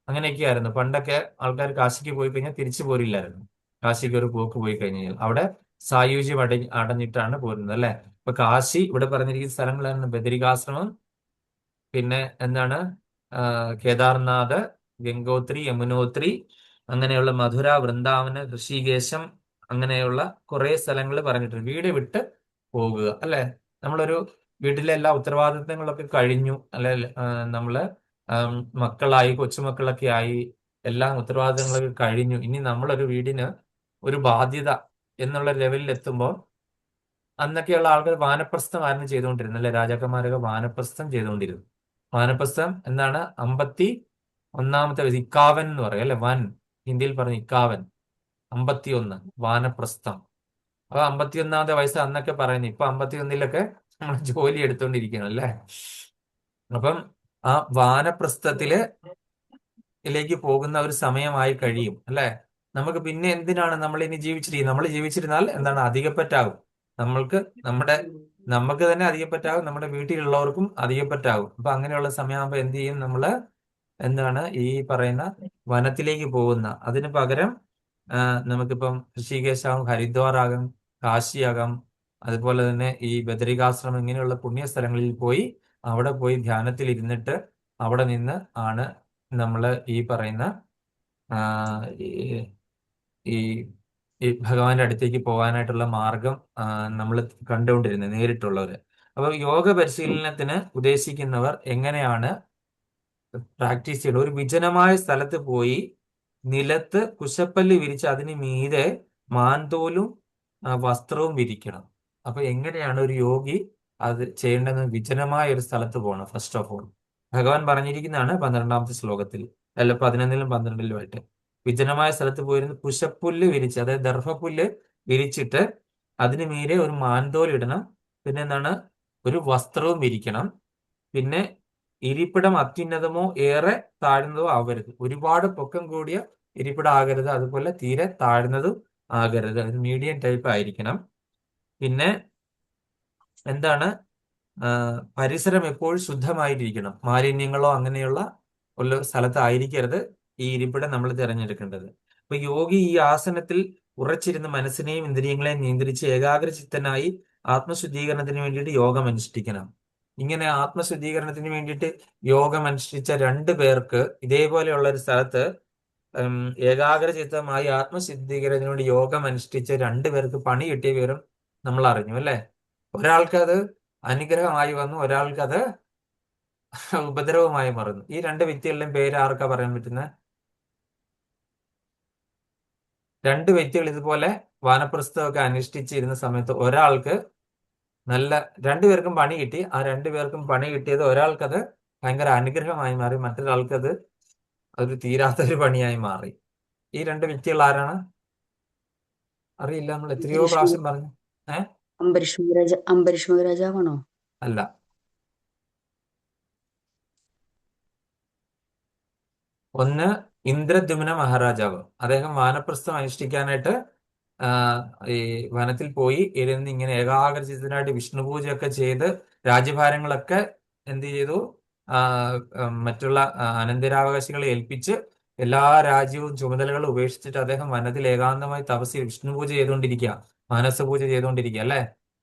അങ്ങനെയൊക്കെയായിരുന്നു പണ്ടൊക്കെ. ആൾക്കാർ കാശിക്ക് പോയി കഴിഞ്ഞാൽ തിരിച്ചു പോരില്ലായിരുന്നു. കാശിക്ക് ഒരു പോക്ക് പോയി കഴിഞ്ഞാൽ അവിടെ സായുജ്യം അടഞ്ഞിട്ടാണ് പോരുന്നത്, അല്ലെ? ഇപ്പൊ കാശി ഇവിടെ പറഞ്ഞിരിക്കുന്ന സ്ഥലങ്ങളാണ് ബദരികാശ്രമം, പിന്നെ എന്താണ് കേദാർനാഥ്, ഗംഗോത്രി, യമുനോത്രി, അങ്ങനെയുള്ള മധുര, വൃന്ദാവന്, ഋഷികേശം, അങ്ങനെയുള്ള കുറെ സ്ഥലങ്ങൾ പറഞ്ഞിട്ടുണ്ട്. വീട് വിട്ട് പോകുക, അല്ലെ? നമ്മളൊരു വീട്ടിലെ എല്ലാ ഉത്തരവാദിത്തങ്ങളൊക്കെ കഴിഞ്ഞു, അല്ലെ? നമ്മള് മക്കളായി, കൊച്ചുമക്കളൊക്കെ ആയി, എല്ലാ ഉത്തരവാദിത്തങ്ങളൊക്കെ കഴിഞ്ഞു. ഇനി നമ്മളൊരു വീടിന് ഒരു ബാധ്യത എന്നുള്ള ലെവലിൽ എത്തുമ്പോൾ അന്നൊക്കെയുള്ള ആൾക്കാർ വാനപ്രസ്ഥമായിരുന്നു ചെയ്തുകൊണ്ടിരുന്നത്, അല്ലെ? രാജാക്കന്മാരൊക്കെ വാനപ്രസ്ഥം ചെയ്തുകൊണ്ടിരുന്നു. വാനപ്രസ്ഥം എന്താണ്? 51 വയസ്സ്, ഇക്കാവൻ എന്ന് പറയും, അല്ലെ? വൻ, ഹിന്ദിയിൽ പറഞ്ഞ ഇക്കാവൻ, 51 വാനപ്രസ്ഥം. അപ്പൊ 51ാമത്തെ വയസ്സ് അന്നൊക്കെ പറയുന്നു. ഇപ്പൊ 51ലൊക്കെ നമ്മൾ ജോലി എടുത്തോണ്ടിരിക്കണം, അല്ലെ? അപ്പം ആ വാനപ്രസ്ഥത്തിലേക്ക് പോകുന്ന ഒരു സമയമായി കഴിയും, അല്ലെ? നമുക്ക് പിന്നെ എന്തിനാണ് നമ്മൾ ഇനി ജീവിച്ചിരിക്കുന്നത്? നമ്മൾ ജീവിച്ചിരുന്നാൽ എന്താണ്? അധികപ്പറ്റാകും. നമുക്ക് തന്നെ അധികപ്പറ്റാകും, നമ്മുടെ വീട്ടിലുള്ളവർക്കും അധികപ്പറ്റാകും. അപ്പൊ അങ്ങനെയുള്ള സമയമാകുമ്പോ എന്ത് ചെയ്യും? നമ്മള് എന്താണ് ഈ പറയുന്ന വനത്തിലേക്ക് പോകുന്ന. അതിന് പകരം നമുക്കിപ്പം ഋഷികേശാകും, ഹരിദ്വാറാകും, കാശിയാകാം, അതുപോലെ തന്നെ ഈ ബദരികാശ്രമം, ഇങ്ങനെയുള്ള പുണ്യ സ്ഥലങ്ങളിൽ പോയി അവിടെ പോയി ധ്യാനത്തിൽ ഇരുന്നിട്ട് അവിടെ നിന്ന് ആണ് നമ്മൾ ഈ പറയുന്ന ഈ ഈ ഭഗവാന്റെ അടുത്തേക്ക് പോകാനായിട്ടുള്ള മാർഗം നമ്മൾ കണ്ടുകൊണ്ടിരുന്നത്, നേരിട്ടുള്ളവര്. അപ്പൊ യോഗ പരിശീലനത്തിന് ഉദ്ദേശിക്കുന്നവർ എങ്ങനെയാണ് പ്രാക്ടീസ് ചെയ്യണം? ഒരു വിജനമായ സ്ഥലത്ത് പോയി നിലത്ത് കുശപ്പല്ല് വിരിച്ച് അതിന് മീതെ മാൻതോലും വസ്ത്രവും വിരിക്കണം. അപ്പൊ എങ്ങനെയാണ് ഒരു യോഗി അത് ചെയ്യേണ്ടത്? വിജനമായ ഒരു സ്ഥലത്ത് പോകണം. ഫസ്റ്റ് ഓഫ് ഓൾ ഭഗവാൻ പറഞ്ഞിരിക്കുന്നതാണ് 12ാമത്തെ ശ്ലോകത്തിൽ, അല്ല 11ലും 12ലുമായിട്ട്. വിജനമായ സ്ഥലത്ത് പോയിരുന്ന് കുശപ്പുല്ല് വിരിച്ച്, അതായത് ദർഭപ്പുല്ല് വിരിച്ചിട്ട് അതിന് മീതെ ഒരു മാൻതോൽ ഇടണം. പിന്നെ എന്താണ്? ഒരു വസ്ത്രവും വിരിക്കണം. പിന്നെ ഇരിപ്പിടം അത്യുന്നതമോ ഏറെ താഴ്ന്നതോ ആവരുത്. ഒരുപാട് പൊക്കം കൂടിയ ഇരിപ്പിടം ആകരുത്, അതുപോലെ തീരെ താഴ്ന്നതും ആകരുത്. ഒരു മീഡിയം ടൈപ്പ് ആയിരിക്കണം. പിന്നെ എന്താണ്? പരിസരം എപ്പോഴും ശുദ്ധമായിട്ടിരിക്കണം. മാലിന്യങ്ങളോ അങ്ങനെയുള്ള ഉള്ള സ്ഥലത്തായിരിക്കരുത് ഈ ഇരിപ്പിടം നമ്മൾ തിരഞ്ഞെടുക്കേണ്ടത്. അപ്പൊ യോഗി ഈ ആസനത്തിൽ ഉറച്ചിരുന്ന് മനസ്സിനെയും ഇന്ദ്രിയങ്ങളെയും നിയന്ത്രിച്ച് ഏകാഗ്രചിത്തനായി ആത്മശുദ്ധീകരണത്തിന് വേണ്ടിയിട്ട് യോഗം അനുഷ്ഠിക്കണം. ഇങ്ങനെ ആത്മശുദ്ധീകരണത്തിന് വേണ്ടിയിട്ട് യോഗം അനുഷ്ഠിച്ച 2 പേർക്ക് ഇതേപോലെയുള്ള ഒരു സ്ഥലത്ത് ഏകാഗ്രചിത്തമായി ആത്മശുദ്ധീകരണത്തിന് വേണ്ടി യോഗം അനുഷ്ഠിച്ച 2 പേർക്ക് പണി കിട്ടിയ വിവരം നമ്മൾ അറിഞ്ഞു, അല്ലെ? ഒരാൾക്കത് അനുഗ്രഹമായി വന്നു, ഒരാൾക്കത് ഉപദ്രവമായി മറന്നു. ഈ 2 വ്യക്തികളുടെയും പേര് ആർക്കാ പറയാൻ പറ്റുന്നത്? 2 വ്യക്തികൾ ഇതുപോലെ വാനപ്രസ്ഥമൊക്കെ അനുഷ്ഠിച്ചിരുന്ന സമയത്ത് ഒരാൾക്ക് 2 പേർക്കും പണി കിട്ടി. ആ 2 പേർക്കും പണി കിട്ടിയത് ഒരാൾക്കത് ഭയങ്കര അനുഗ്രഹമായി മാറി, മറ്റൊരാൾക്കത് അതൊരു തീരാത്തൊരു പണിയായി മാറി. ഈ 2 വ്യക്തികൾ ആരാണ്? അറിയില്ല, നമ്മൾ എത്രയോ പ്രാവശ്യം പറഞ്ഞു. അംബരീഷ് മഹാരാജാവാണോ? അല്ല. ഒന്ന് ഇന്ദ്രദ്യുമ്ന മഹാരാജാവ്. അദ്ദേഹം വാനപ്രസ്ഥം അനുഷ്ഠിക്കാനായിട്ട് ഈ വനത്തിൽ പോയി ഇരുന്ന് ഇങ്ങനെ ഏകാഗ്രചിത്തനായിട്ട് വിഷ്ണു പൂജയൊക്കെ ചെയ്ത് രാജ്യഭാരങ്ങളൊക്കെ എന്ത് ചെയ്തു? മറ്റുള്ള അനന്തരാവകാശികളെ ഏൽപ്പിച്ച് എല്ലാ രാജ്യവും ചുമതലകളും ഉപേക്ഷിച്ചിട്ട് അദ്ദേഹം വനത്തിൽ ഏകാന്തമായി തപസ്സിൽ വിഷ്ണു പൂജ ചെയ്തുകൊണ്ടിരിക്കുക, മാനസ പൂജ ചെയ്തുകൊണ്ടിരിക്കുക, അല്ലെ?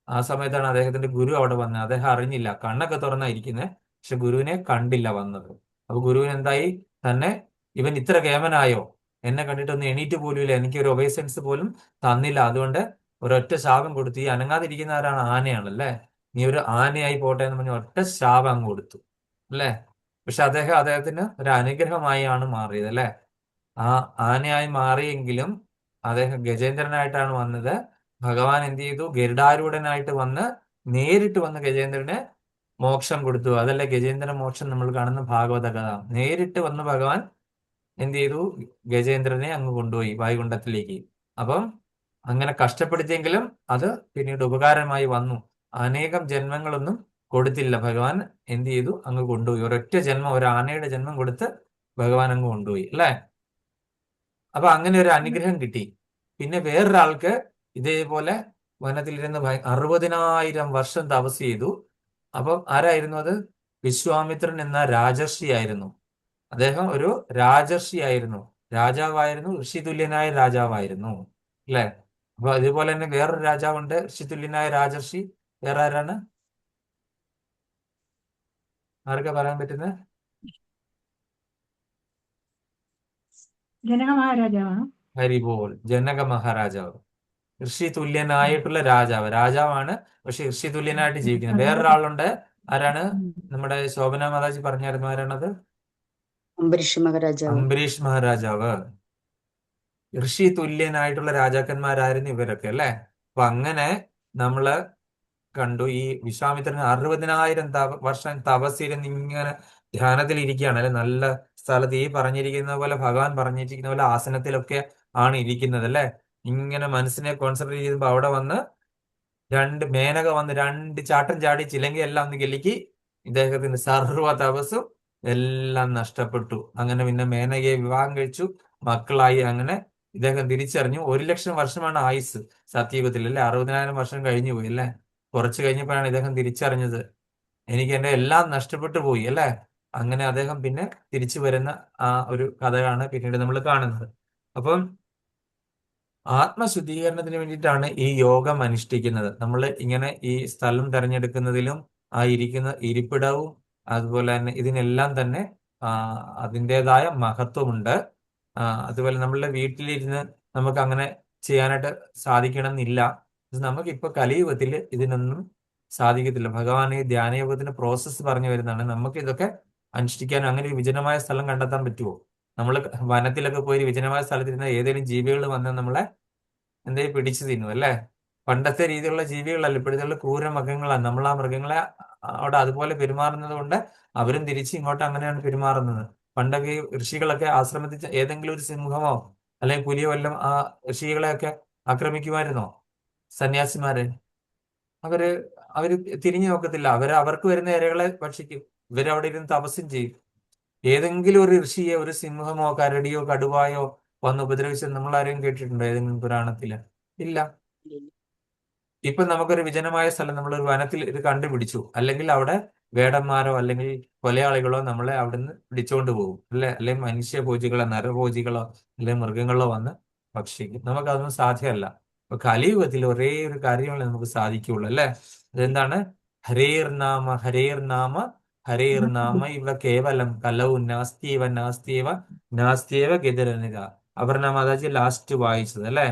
ആ സമയത്താണ് അദ്ദേഹത്തിന്റെ ഗുരു അവിടെ വന്നത്. അദ്ദേഹം അറിഞ്ഞില്ല, കണ്ണൊക്കെ തുറന്നായിരിക്കുന്നത്, പക്ഷെ ഗുരുവിനെ കണ്ടില്ല വന്നത്. അപ്പൊ ഗുരുവിന് എന്തായി? തന്നെ ഇവൻ ഇത്ര കേമനായോ, എന്നെ കണ്ടിട്ടൊന്ന് എണീറ്റ് പോലും ഇല്ല, എനിക്ക് ഒരു ഒബേസൻസ് പോലും തന്നില്ല, അതുകൊണ്ട് ഒരൊറ്റ ശാപം കൊടുത്തു. ഈ അനങ്ങാതിരിക്കുന്ന ആരാണ്? ആനയാണ്, അല്ലെ? നീ ഒരു ആനയായി പോട്ടെ എന്ന് പറഞ്ഞ് ഒറ്റ ശാപം അങ്ങ് കൊടുത്തു, അല്ലെ? പക്ഷെ അദ്ദേഹത്തിന് ഒരു അനുഗ്രഹമായി ആണ് മാറിയത്, അല്ലെ? ആ ആനയായി മാറിയെങ്കിലും അദ്ദേഹം ഗജേന്ദ്രനായിട്ടാണ് വന്നത്. ഭഗവാൻ എന്ത് ചെയ്തു? ഗരുഡാരൂഢനായിട്ട് നേരിട്ട് വന്ന് ഗജേന്ദ്രന് മോക്ഷം കൊടുത്തു. അതല്ലേ ഗജേന്ദ്ര മോക്ഷം നമ്മൾ കാണുന്ന ഭാഗവത കഥ. നേരിട്ട് വന്ന് ഭഗവാൻ എന്ത് ചെയ്തു? ഗജേന്ദ്രനെ അങ്ങ് കൊണ്ടുപോയി വായുകുണ്ഠത്തിലേക്ക്. അപ്പം അങ്ങനെ കഷ്ടപ്പെടുത്തിയെങ്കിലും അത് പിന്നീട് ഉപകാരമായി വന്നു. അനേകം ജന്മങ്ങളൊന്നും കൊടുത്തില്ല ഭഗവാൻ. എന്ത് ചെയ്തു? അങ്ങ് കൊണ്ടുപോയി. ഒരൊറ്റ ജന്മം, ഒരു ആനയുടെ ജന്മം കൊടുത്ത് ഭഗവാൻ അങ്ങ് കൊണ്ടുപോയി അല്ലേ? അപ്പൊ അങ്ങനെ ഒരു അനുഗ്രഹം കിട്ടി. പിന്നെ വേറൊരാൾക്ക് ഇതേപോലെ വനത്തിലിരുന്ന് 60,000 വർഷം തപസ് ചെയ്തു. അപ്പം ആരായിരുന്നു അത്? വിശ്വാമിത്രൻ എന്ന രാജർഷി ആയിരുന്നു. അദ്ദേഹം ഒരു രാജർഷി ആയിരുന്നു, രാജാവായിരുന്നു, ഋഷിതുല്യനായ രാജാവായിരുന്നു അല്ലെ? അപ്പൊ അതേപോലെ തന്നെ വേറൊരു രാജാവുണ്ട്, ഋഷിതുല്യനായ രാജർഷി. വേറെ ആരാണ്? ആർക്കാ പറയാൻ പറ്റുന്നത്? ജനക മഹാരാജാവാണ്. ഹരിബോൾ, ജനക മഹാരാജാവ്. ഋഷി തുല്യനായിട്ടുള്ള രാജാവാണ്, പക്ഷെ ഋഷി തുല്യനായിട്ട് ജീവിക്കുന്നത്. വേറൊരാളുണ്ട്. ആരാണ്? നമ്മുടെ ശോഭന മാതാജി പറഞ്ഞായിരുന്നു. ആരാണത്? അംബരീഷ് മഹാരാജാവ്. അംബരീഷ് മഹാരാജാവ്. ഋഷി തുല്യനായിട്ടുള്ള രാജാക്കന്മാരായിരുന്നു ഇവരൊക്കെ അല്ലെ? അപ്പൊ അങ്ങനെ നമ്മള് കണ്ടു ഈ വിശ്വാമിത്രന് 60,000 വർഷം തപസ്സിരുന്ന് ഇങ്ങനെ ധ്യാനത്തിൽ ഇരിക്കുകയാണ് അല്ലെ? നല്ല സ്ഥലത്ത് ഈ പറഞ്ഞിരിക്കുന്ന പോലെ, ഭഗവാൻ പറഞ്ഞിരിക്കുന്ന പോലെ ആസനത്തിലൊക്കെ ആണ് ഇരിക്കുന്നത് അല്ലെ? ഇങ്ങനെ മനസ്സിനെ കോൺസെൻട്രേറ്റ് ചെയ്യുമ്പോ അവിടെ വന്ന് മേനക വന്ന് 2 ചാട്ടം ചാടി ചിലങ്ക എല്ലാം ഒന്ന് ഗെല്ലിക്ക് ഇദ്ദേഹത്തിന്റെ സർവ്വ തപസ്സും എല്ലാം നഷ്ടപ്പെട്ടു. അങ്ങനെ പിന്നെ മേനകയെ വിവാഹം കഴിച്ചു, മക്കളായി. അങ്ങനെ ഇദ്ദേഹം തിരിച്ചറിഞ്ഞു 1,00,000 വർഷമാണ് ആയുസ് സത്യയുഗത്തിൽ അല്ലെ? 60,000 വർഷം കഴിഞ്ഞു പോയി അല്ലെ? കുറച്ച് കഴിഞ്ഞപ്പോഴാണ് ഇദ്ദേഹം തിരിച്ചറിഞ്ഞത്, എനിക്ക് എന്റെ എല്ലാം നഷ്ടപ്പെട്ടു പോയി അല്ലെ? അങ്ങനെ അദ്ദേഹം പിന്നെ തിരിച്ചു വരുന്ന ആ ഒരു കഥയാണ് പിന്നീട് നമ്മൾ കാണുന്നത്. അപ്പം ആത്മശുദ്ധീകരണത്തിന് വേണ്ടിയിട്ടാണ് ഈ യോഗം അനുഷ്ഠിക്കുന്നത്. നമ്മൾ ഇങ്ങനെ ഈ സ്ഥലം തിരഞ്ഞെടുക്കുന്നതിലും ആ ഇരിക്കുന്ന ഇരിപ്പിടവും അതുപോലെ തന്നെ ഇതിനെല്ലാം തന്നെ അതിൻ്റെതായ മഹത്വമുണ്ട്. അതുപോലെ നമ്മളുടെ വീട്ടിലിരുന്ന് നമുക്ക് അങ്ങനെ ചെയ്യാനായിട്ട് സാധിക്കണം എന്നില്ല. നമുക്കിപ്പോൾ കലിയുഗത്തിൽ ഇതിനൊന്നും സാധിക്കത്തില്ല. ഭഗവാൻ ഈ ധ്യാനയോഗത്തിന്റെ പ്രോസസ്സ് പറഞ്ഞു വരുന്നതാണ്. നമുക്ക് ഇതൊക്കെ അനുഷ്ഠിക്കാൻ അങ്ങനെ ഒരു വിജനമായ സ്ഥലം കണ്ടെത്താൻ പറ്റുമോ? നമ്മൾ വനത്തിലൊക്കെ പോയി വിജനമായ സ്ഥലത്തിരുന്ന ഏതെങ്കിലും ജീവികൾ വന്ന് നമ്മളെ എന്തേ പിടിച്ചു തിന്നു അല്ലെ? പണ്ടത്തെ രീതിയിലുള്ള ജീവികളല്ല, ഇപ്പോഴത്തെ ക്രൂര മൃഗങ്ങളാണ്. നമ്മൾ ആ മൃഗങ്ങളെ അവിടെ അതുപോലെ പെരുമാറുന്നത് കൊണ്ട് അവരും തിരിച്ച് ഇങ്ങോട്ട് അങ്ങനെയാണ് പെരുമാറുന്നത്. പണ്ടൊക്കെ ഈ ഋഷികളൊക്കെ ആശ്രമത്തിൽ ഏതെങ്കിലും ഒരു സിംഹമോ അല്ലെങ്കിൽ പുലിയോ എല്ലാം ആ ഋഷികളെയൊക്കെ ആക്രമിക്കുമായിരുന്നോ? സന്യാസിമാരെ അവര് തിരിഞ്ഞു നോക്കത്തില്ല. അവർക്ക് വരുന്ന ഇരകളെ ഭക്ഷിക്കും. ഇവരവിടെ ഇരുന്ന് തപസ്സും ചെയ്യും. ഏതെങ്കിലും ഒരു ഋഷിയെ ഒരു സിംഹമോ കരടിയോ കടുവായോ വന്ന് ഉപദ്രവിച്ചത് നമ്മൾ ആരെയും കേട്ടിട്ടുണ്ടോ ഏതെങ്കിലും പുരാണത്തില്? ഇല്ല. ഇപ്പൊ നമുക്കൊരു വിജനമായ സ്ഥലം, നമ്മളൊരു വനത്തിൽ ഇത് കണ്ടുപിടിച്ചു, അല്ലെങ്കിൽ അവിടെ വേടന്മാരോ അല്ലെങ്കിൽ കൊലയാളികളോ നമ്മളെ അവിടുന്ന് പിടിച്ചോണ്ട് പോകും അല്ലെ? അല്ലെങ്കിൽ മനുഷ്യഭോജികളോ നരഭോജികളോ അല്ലെങ്കിൽ മൃഗങ്ങളോ വന്ന് ഭക്ഷിക്കും. നമുക്കതൊന്നും സാധ്യമല്ല. അപ്പൊ കലിയുഗത്തിൽ ഒരേ ഒരു കാര്യങ്ങളെ നമുക്ക് സാധിക്കുകയുള്ളൂ അല്ലെ? അതെന്താണ്? ഹരേർ നാമ ഹരേർ നാമ ഹരേർ നാമ ഇവ കേവലം കലവും നാസ്തിവ നാസ്തിവ നാസ്തിവ ഗതിരനിക. അപർണ മാതാജി ലാസ്റ്റ് വായിച്ചത് അല്ലെ?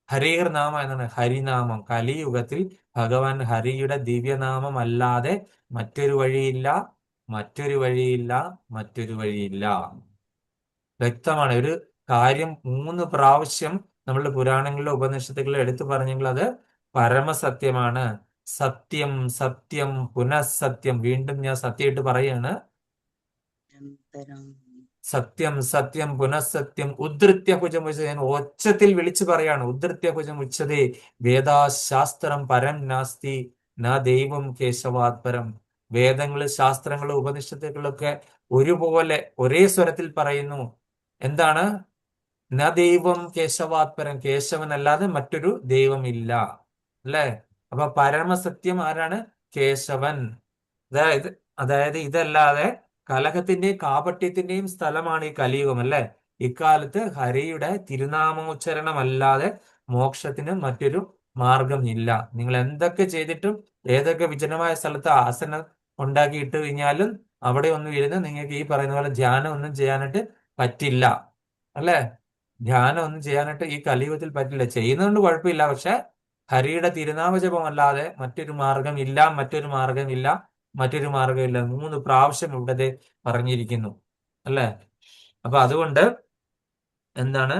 ഹരേർ നാമ എന്നാണ് ഹരിനാമം. കലിയുഗത്തിൽ ഭഗവാൻ ഹരിയുടെ ദിവ്യനാമം അല്ലാതെ മറ്റൊരു വഴിയില്ല, മറ്റൊരു വഴിയില്ല, മറ്റൊരു വഴിയില്ല. വ്യക്തമാണ്. ഒരു കാര്യം 3 പ്രാവശ്യം നമ്മളുടെ പുരാണങ്ങളിലോ ഉപനിഷത്തുകളിലോ എടുത്തു പറഞ്ഞെങ്കിൽ അത് പരമസത്യമാണ്. സത്യം സത്യം പുനഃസത്യം. വീണ്ടും ഞാൻ സത്യമായിട്ട് പറയാണ്. സത്യം സത്യം പുനഃസത്യം ഉദ്ധൃത്യ ഭുജം ഉച്ചതേ. ഞാൻ ഒച്ചത്തിൽ വിളിച്ചു പറയാണ്. ഉദ്ധൃത്യ ഭുജം ഉച്ചതേ വേദാശാസ്ത്രം പരം നാസ്തി ന ദൈവം കേശവാത് പരം. വേദങ്ങള് ശാസ്ത്രങ്ങള് ഉപനിഷത്തുകളൊക്കെ ഒരുപോലെ ഒരേ സ്വരത്തിൽ പറയുന്നു. എന്താണ്? ന ദൈവം കേശവാത് പരം. കേശവനല്ലാതെ മറ്റൊരു ദൈവമില്ല അല്ലെ? അപ്പൊ പരമസത്യം ആരാണ്? കേശവൻ. അതായത് ഇതല്ലാതെ കലഹത്തിന്റെയും കാപട്യത്തിന്റെയും സ്ഥലമാണ് ഈ കലിയുഗം അല്ലെ? ഇക്കാലത്ത് ഹരിയുടെ തിരുനാമോച്ചരണമല്ലാതെ മോക്ഷത്തിന് മറ്റൊരു മാർഗം ഇല്ല. നിങ്ങൾ എന്തൊക്കെ ചെയ്തിട്ടും ഏതൊക്കെ വിജനമായ സ്ഥലത്ത് ആസനം ഉണ്ടാക്കി ഇട്ട് കഴിഞ്ഞാലും അവിടെ ഒന്നും ഇരുന്ന് നിങ്ങൾക്ക് ഈ പറയുന്ന പോലെ ധ്യാനം ഒന്നും ചെയ്യാനായിട്ട് പറ്റില്ല അല്ലെ? ധ്യാനം ഒന്നും ചെയ്യാനായിട്ട് ഈ കലിയുഗത്തിൽ പറ്റില്ല. ചെയ്യുന്നതുകൊണ്ട് കുഴപ്പമില്ല, പക്ഷെ ഹരിയുടെ തിരുനാമജപം അല്ലാതെ മറ്റൊരു മാർഗം ഇല്ല, മറ്റൊരു മാർഗം ഇല്ല, മറ്റൊരു മാർഗമില്ല. 3 പ്രാവശ്യം ഇവിടെ പറഞ്ഞിരിക്കുന്നു അല്ലെ? അപ്പൊ അതുകൊണ്ട് എന്താണ്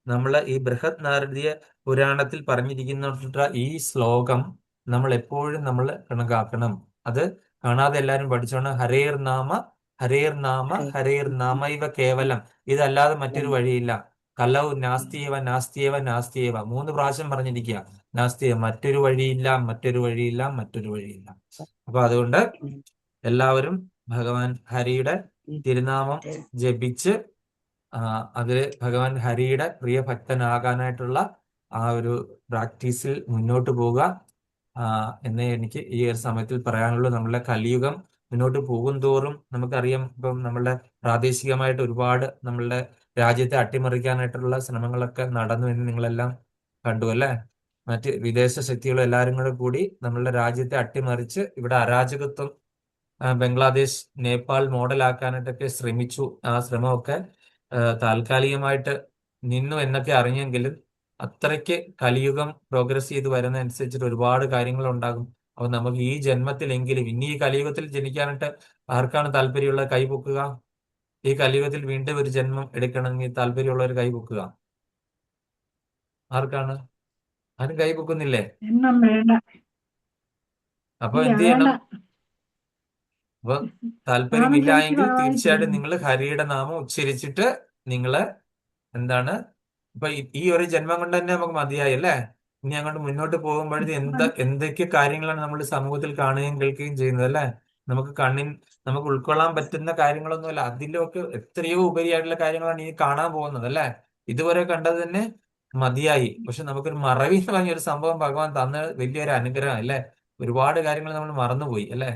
നമ്മൾ ഈ ബൃഹത് നാരദീയ പുരാണത്തിൽ പറഞ്ഞിരിക്കുന്ന ഈ ശ്ലോകം നമ്മൾ എപ്പോഴും നമ്മൾ കണക്കാക്കണം. അത് കാണാതെ എല്ലാവരും പഠിച്ചോണം. ഹരേർ നാമ ഹരേർ നാമ ഹരേ ഹരേർ നാമൈവ കേവലം. ഇതല്ലാതെ മറ്റൊരു വഴിയില്ല. കലൗ നാസ്തിയേവ നാസ്തിയേവ നാസ്തിയേവ 3 പ്രാവശ്യം പറഞ്ഞിരിക്കുക. നാസ്തിയേവ, മറ്റൊരു വഴിയില്ല, മറ്റൊരു വഴിയില്ല, മറ്റൊരു വഴിയില്ല. അപ്പൊ അതുകൊണ്ട് എല്ലാവരും ഭഗവാൻ ഹരിയുടെ തിരുനാമം ജപിച്ച് അതില് ഭഗവാൻ ഹരിയുടെ പ്രിയ ഭക്തനാകാനായിട്ടുള്ള ആ ഒരു പ്രാക്ടീസിൽ മുന്നോട്ട് പോവുക എന്നേ എനിക്ക് ഈ ഒരു സമയത്തിൽ പറയാനുള്ളൂ. നമ്മളുടെ കലിയുഗം മുന്നോട്ട് പോകും തോറും നമുക്കറിയാം, ഇപ്പം നമ്മളുടെ പ്രാദേശികമായിട്ട് ഒരുപാട് നമ്മളുടെ രാജ്യത്തെ അട്ടിമറിക്കാനായിട്ടുള്ള ശ്രമങ്ങളൊക്കെ നടന്നു എന്ന് നിങ്ങളെല്ലാം കണ്ടു അല്ലേ? മറ്റ് വിദേശ ശക്തികളും എല്ലാവരും കൂടി നമ്മളുടെ രാജ്യത്തെ അട്ടിമറിച്ച് ഇവിടെ അരാജകത്വം ബംഗ്ലാദേശ്, നേപ്പാൾ മോഡലാക്കാനായിട്ടൊക്കെ ശ്രമിച്ചു. ആ ശ്രമമൊക്കെ താൽക്കാലികമായിട്ട് നിന്നു എന്നൊക്കെ അറിഞ്ഞെങ്കിലും അത്രയ്ക്ക് കലിയുഗം പ്രോഗ്രസ് ചെയ്ത് വരുന്ന അനുസരിച്ചിട്ട് ഒരുപാട് കാര്യങ്ങൾ ഉണ്ടാകും. അപ്പൊ നമുക്ക് ഈ ജന്മത്തിലെങ്കിലും, ഇനി ഈ കലിയുഗത്തിൽ ജനിക്കാനായിട്ട് ആർക്കാണ് താല്പര്യമുള്ള കൈ പൊക്കുക? ഈ കലിയുഗത്തിൽ വീണ്ടും ഒരു ജന്മം എടുക്കണമെങ്കിൽ താല്പര്യമുള്ളവർ കൈ പൊക്കുക. ആർക്കാണ്? ആരും കൈ പൊക്കുന്നില്ലേ? എണ്ണം വേണ്ട. അപ്പൊ ഇല്ല, എന്ത് വേണ്ട. ചെയ്യണം? അപ്പൊ നാമം ജപിച്ച് താല്പര്യമില്ല എങ്കിൽ ഭഗവാനെ തീർച്ചയായിട്ടും ചെയ്യുന്നു. നിങ്ങൾ ഹരിയുടെ നാമം ഉച്ചരിച്ചിട്ട് നിങ്ങള് എന്താണ് ഇപ്പൊ ഈ ഒരു ജന്മം കൊണ്ട് തന്നെ നമുക്ക് മതിയായി അല്ലേ? ഇനി അങ്ങോട്ട് മുന്നോട്ട് പോകുമ്പോഴത്തെ എന്തൊക്കെ കാര്യങ്ങളാണ് നമ്മൾ സമൂഹത്തിൽ കാണുകയും കേൾക്കുകയും ചെയ്യുന്നത് അല്ലേ? നമുക്ക് ഉൾക്കൊള്ളാൻ പറ്റുന്ന കാര്യങ്ങളൊന്നുമല്ല, അതിലൊക്കെ എത്രയോ ഉപരിയായിട്ടുള്ള കാര്യങ്ങളാണ് ഇനി കാണാൻ പോകുന്നത് അല്ലേ? ഇതുവരെ കണ്ടത് തന്നെ മതിയായി. പക്ഷെ നമുക്കൊരു മറവി എന്ന് പറഞ്ഞ ഒരു സംഭവം ഭഗവാൻ തന്ന വലിയൊരു അനുഗ്രഹം അല്ലേ? ഒരുപാട് കാര്യങ്ങൾ നമ്മൾ മറന്നുപോയി അല്ലേ?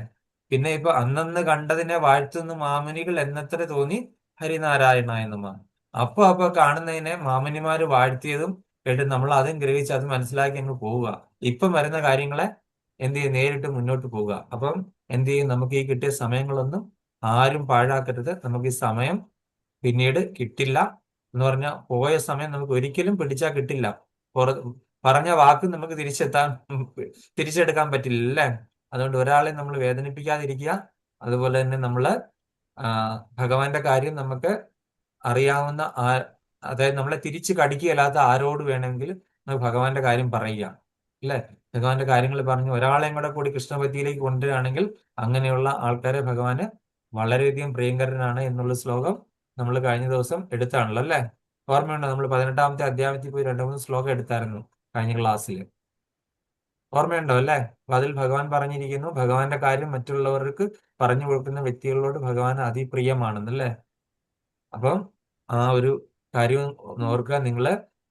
പിന്നെ ഇപ്പൊ അന്നന്ന് കണ്ടതിനെ വാഴ്ത്തുന്ന മാമുനികൾ എന്നത്ര തോന്നി ഹരിനാരായണായ നമ. അപ്പൊ കാണുന്നതിനെ മാമുനിമാര് വാഴ്ത്തിയതും കേട്ട് നമ്മൾ അതും ഗ്രഹിച്ച് അത് മനസ്സിലാക്കി അങ്ങ് പോവുക. ഇപ്പം വരുന്ന കാര്യങ്ങളെ എന്ത് ചെയ്യും? നേരിട്ട് മുന്നോട്ട് പോവുക. അപ്പം എന്ത് ചെയ്യും? നമുക്ക് ഈ കിട്ടിയ സമയങ്ങളൊന്നും ആരും പാഴാക്കരുത്. നമുക്ക് ഈ സമയം പിന്നീട് കിട്ടില്ല എന്ന് പറഞ്ഞാൽ പോയ സമയം നമുക്ക് ഒരിക്കലും പിടിച്ചാൽ കിട്ടില്ല. പറഞ്ഞ വാക്ക് നമുക്ക് തിരിച്ചെടുക്കാൻ പറ്റില്ല അല്ലേ? അതുകൊണ്ട് ഒരാളെ നമ്മൾ വേദനിപ്പിക്കാതിരിക്കുക. അതുപോലെ തന്നെ നമ്മള് ഭഗവാന്റെ കാര്യം നമുക്ക് അറിയാവുന്ന അതായത് നമ്മളെ തിരിച്ച് കടിക്കുകയല്ലാത്ത ആരോട് വേണമെങ്കിലും നമുക്ക് ഭഗവാന്റെ കാര്യം പറയുക അല്ലേ? ഭഗവാന്റെ കാര്യങ്ങൾ പറഞ്ഞ് ഒരാളെയും കൂടി കൃഷ്ണഭക്തിയിലേക്ക് കൊണ്ടുവരികയാണെങ്കിൽ അങ്ങനെയുള്ള ആൾക്കാരെ ഭഗവാന് വളരെയധികം പ്രിയങ്കരനാണ് എന്നുള്ള ശ്ലോകം നമ്മൾ കഴിഞ്ഞ ദിവസം എടുത്താണല്ലോ അല്ലേ? ഓർമ്മയുണ്ടോ? നമ്മൾ 18-ാമത്തെ അധ്യായത്തിൽ പോയി 2-3 ശ്ലോകം എടുത്തായിരുന്നു കഴിഞ്ഞ ക്ലാസ്സിൽ. ഓർമ്മയുണ്ടോ അല്ലേ? അപ്പൊ അതിൽ ഭഗവാൻ പറഞ്ഞിരിക്കുന്നു, ഭഗവാന്റെ കാര്യം മറ്റുള്ളവർക്ക് പറഞ്ഞു കൊടുക്കുന്ന വ്യക്തികളോട് ഭഗവാൻ അതിപ്രിയമാണെന്നല്ലേ? അപ്പം ആ ഒരു കാര്യം ഓർക്കുക.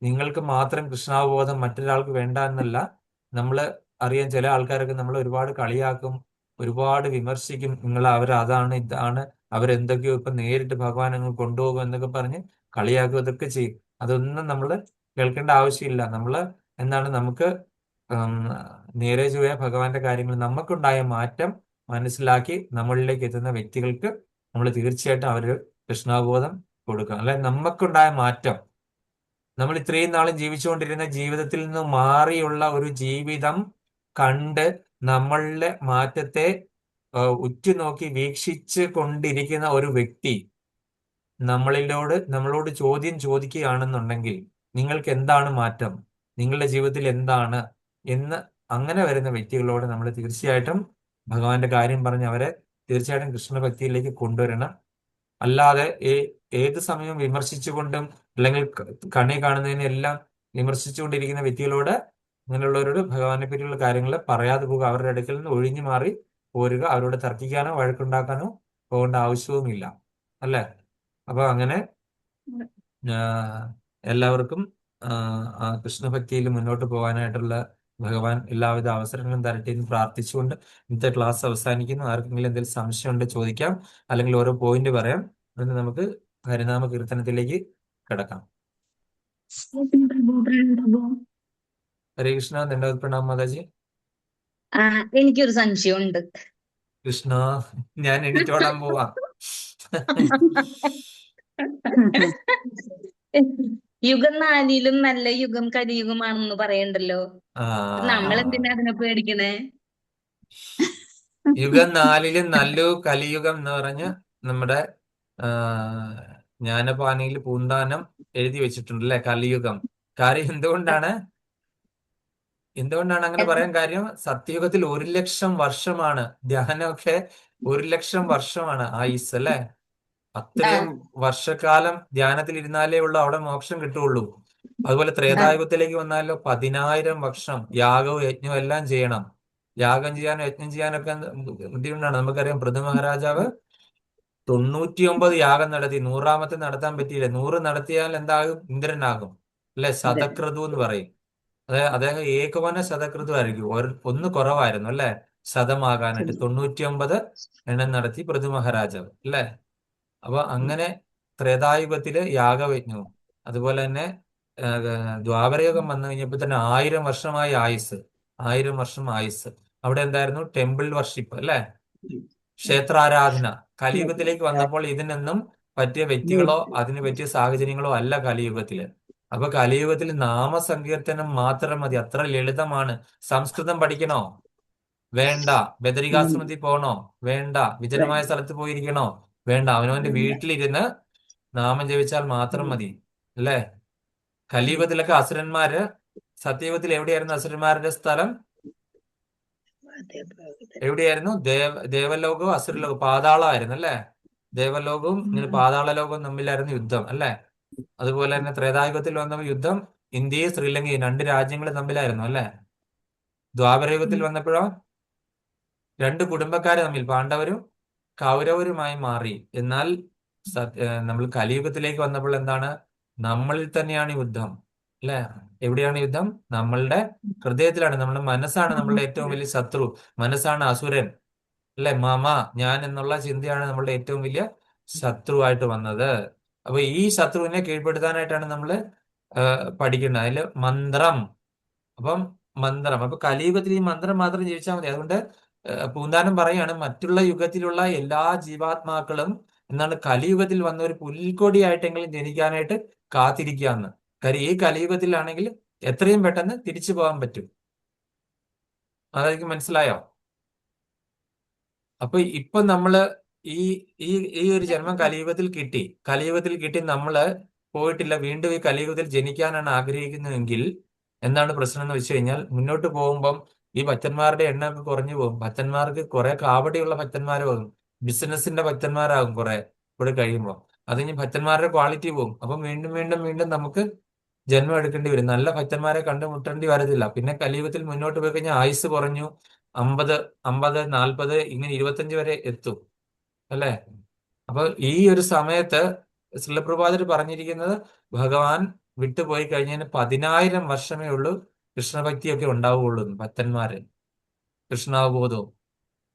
നിങ്ങൾക്ക് മാത്രം കൃഷ്ണാവബോധം മറ്റൊരാൾക്ക് വേണ്ട എന്നല്ല. നമ്മള് അറിയാൻ ചില ആൾക്കാരൊക്കെ നമ്മൾ ഒരുപാട് കളിയാക്കും, ഒരുപാട് വിമർശിക്കും. അവരതാണ് ഇതാണ്, അവരെന്തൊക്കെയോ ഇപ്പൊ നേരിട്ട് ഭഗവാൻ അങ്ങ് കൊണ്ടുപോകും എന്നൊക്കെ പറഞ്ഞ് കളിയാക്കും, ഇതൊക്കെ ചെയ്യും. അതൊന്നും നമ്മൾ കേൾക്കേണ്ട ആവശ്യമില്ല. നമുക്ക് നേരെ ചൊവ്വേ ഭഗവാന്റെ കാര്യങ്ങൾ നമുക്കുണ്ടായ മാറ്റം മനസ്സിലാക്കി നമ്മളിലേക്ക് എത്തുന്ന വ്യക്തികൾക്ക് നമ്മൾ തീർച്ചയായിട്ടും അവര് കൃഷ്ണാബോധം കൊടുക്കുക. അല്ലെ, നമുക്കുണ്ടായ മാറ്റം, നമ്മൾ ഇത്രയും നാളും ജീവിച്ചുകൊണ്ടിരുന്ന ജീവിതത്തിൽ നിന്ന് മാറിയുള്ള ഒരു ജീവിതം കണ്ട് നമ്മളുടെ മാറ്റത്തെ ഉറ്റുനോക്കി വീക്ഷിച്ച് കൊണ്ടിരിക്കുന്ന ഒരു വ്യക്തി നമ്മളോട് ചോദ്യം ചോദിക്കുകയാണെന്നുണ്ടെങ്കിൽ നിങ്ങൾക്ക് എന്താണ് മാറ്റം, നിങ്ങളുടെ ജീവിതത്തിൽ എന്താണ് എന്ന് അങ്ങനെ വരുന്ന വ്യക്തികളോട് നമ്മൾ തീർച്ചയായിട്ടും ഭഗവാന്റെ കാര്യം പറഞ്ഞ് അവരെ തീർച്ചയായിട്ടും കൃഷ്ണഭക്തിയിലേക്ക് കൊണ്ടുവരണം. അല്ലാതെ ഏത് സമയവും വിമർശിച്ചുകൊണ്ടും അല്ലെങ്കിൽ കണ്ണി കാണുന്നതിനെല്ലാം വിമർശിച്ചുകൊണ്ടിരിക്കുന്ന വ്യക്തികളോട്, അങ്ങനെയുള്ളവരോട് ഭഗവാനെ പറ്റിയുള്ള കാര്യങ്ങൾ പറയാതെ പോകുക. അവരുടെ അടുക്കൽ നിന്ന് ഒഴിഞ്ഞു മാറി പോരുക. അവരോട് തർക്കിക്കാനോ വഴക്കുണ്ടാക്കാനോ പോകേണ്ട ആവശ്യവുമില്ല അല്ലേ? അപ്പൊ അങ്ങനെ എല്ലാവർക്കും ആ കൃഷ്ണഭക്തിയിൽ മുന്നോട്ട് പോകാനായിട്ടുള്ള ഭഗവാൻ എല്ലാവിധ അവസരങ്ങളും തരട്ടെ എന്ന് പ്രാർത്ഥിച്ചുകൊണ്ട് ഇന്നത്തെ ക്ലാസ് അവസാനിക്കുന്നു. ആർക്കെങ്കിലും എന്തെങ്കിലും സംശയം ഉണ്ടെങ്കിൽ ചോദിക്കാം, അല്ലെങ്കിൽ ഓരോ പോയിന്റ് പറയാം. എന്നിട്ട് നമുക്ക് ഹരിനാമ കീർത്തനത്തിലേക്ക് കിടക്കാം. ഹരേ കൃഷ്ണ. ദണ്ഡവത് പ്രണാമം മാതാജി. എനിക്കൊരു സംശയമുണ്ട്. കൃഷ്ണ, ഞാൻ എണീറ്റോടാൻ പോവാ. യുഗം 4-ലും നല്ല യുഗം കലിയുഗമാണെന്ന് പറയണ്ടല്ലോ. നമ്മളെന്തിനാ അതിനെ പേടിക്കണേ? യുഗം 4-ലും നല്ലു കലിയുഗം എന്ന് പറഞ്ഞ് നമ്മുടെ ജ്ഞാനപാനയിൽ പൂന്താനം എഴുതി വെച്ചിട്ടുണ്ട് അല്ലെ? കലിയുഗം. കാര്യം എന്തുകൊണ്ടാണ് അങ്ങനെ പറയാൻ കാര്യം? സത്യയുഗത്തിൽ 1,00,000 വർഷമാണ് ധ്യാനമൊക്കെ 1,00,000 വർഷമാണ് ആയുസ് അല്ലെ. ആ അത്രയും വർഷക്കാലം ധ്യാനത്തിൽ ഇരുന്നാലേ ഉള്ളൂ അവിടെ മോക്ഷം കിട്ടുകയുള്ളൂ. അതുപോലെ ആ ത്രേതായുഗത്തിലേക്ക് വന്നാലോ 10,000 വർഷം യാഗവും യജ്ഞവും എല്ലാം ചെയ്യണം. യാഗം ചെയ്യാനും യജ്ഞം ചെയ്യാനൊക്കെ ബുദ്ധിമുട്ടാണ്. നമുക്കറിയാം പൃഥു മഹാരാജാവ് 99 യാഗം നടത്തി, 100ാമത്തെ നടത്താൻ പറ്റിയില്ല. 100 നടത്തിയാൽ എന്താകും? ഇന്ദ്രനാകും അല്ലെ, ശതക്രതു എന്ന് പറയും. അതായത് അദ്ദേഹം ഏകവന ശതക്രതു ആയിരിക്കും. ഒന്ന് കുറവായിരുന്നു അല്ലെ ശതമാകാനായിട്ട്. 99 എണ്ണം നടത്തി പൃഥു മഹാരാജാവ് അല്ലെ. അപ്പൊ അങ്ങനെ ത്രേതായുഗത്തില് യാഗയജ്ഞവും അതുപോലെ തന്നെ ദ്വാപരയുഗം വന്നു കഴിഞ്ഞപ്പോ തന്നെ 1000 വർഷമായി ആയുസ്. 1000 വർഷം ആയുസ്. അവിടെ എന്തായിരുന്നു? ടെമ്പിൾ വർഷിപ്പ് അല്ലെ, ക്ഷേത്രാരാധന. കലിയുഗത്തിലേക്ക് വന്നപ്പോൾ ഇതിനൊന്നും പറ്റിയ വ്യക്തികളോ അതിന് പറ്റിയ സാഹചര്യങ്ങളോ അല്ല കലിയുഗത്തില്. അപ്പൊ കലിയുഗത്തിൽ നാമസങ്കീർത്തനം മാത്രം മതി. അത്ര ലളിതമാണ്. സംസ്കൃതം പഠിക്കണോ? വേണ്ട. ബദരികാശ്രമത്തിൽ പോകണോ? വേണ്ട. വിജനമായ സ്ഥലത്ത് പോയിരിക്കണോ? വേണ്ട. അവനവന്റെ വീട്ടിലിരുന്ന് നാമം ജപിച്ചാൽ മാത്രം മതി അല്ലേ. കലിയുഗത്തിലൊക്കെ അസുരന്മാര്, സത്യയുഗത്തിൽ എവിടെയായിരുന്നു അസുരന്മാരുടെ സ്ഥലം? എവിടെയായിരുന്നു? ദേവലോകവും അസുരലോകവും, പാതാളമായിരുന്നു അല്ലെ. ദേവലോകവും ഇങ്ങനെ പാതാള ലോകവും തമ്മിലായിരുന്നു യുദ്ധം അല്ലെ. അതുപോലെ തന്നെ ത്രേതായുഗത്തിൽ വന്ന യുദ്ധം ഇന്ത്യയും ശ്രീലങ്കയും 2 രാജ്യങ്ങളും തമ്മിലായിരുന്നു അല്ലെ. ദ്വാപരയുഗത്തിൽ വന്നപ്പോഴോ 2 കുടുംബക്കാര് തമ്മിൽ, പാണ്ഡവരും കൗരവരുമായി മാറി. എന്നാൽ നമ്മൾ കലിയുഗത്തിലേക്ക് വന്നപ്പോൾ എന്താണ്? നമ്മളിൽ തന്നെയാണ് യുദ്ധം അല്ലെ. എവിടെയാണ് യുദ്ധം? നമ്മളുടെ ഹൃദയത്തിലാണ്. നമ്മുടെ മനസ്സാണ് നമ്മളുടെ ഏറ്റവും വലിയ ശത്രു. മനസ്സാണ് അസുരൻ അല്ലെ. മമ, ഞാൻ എന്നുള്ള ചിന്തയാണ് നമ്മളുടെ ഏറ്റവും വലിയ ശത്രുവായിട്ട് വന്നത്. അപ്പൊ ഈ ശത്രുവിനെ കീഴ്പ്പെടുത്താനായിട്ടാണ് നമ്മൾ പഠിക്കുന്നത്. അതില് മന്ത്രം. അപ്പം മന്ത്രം. അപ്പൊ കലിയുഗത്തിൽ ഈ മന്ത്രം മാത്രം ജീവിച്ചാൽ മതി. അതുകൊണ്ട് പൂന്താനം പറയാണ് മറ്റുള്ള യുഗത്തിലുള്ള എല്ലാ ജീവാത്മാക്കളും എന്താണ് കലിയുഗത്തിൽ വന്ന ഒരു പുൽക്കൊടിയായിട്ടെങ്കിലും ജനിക്കാനായിട്ട് കാത്തിരിക്കുകയെന്ന്. കാര്യം ഈ കലിയുഗത്തിലാണെങ്കിൽ എത്രയും പെട്ടെന്ന് തിരിച്ചു പോകാൻ പറ്റും. അതായിരിക്കും. മനസ്സിലായോ? അപ്പൊ ഇപ്പൊ നമ്മള് ഈ ഈ ഈ ഒരു ജന്മം കലിയുഗത്തിൽ കിട്ടി. കലിയുഗത്തിൽ കിട്ടി നമ്മള് പോയിട്ടില്ല. വീണ്ടും ഈ കലിയുഗത്തിൽ ജനിക്കാനാണ് ആഗ്രഹിക്കുന്നതെങ്കിൽ എന്താണ് പ്രശ്നം എന്ന് വെച്ച് കഴിഞ്ഞാൽ, മുന്നോട്ട് പോകുമ്പം ഈ ഭക്തന്മാരുടെ എണ്ണമൊക്കെ കുറഞ്ഞു പോകും. ഭക്തന്മാർക്ക് കുറെ കാവടിയുള്ള ഭക്തന്മാരാകും, ബിസിനസിന്റെ ഭക്തന്മാരാകും കുറെ കൂടെ കഴിയുമ്പോൾ. അത് കഴിഞ്ഞ് ഭക്തന്മാരുടെ ക്വാളിറ്റി പോകും. അപ്പം വീണ്ടും വീണ്ടും വീണ്ടും നമുക്ക് ജന്മം എടുക്കേണ്ടി വരും. നല്ല ഭക്തന്മാരെ കണ്ടുമുട്ടേണ്ടി വരത്തില്ല. പിന്നെ കലിയുഗത്തിൽ മുന്നോട്ട് പോയി കഴിഞ്ഞാൽ ആയുസ് കുറഞ്ഞു. 50, 50, 40 ഇങ്ങനെ 25 വരെ എത്തും അല്ലെ. അപ്പൊ ഈ ഒരു സമയത്ത് ശ്രീലപ്രഭാതർ പറഞ്ഞിരിക്കുന്നത് ഭഗവാൻ വിട്ടുപോയി കഴിഞ്ഞതിന് 10,000 വർഷമേ ഉള്ളൂ കൃഷ്ണഭക്തിയൊക്കെ ഉണ്ടാവുകയുള്ളൂ. ഭക്തന്മാര് കൃഷ്ണാവബോധവും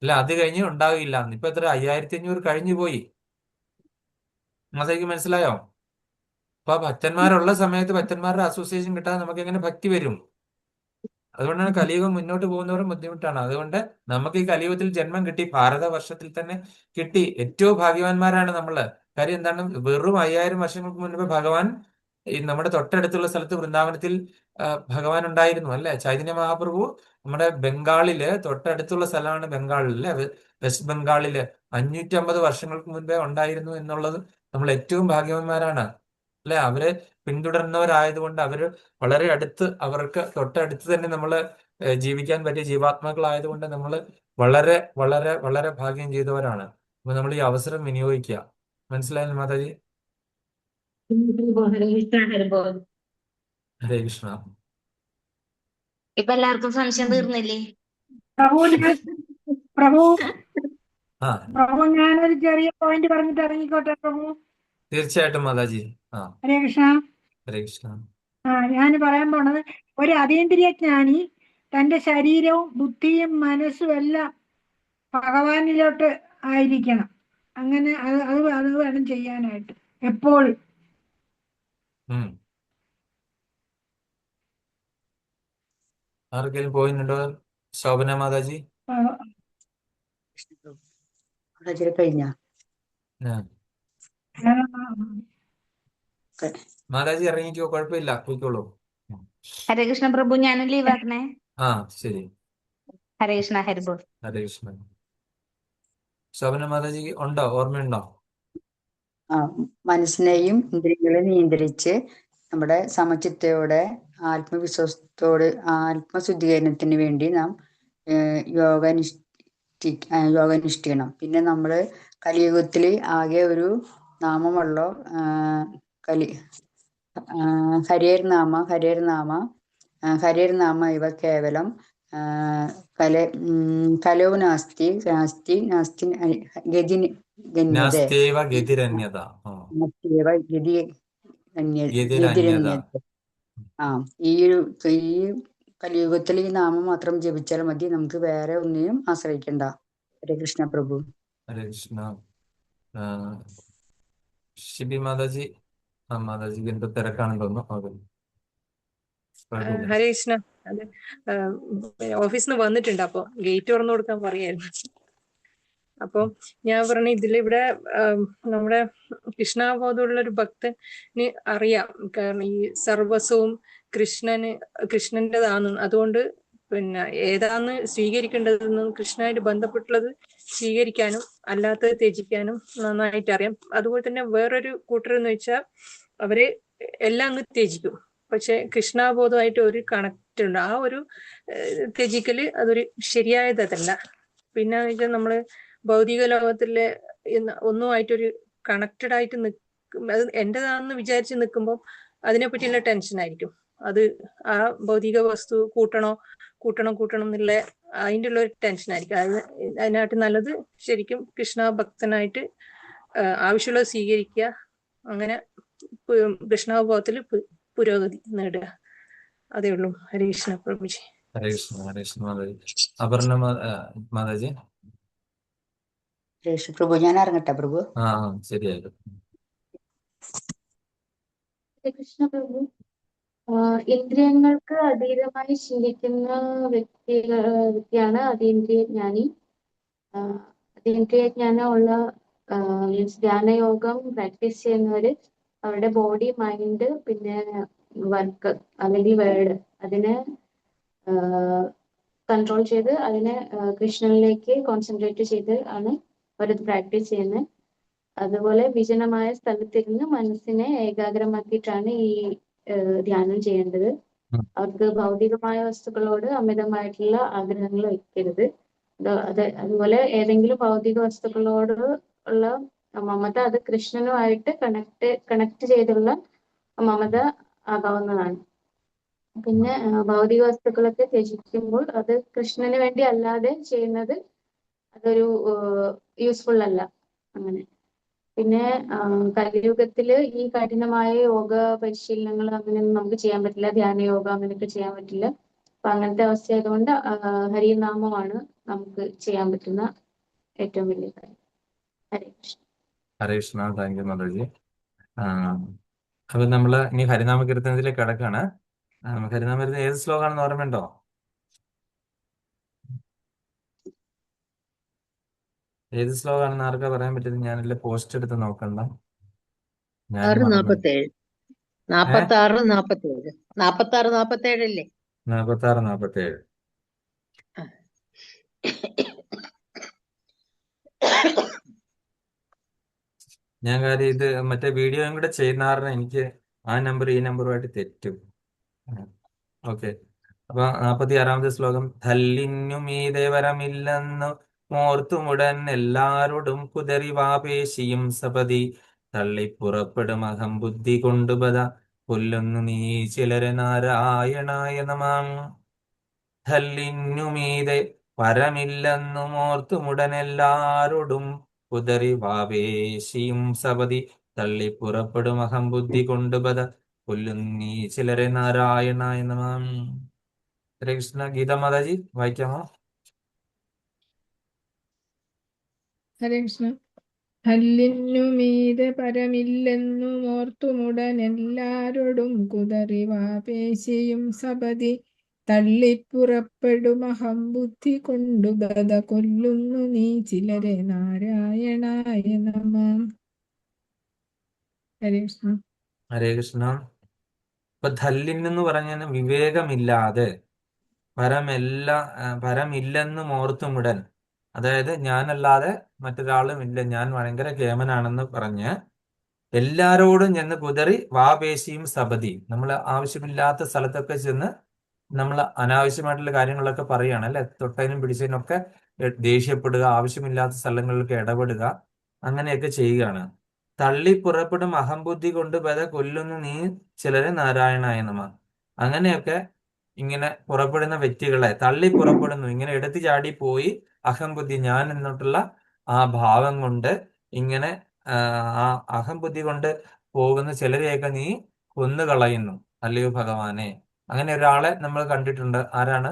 അല്ല, അത് കഴിഞ്ഞ് ഉണ്ടാവില്ല. ഇപ്പൊ എത്ര 5500 കഴിഞ്ഞു പോയി. അതെനിക്ക് മനസ്സിലായോ? അപ്പൊ ഭക്തന്മാരുള്ള സമയത്ത് ഭക്തന്മാരുടെ അസോസിയേഷൻ കിട്ടാതെ നമുക്ക് എങ്ങനെ ഭക്തി വരും? അതുകൊണ്ടാണ് കലിയുഗം മുന്നോട്ട് പോകുന്നവരും ബുദ്ധിമുട്ടാണ്. അതുകൊണ്ട് നമുക്ക് ഈ കലിയുഗത്തിൽ ജന്മം കിട്ടി, ഭാരതവർഷത്തിൽ തന്നെ കിട്ടി. ഏറ്റവും ഭാഗ്യവാന്മാരാണ് നമ്മള്. കാര്യം എന്താണ്? വെറും 5000 വർഷങ്ങൾക്ക് മുൻപ് ഭഗവാൻ ഈ നമ്മുടെ തൊട്ടടുത്തുള്ള സ്ഥലത്ത് വൃന്ദാവനത്തിൽ ഭഗവാൻ ഉണ്ടായിരുന്നു അല്ലെ. ചൈതന്യ മഹാപ്രഭു നമ്മുടെ ബംഗാളില്, തൊട്ടടുത്തുള്ള സ്ഥലമാണ് ബംഗാളിൽ അല്ലെ, വെസ്റ്റ് ബംഗാളില് 550 വർഷങ്ങൾക്ക് മുൻപേ ഉണ്ടായിരുന്നു എന്നുള്ളത് നമ്മൾ ഏറ്റവും ഭാഗ്യവാന്മാരാണ് അല്ലെ. അവരെ പിന്തുടരുന്നവരായതുകൊണ്ട് അവര് വളരെ അടുത്ത്, അവർക്ക് തൊട്ടടുത്ത് തന്നെ നമ്മള് ജീവിക്കാൻ പറ്റിയ ജീവാത്മാക്കളായതുകൊണ്ട് നമ്മൾ വളരെ വളരെ വളരെ ഭാഗ്യം ചെയ്തവരാണ്. അപ്പൊ നമ്മൾ ഈ അവസരം വിനിയോഗിക്കുക. മനസ്സിലായല്ലോ മാതാജി? ഹരേ കൃഷ്ണ, ഹരിബോൾ. ഹരേ കൃഷ്ണ. ഇപ്പൊ എല്ലാവർക്കും സംശയം തീർന്നില്ലേ? പ്രഭു ആ, പ്രഭു ഞാനൊരു ചെറിയ പോയിന്റ് പറഞ്ഞിട്ട് ഇറങ്ങിക്കോട്ടെ പ്രഭു? തീർച്ചയായിട്ടും മാതാജി. ആ, ഹരേ കൃഷ്ണ. ഹരേ കൃഷ്ണ. ഞാൻ പറയാൻ പോണത്, ഒരു അതീന്ദ്രിയ ജ്ഞാനി തന്റെ ശരീരവും ബുദ്ധിയും മനസ്സും എല്ലാം ഭഗവാനിലോട്ട് ആയിരിക്കണം. അങ്ങനെ അത് വേണം ചെയ്യാനായിട്ട് എപ്പോഴും. ആർക്കെങ്കിലും പോയിന്നുണ്ടോ? ശോഭന മാതാജി. കഴിഞ്ഞ മാതാജി ഇറങ്ങിക്കോ, കുഴപ്പമില്ല, പോയിക്കോളൂ. ഹരേ കൃഷ്ണ പ്രഭു, ഞാനും ലീവ് ആക്കണേ. ആ, ശരി. ഹരേ കൃഷ്ണ, ഹരിബോൾ. ഹരേ കൃഷ്ണ. ശോഭന മാതാജി ഉണ്ടോ? ഓർമ്മയുണ്ടോ? മനസ്സിനെയും ഇന്ദ്രിയങ്ങളെ നിയന്ത്രിച്ച് നമ്മുടെ സമചിത്തയോടെ ആത്മവിശ്വാസത്തോട് ആത്മശുദ്ധീകരണത്തിന് വേണ്ടി നാം യോഗ അനുഷ്ഠിക്കണം. പിന്നെ നമ്മൾ കലിയുഗത്തിൽ ആകെ ഒരു നാമമുള്ളൂ, കലി ഹരേർനാമ ഇവ കേവലം കലോ നാസ്തി നാസ്തി നാസ്തി ഗതി ഗണ്യതേ നാസ്തേവ ഗതിരന്യത. നാസ്തിയേവ ഗതിരന്യത. ഗതിരന്യത. ഈ കലിയുഗത്തിൽ ഈ നാമം മാത്രം ജപിച്ചാൽ മതി, നമുക്ക് വേറെ ഒന്നിനും ആശ്രയിക്കണ്ട. ഹരേ കൃഷ്ണ പ്രഭു. ഹരേ കൃഷ്ണ. ഷിബി മാതാജി, മാതാജിക്ക് എന്തോ തിരക്കാണെന്ന് തോന്നുന്നു. കുഴപ്പമില്ല. ഹരേ കൃഷ്ണ. അത് ഓഫീസിൽ നിന്ന് വന്നിട്ടുണ്ട്, അപ്പൊ ഗേറ്റ് തുറന്നു കൊടുക്കാൻ പറയായിരുന്നു. അപ്പൊ ഞാൻ പറഞ്ഞ ഇതിലിവിടെ നമ്മുടെ കൃഷ്ണാബോധമുള്ള ഒരു ഭക്തന് അറിയാം, കാരണം ഈ സർവസ്വവും കൃഷ്ണന്റേതാണ്. അതുകൊണ്ട് പിന്നെ ഏതാന്ന് സ്വീകരിക്കേണ്ടതെന്നും കൃഷ്ണനായിട്ട് ബന്ധപ്പെട്ടുള്ളത് സ്വീകരിക്കാനും അല്ലാത്തത് ത്യജിക്കാനും നന്നായിട്ട് അറിയാം. അതുപോലെ തന്നെ വേറൊരു കൂട്ടരെന്ന് വെച്ചാൽ അവര് എല്ലാം അങ്ങ് ത്യജിക്കും, പക്ഷെ കൃഷ്ണാബോധമായിട്ട് ഒരു കണക്ട് ഉണ്ട്. ആ ഒരു ത്യജിക്കല് അതൊരു ശരിയായതല്ല. പിന്നെ വെച്ചാൽ നമ്മള് ഭൗതിക ലോകത്തിലെ ഒന്നുമായിട്ടൊരു കണക്റ്റഡ് ആയിട്ട് നിൽക്കും, അത് എന്റേതാണെന്ന് വിചാരിച്ച് നിൽക്കുമ്പോൾ അതിനെപ്പറ്റിയുള്ള ടെൻഷൻ ആയിരിക്കും. അത് ആ ഭൗതിക വസ്തു കൂട്ടണം എന്നുള്ള അതിൻ്റെ ഉള്ള ഒരു ടെൻഷൻ ആയിരിക്കും. അതിനായിട്ട് നല്ലത് ശരിക്കും കൃഷ്ണ ഭക്തനായിട്ട് ആവശ്യമുള്ളത് സ്വീകരിക്കുക, അങ്ങനെ കൃഷ്ണാഭാവത്തിൽ പുരോഗതി നേടുക. അതേ ഉള്ളൂ. ഹരേ കൃഷ്ണ പ്രഭുജി. ഹരേ കൃഷ്ണ. ഹരേ കൃഷ്ണ മാതാജി. അപർണ മാതാജി. ഹരേ കൃഷ്ണ പ്രഭു. ഞാൻ ഇറങ്ങട്ടെ പ്രഭു. ശരിയായിരുന്നു. കൃഷ്ണ പ്രഭു, ഇന്ദ്രിയങ്ങൾക്ക് അതീതമായി ചിന്തിക്കുന്ന വ്യക്തിയാണ് അതീന്ദ്രിയ ജ്ഞാനി. അതീന്ദ്രിയ ജ്ഞാനമുള്ള ധ്യാനയോഗം പ്രാക്ടീസ് ചെയ്യുന്നവര് അവരുടെ ബോഡി, മൈൻഡ്, പിന്നെ വർക്ക് അല്ലെങ്കിൽ വേർഡ് അതിനെ കൺട്രോൾ ചെയ്ത് അതിനെ കൃഷ്ണനിലേക്ക് കോൺസെൻട്രേറ്റ് ചെയ്ത് ആണ് അവരത് പ്രാക്ടീസ് ചെയ്യുന്നത്. അതുപോലെ വിജനമായ സ്ഥലത്തിരുന്ന് മനസ്സിനെ ഏകാഗ്രമാക്കിയിട്ടാണ് ഈ ധ്യാനം ചെയ്യേണ്ടത്. അവർക്ക് ഭൗതികമായ വസ്തുക്കളോട് അമിതമായിട്ടുള്ള ആഗ്രഹങ്ങൾ വയ്ക്കരുത്. അതുപോലെ ഏതെങ്കിലും ഭൗതിക വസ്തുക്കളോട് ഉള്ള മമത അത് കൃഷ്ണനുമായിട്ട് കണക്ട് ചെയ്തുള്ള മമത ആകാവുന്നതാണ്. പിന്നെ ഭൗതിക വസ്തുക്കളൊക്കെ ത്യജിക്കുമ്പോൾ അത് കൃഷ്ണന് വേണ്ടി അല്ലാതെ ചെയ്യുന്നത് അതൊരു യൂസ്ഫുൾ അല്ല. അങ്ങനെ പിന്നെ കലിയുഗത്തില് ഈ കഠിനമായ യോഗ പരിശീലനങ്ങൾ അങ്ങനെയൊന്നും നമുക്ക് ചെയ്യാൻ പറ്റില്ല, ധ്യാന യോഗ അങ്ങനെയൊക്കെ ചെയ്യാൻ പറ്റില്ല. അപ്പൊ അങ്ങനത്തെ അവസ്ഥ ആയതുകൊണ്ട് ഹരിനാമമാണ് നമുക്ക് ചെയ്യാൻ പറ്റുന്ന ഏറ്റവും വലിയ കാര്യം. ഹരേ കൃഷ്ണ. ഹരേ കൃഷ്ണ. Thank you Mataji. അപ്പൊ നമ്മള് ഇനി ഹരിനാമ കീർത്തനത്തിലേക്ക് കിടക്കാണ്. ഹരിനാമ കീർത്തനം ഏത് ശ്ലോകമാണെന്ന് ഓർമ്മയുണ്ടോ? ഏത് ശ്ലോകമാണെന്ന് ആർക്കാ പറയാൻ പറ്റുന്നത്? ഞാനല്ലേ പോസ്റ്റ് എടുത്ത് നോക്കണ്ട. ഞാൻ 46, 47, 46 അല്ലേ? 46, 47. ഞാൻ കാര്യം ഇത് മറ്റേ വീഡിയോയും കൂടെ ചെയ്യുന്ന കാരണം എനിക്ക് ആ നമ്പർ ഈ നമ്പറുമായിട്ട് തെറ്റും. ഓക്കെ. അപ്പൊ 46-ാമത്തെ ശ്ലോകം. തല്ലിന്നു മീതെ വരമില്ലെന്നു മോർത്തുമുടൻ എല്ലാരോടും കുതറി വാപേശിയും സപതി തള്ളിപ്പുറപ്പെടും അഹം ബുദ്ധി കൊണ്ടുപത കൊല്ലുന്നു നീ ചിലരെ നാരായണായ നമാം. തല്ലിന്നുമീതെ പരമില്ലെന്നു മോർത്തുമുടൻ എല്ലാരോടും കുതറി വാവേശിയും സപതി തള്ളിപ്പുറപ്പെടും അഹം ബുദ്ധി കൊണ്ടുപത കൊല്ലുന്നീ ചിലരെ നാരായണായ നമാം. ഹരേ കൃഷ്ണ. ഗീതാ മാതാജി വായിക്കാമോ? ഹരേ കൃഷ്ണ. ഹല്ലിന്നു മീതെ പരമില്ലെന്നു ഓർത്തുമുടൻ എല്ലാരോടും കുതറി വാപേശിയും സപതി തള്ളിപ്പുറപ്പെടുമഹം ബുദ്ധി കൊണ്ടു ബദ കൊല്ലുന്നു നീ ചിലരെ നാരായണായ നമഃ. ഹരേ കൃഷ്ണ. ഹരേ കൃഷ്ണ. ഇപ്പൊ ധല്ലിന്നെന്ന് പറഞ്ഞാൽ വിവേകമില്ലാതെ പരമില്ലെന്ന് ഓർത്തുമുടൻ, അതായത് ഞാനല്ലാതെ മറ്റൊരാളും ഇല്ല, ഞാൻ ഭയങ്കര കേമനാണെന്ന് പറഞ്ഞ് എല്ലാരോടും ചെന്ന് കുതറി വാപേശിയും സപതി, നമ്മൾ ആവശ്യമില്ലാത്ത സ്ഥലത്തൊക്കെ ചെന്ന് നമ്മൾ അനാവശ്യമായിട്ടുള്ള കാര്യങ്ങളൊക്കെ പറയുകയാണ് അല്ലെ, തൊട്ടതിനും പിടിച്ചതിനൊക്കെ ദേഷ്യപ്പെടുക, ആവശ്യമില്ലാത്ത സ്ഥലങ്ങളിലൊക്കെ ഇടപെടുക, അങ്ങനെയൊക്കെ ചെയ്യുകയാണ്. തള്ളി പുറപ്പെടും അഹംബുദ്ധി കൊണ്ട് ബത കൊല്ലുന്നു നീ ചിലരെ നാരായണായ നമ. അങ്ങനെയൊക്കെ ഇങ്ങനെ പുറപ്പെടുന്ന വ്യക്തികളെ തള്ളി പുറപ്പെടുന്നു, ഇങ്ങനെ എടുത്തു ചാടി പോയി അഹംബുദ്ധി, ഞാൻ എന്നിട്ടുള്ള ആ ഭാവം കൊണ്ട് ഇങ്ങനെ ആ അഹംബുദ്ധി കൊണ്ട് പോകുന്ന ചിലരെയൊക്കെ നീ കൊന്നുകളയുന്നു അല്ലയോ ഭഗവാനെ. അങ്ങനെ ഒരാളെ നമ്മൾ കണ്ടിട്ടുണ്ട്. ആരാണ്?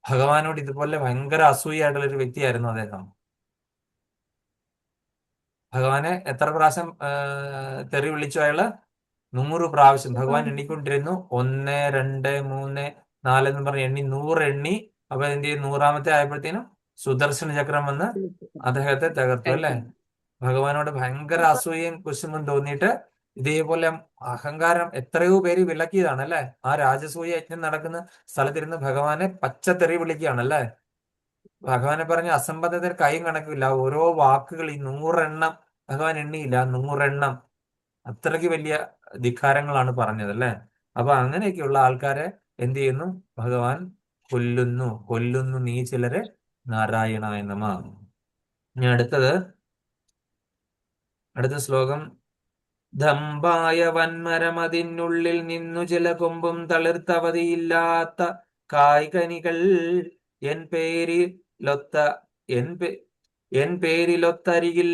ഭഗവാനോട് ഇതുപോലെ ഭയങ്കര അസൂയായിട്ടുള്ള ഒരു വ്യക്തിയായിരുന്നു അദ്ദേഹം. ഭഗവാനെ എത്ര പ്രാവശ്യം തെറി വിളിച്ചു അയാള്? 100 പ്രാവശ്യം. ഭഗവാൻ എണ്ണിക്കൊണ്ടിരുന്നു. 1, 2, 3, 4 എന്ന് പറഞ്ഞ് എണ്ണി 100 എണ്ണി. അപ്പൊ എന്ത് ചെയ്യും? 100ാമത്തെ ആയപ്പോഴത്തേനും സുദർശന ചക്രം വന്ന് അദ്ദേഹത്തെ തകർത്തു അല്ലെ. ഭഗവാനോട് ഭയങ്കര അസൂയയും കുശുമ്പും തോന്നിയിട്ട് ഇതേപോലെ അഹങ്കാരം എത്രയോ പേര് വിലക്കിയതാണ് അല്ലെ. ആ രാജസൂയ യജ്ഞം നടക്കുന്ന സ്ഥലത്തിരുന്ന് ഭഗവാനെ പച്ചത്തെറി വിളിക്കുകയാണല്ലേ. ഭഗവാനെ പറഞ്ഞ അസംബന്ധത്തിന് കൈയും കണക്കില്ല. ഓരോ വാക്കുകൾ ഈ 100 എണ്ണം ഭഗവാൻ എണ്ണിയില്ല, 100 എണ്ണം. അത്രയ്ക്ക് വലിയ ധിക്കാരങ്ങളാണ് പറഞ്ഞത് അല്ലെ. അപ്പൊ അങ്ങനെയൊക്കെയുള്ള ആൾക്കാരെ എന്ത് ചെയ്യുന്നു? ഭഗവാൻ കൊല്ലുന്നു. കൊല്ലുന്നു നീ ചിലരെ നാരായണായ നമ. ഇനി അടുത്ത ശ്ലോകം. ദമ്പായ വൻമരമതിനുള്ളിൽ നിന്നു ചില കൊമ്പും തളിർത്തവധിയില്ലാത്ത കായ്കനികൾ എൻ പേരിലൊത്തരികിൽ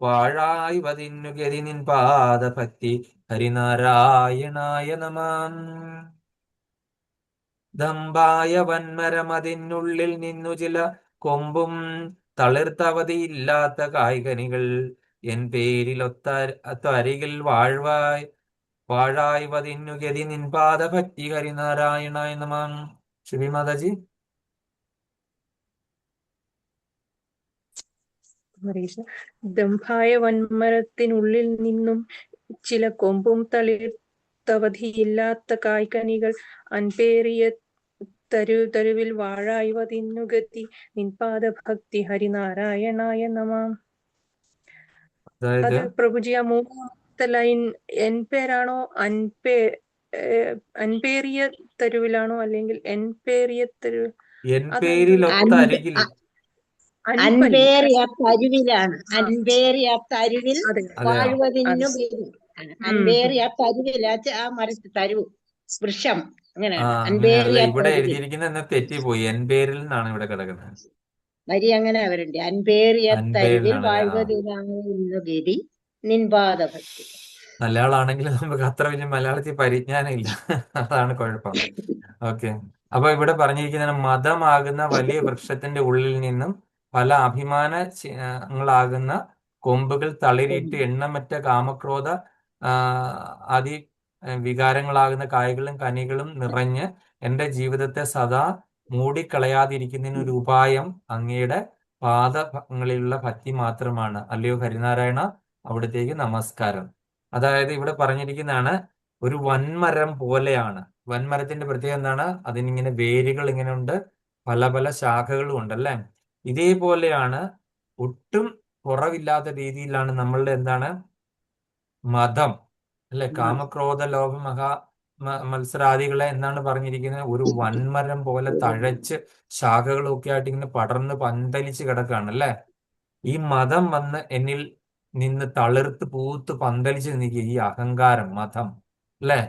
വാഴായി വതിന്നു ഗതി നിൻ പാദഭക്തി ഹരിനാരായണായ നമാം. ദമ്പായ വൻമരമതിനുള്ളിൽ നിന്നു ചില കൊമ്പും തളിർത്തവധിയില്ലാത്ത കായ്കനികൾ എൻ പേരിലൊത്തരികിൽ വാഴായി വതിന്നു ഗതി നിൻ പാദഭക്തി ഹരിനാരായണായ നമാം. ശിവി മാതാജി. ദംഭായ വൻമരത്തിനുള്ളിൽ നിന്നും ചില കൊമ്പും തളിർത്തവധിയില്ലാത്ത കായ്കനികൾ അൻപേറിയ തരുവിൽ വാഴായി വതിന്നു ഗതി നിൻപാദ ഭക്തി ഹരിനാരായണായ നമാം. അത് പ്രഭുജി ആ മൂന്നാമത്തെ ലൈൻ എൻ പേരാണോ അൻപേറിയ തരുവിലാണോ അല്ലെങ്കിൽ എൻ പേറിയ തെരുവ്? അൻപേറിയ തരുവിലാണ്. അൻപേറിയ തരുവിൽ വാഴുവതിന്നു ഗതി. അൻപേറിയ തരുവിൽ ആ മരത്ത് തരുവ് വൃക്ഷം അങ്ങനെയാണ്. ഇവിടെ എഴുതിയിരിക്കുന്ന തെറ്റിപ്പോയി. എൻ പേരിൽ നിന്നാണ് ഇവിടെ കിടക്കുന്നത്. വരി അങ്ങനെ അവരുണ്ട്. അൻപേറിയ തരുവിൽ വാഴുവതിന്നു ഗതി നിൻപാദ ഭക്തി. മലയാളമാണെങ്കിൽ നമുക്ക് അത്ര വലിയ മലയാളത്തിൽ പരിജ്ഞാനം ഇല്ല, അതാണ് കുഴപ്പം. ഓക്കെ. അപ്പൊ ഇവിടെ പറഞ്ഞിരിക്കുന്ന മതമാകുന്ന വലിയ വൃക്ഷത്തിന്റെ ഉള്ളിൽ നിന്നും പല അഭിമാനങ്ങളാകുന്ന കൊമ്പുകൾ തളിരിട്ട് എണ്ണമറ്റ കാമക്രോധ ആദി വികാരങ്ങളാകുന്ന കായ്കളും കനികളും നിറഞ്ഞ് എന്റെ ജീവിതത്തെ സദാ മൂടിക്കളയാതിരിക്കുന്നതിന് ഒരു ഉപായം അങ്ങയുടെ പാദങ്ങളിലുള്ള ഭക്തി മാത്രമാണ് അല്ലയോ ഹരിനാരായണ. അവിടത്തേക്ക് നമസ്കാരം. അതായത് ഇവിടെ പറഞ്ഞിരിക്കുന്നതാണ് ഒരു വൻമരം പോലെയാണ്. വൻമരത്തിന്റെ പ്രത്യേകത എന്താണ്? അതിനിങ്ങനെ വേരുകൾ ഇങ്ങനെ ഉണ്ട്, പല പല ശാഖകളും ഉണ്ടല്ലേ. ഇതേപോലെയാണ്, ഒട്ടും കുറവില്ലാത്ത രീതിയിലാണ് നമ്മളുടെ എന്താണ് മതം അല്ലെ. കാമക്രോധ ലോഭ മത്സരാദികളെ എന്നാണ് പറഞ്ഞിരിക്കുന്നത്. ഒരു വൻമരം പോലെ തഴച്ച് ശാഖകളൊക്കെ ആയിട്ട് ഇങ്ങനെ പടർന്ന് പന്തലിച്ച് കിടക്കുകയാണ് അല്ലെ. ഈ മതം വന്ന് എന്നിൽ നിന്ന് തളിർത്ത് പൂത്ത് പന്തലിച്ച് നിൽക്കുക ഈ അഹങ്കാരം, മതം അല്ലെ.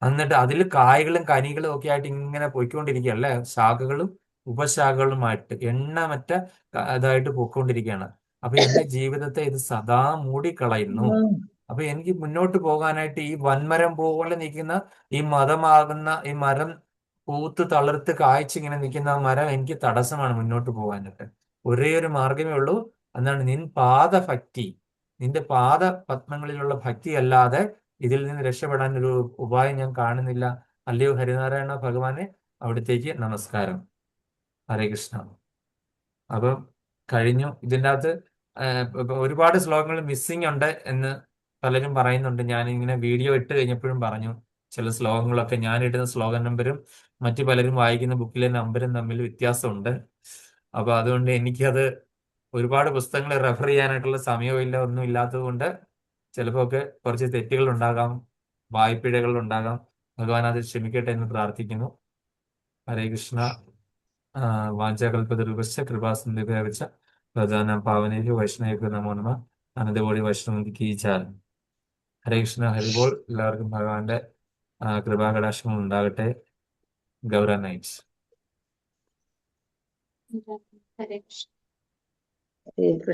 എന്നിട്ട് അതിൽ കായ്കളും കനികളും ഒക്കെ ആയിട്ട് ഇങ്ങനെ പോയിക്കൊണ്ടിരിക്കുക അല്ലെ. ശാഖകളും ഉപശാഖകളുമായിട്ട് എണ്ണമറ്റ ഇതായിട്ട് പോയിക്കൊണ്ടിരിക്കുകയാണ്. അപ്പൊ എന്റെ ജീവിതത്തെ ഇത് സദാ മൂടിക്കളയുന്നു. അപ്പൊ എനിക്ക് മുന്നോട്ട് പോകാനായിട്ട് ഈ വൻമരം പോലെ നിൽക്കുന്ന ഈ മതമാകുന്ന ഈ മരം പൂത്ത് തളിർത്ത് കായ്ച്ചിങ്ങനെ നിൽക്കുന്ന ആ മരം എനിക്ക് തടസ്സമാണ് മുന്നോട്ട് പോകാനായിട്ട്. ഒരേ ഒരു മാർഗമേ ഉള്ളൂ, എന്നാണ് നിൻ പാദഭക്തി. നിന്റെ പാദ പത്മങ്ങളിലുള്ള ഭക്തി അല്ലാതെ ഇതിൽ നിന്ന് രക്ഷപ്പെടാൻ ഒരു ഉപായം ഞാൻ കാണുന്നില്ല അല്ലയോ ഹരിനാരായണ ഭഗവാനെ. അവിടത്തേക്ക് നമസ്കാരം. ഹരേ കൃഷ്ണ. അപ്പം കഴിഞ്ഞു. ഇതിൻ്റെ അകത്ത് ഒരുപാട് ശ്ലോകങ്ങൾ മിസ്സിംഗ് ഉണ്ട് എന്ന് പലരും പറയുന്നുണ്ട്. ഞാൻ ഇങ്ങനെ വീഡിയോ ഇട്ട് കഴിഞ്ഞപ്പോഴും പറഞ്ഞു, ചില ശ്ലോകങ്ങളൊക്കെ ഞാൻ ഇടുന്ന ശ്ലോക നമ്പരും മറ്റു പലരും വായിക്കുന്ന ബുക്കിലെ നമ്പരും തമ്മിൽ വ്യത്യാസമുണ്ട്. അപ്പൊ അതുകൊണ്ട് എനിക്കത് ഒരുപാട് പുസ്തകങ്ങൾ റെഫർ ചെയ്യാനായിട്ടുള്ള സമയമില്ല, ഒന്നും ഇല്ലാത്തത് കൊണ്ട് ചിലപ്പോൾ ഒക്കെ കുറച്ച് തെറ്റുകൾ ഉണ്ടാകാം, വായ്പിഴകൾ ഉണ്ടാകാം. ഭഗവാൻ അത് ക്ഷമിക്കട്ടെ എന്ന് പ്രാർത്ഥിക്കുന്നു. ഹരേ കൃഷ്ണ. വാഞ്ചാകൽപതരുപശ്ച കൃപാസന്ധിഭ്യവച്ച പ്രധാന പാവനേഭ്യോ വൈഷ്ണവേഭ്യോ നമോ നമ. അനന്തകോടി വൈഷ്ണവ കീ ജാൽ. ഹരേ കൃഷ്ണ ഹരിബോൾ. എല്ലാവർക്കും ഭഗവാന്റെ കൃപാകടാക്ഷങ്ങൾ ഉണ്ടാകട്ടെ. ഗൗര നൈറ്റ്സ്. ഹരേ കൃഷ്ണ. ഹരേ കൃഷ്ണ.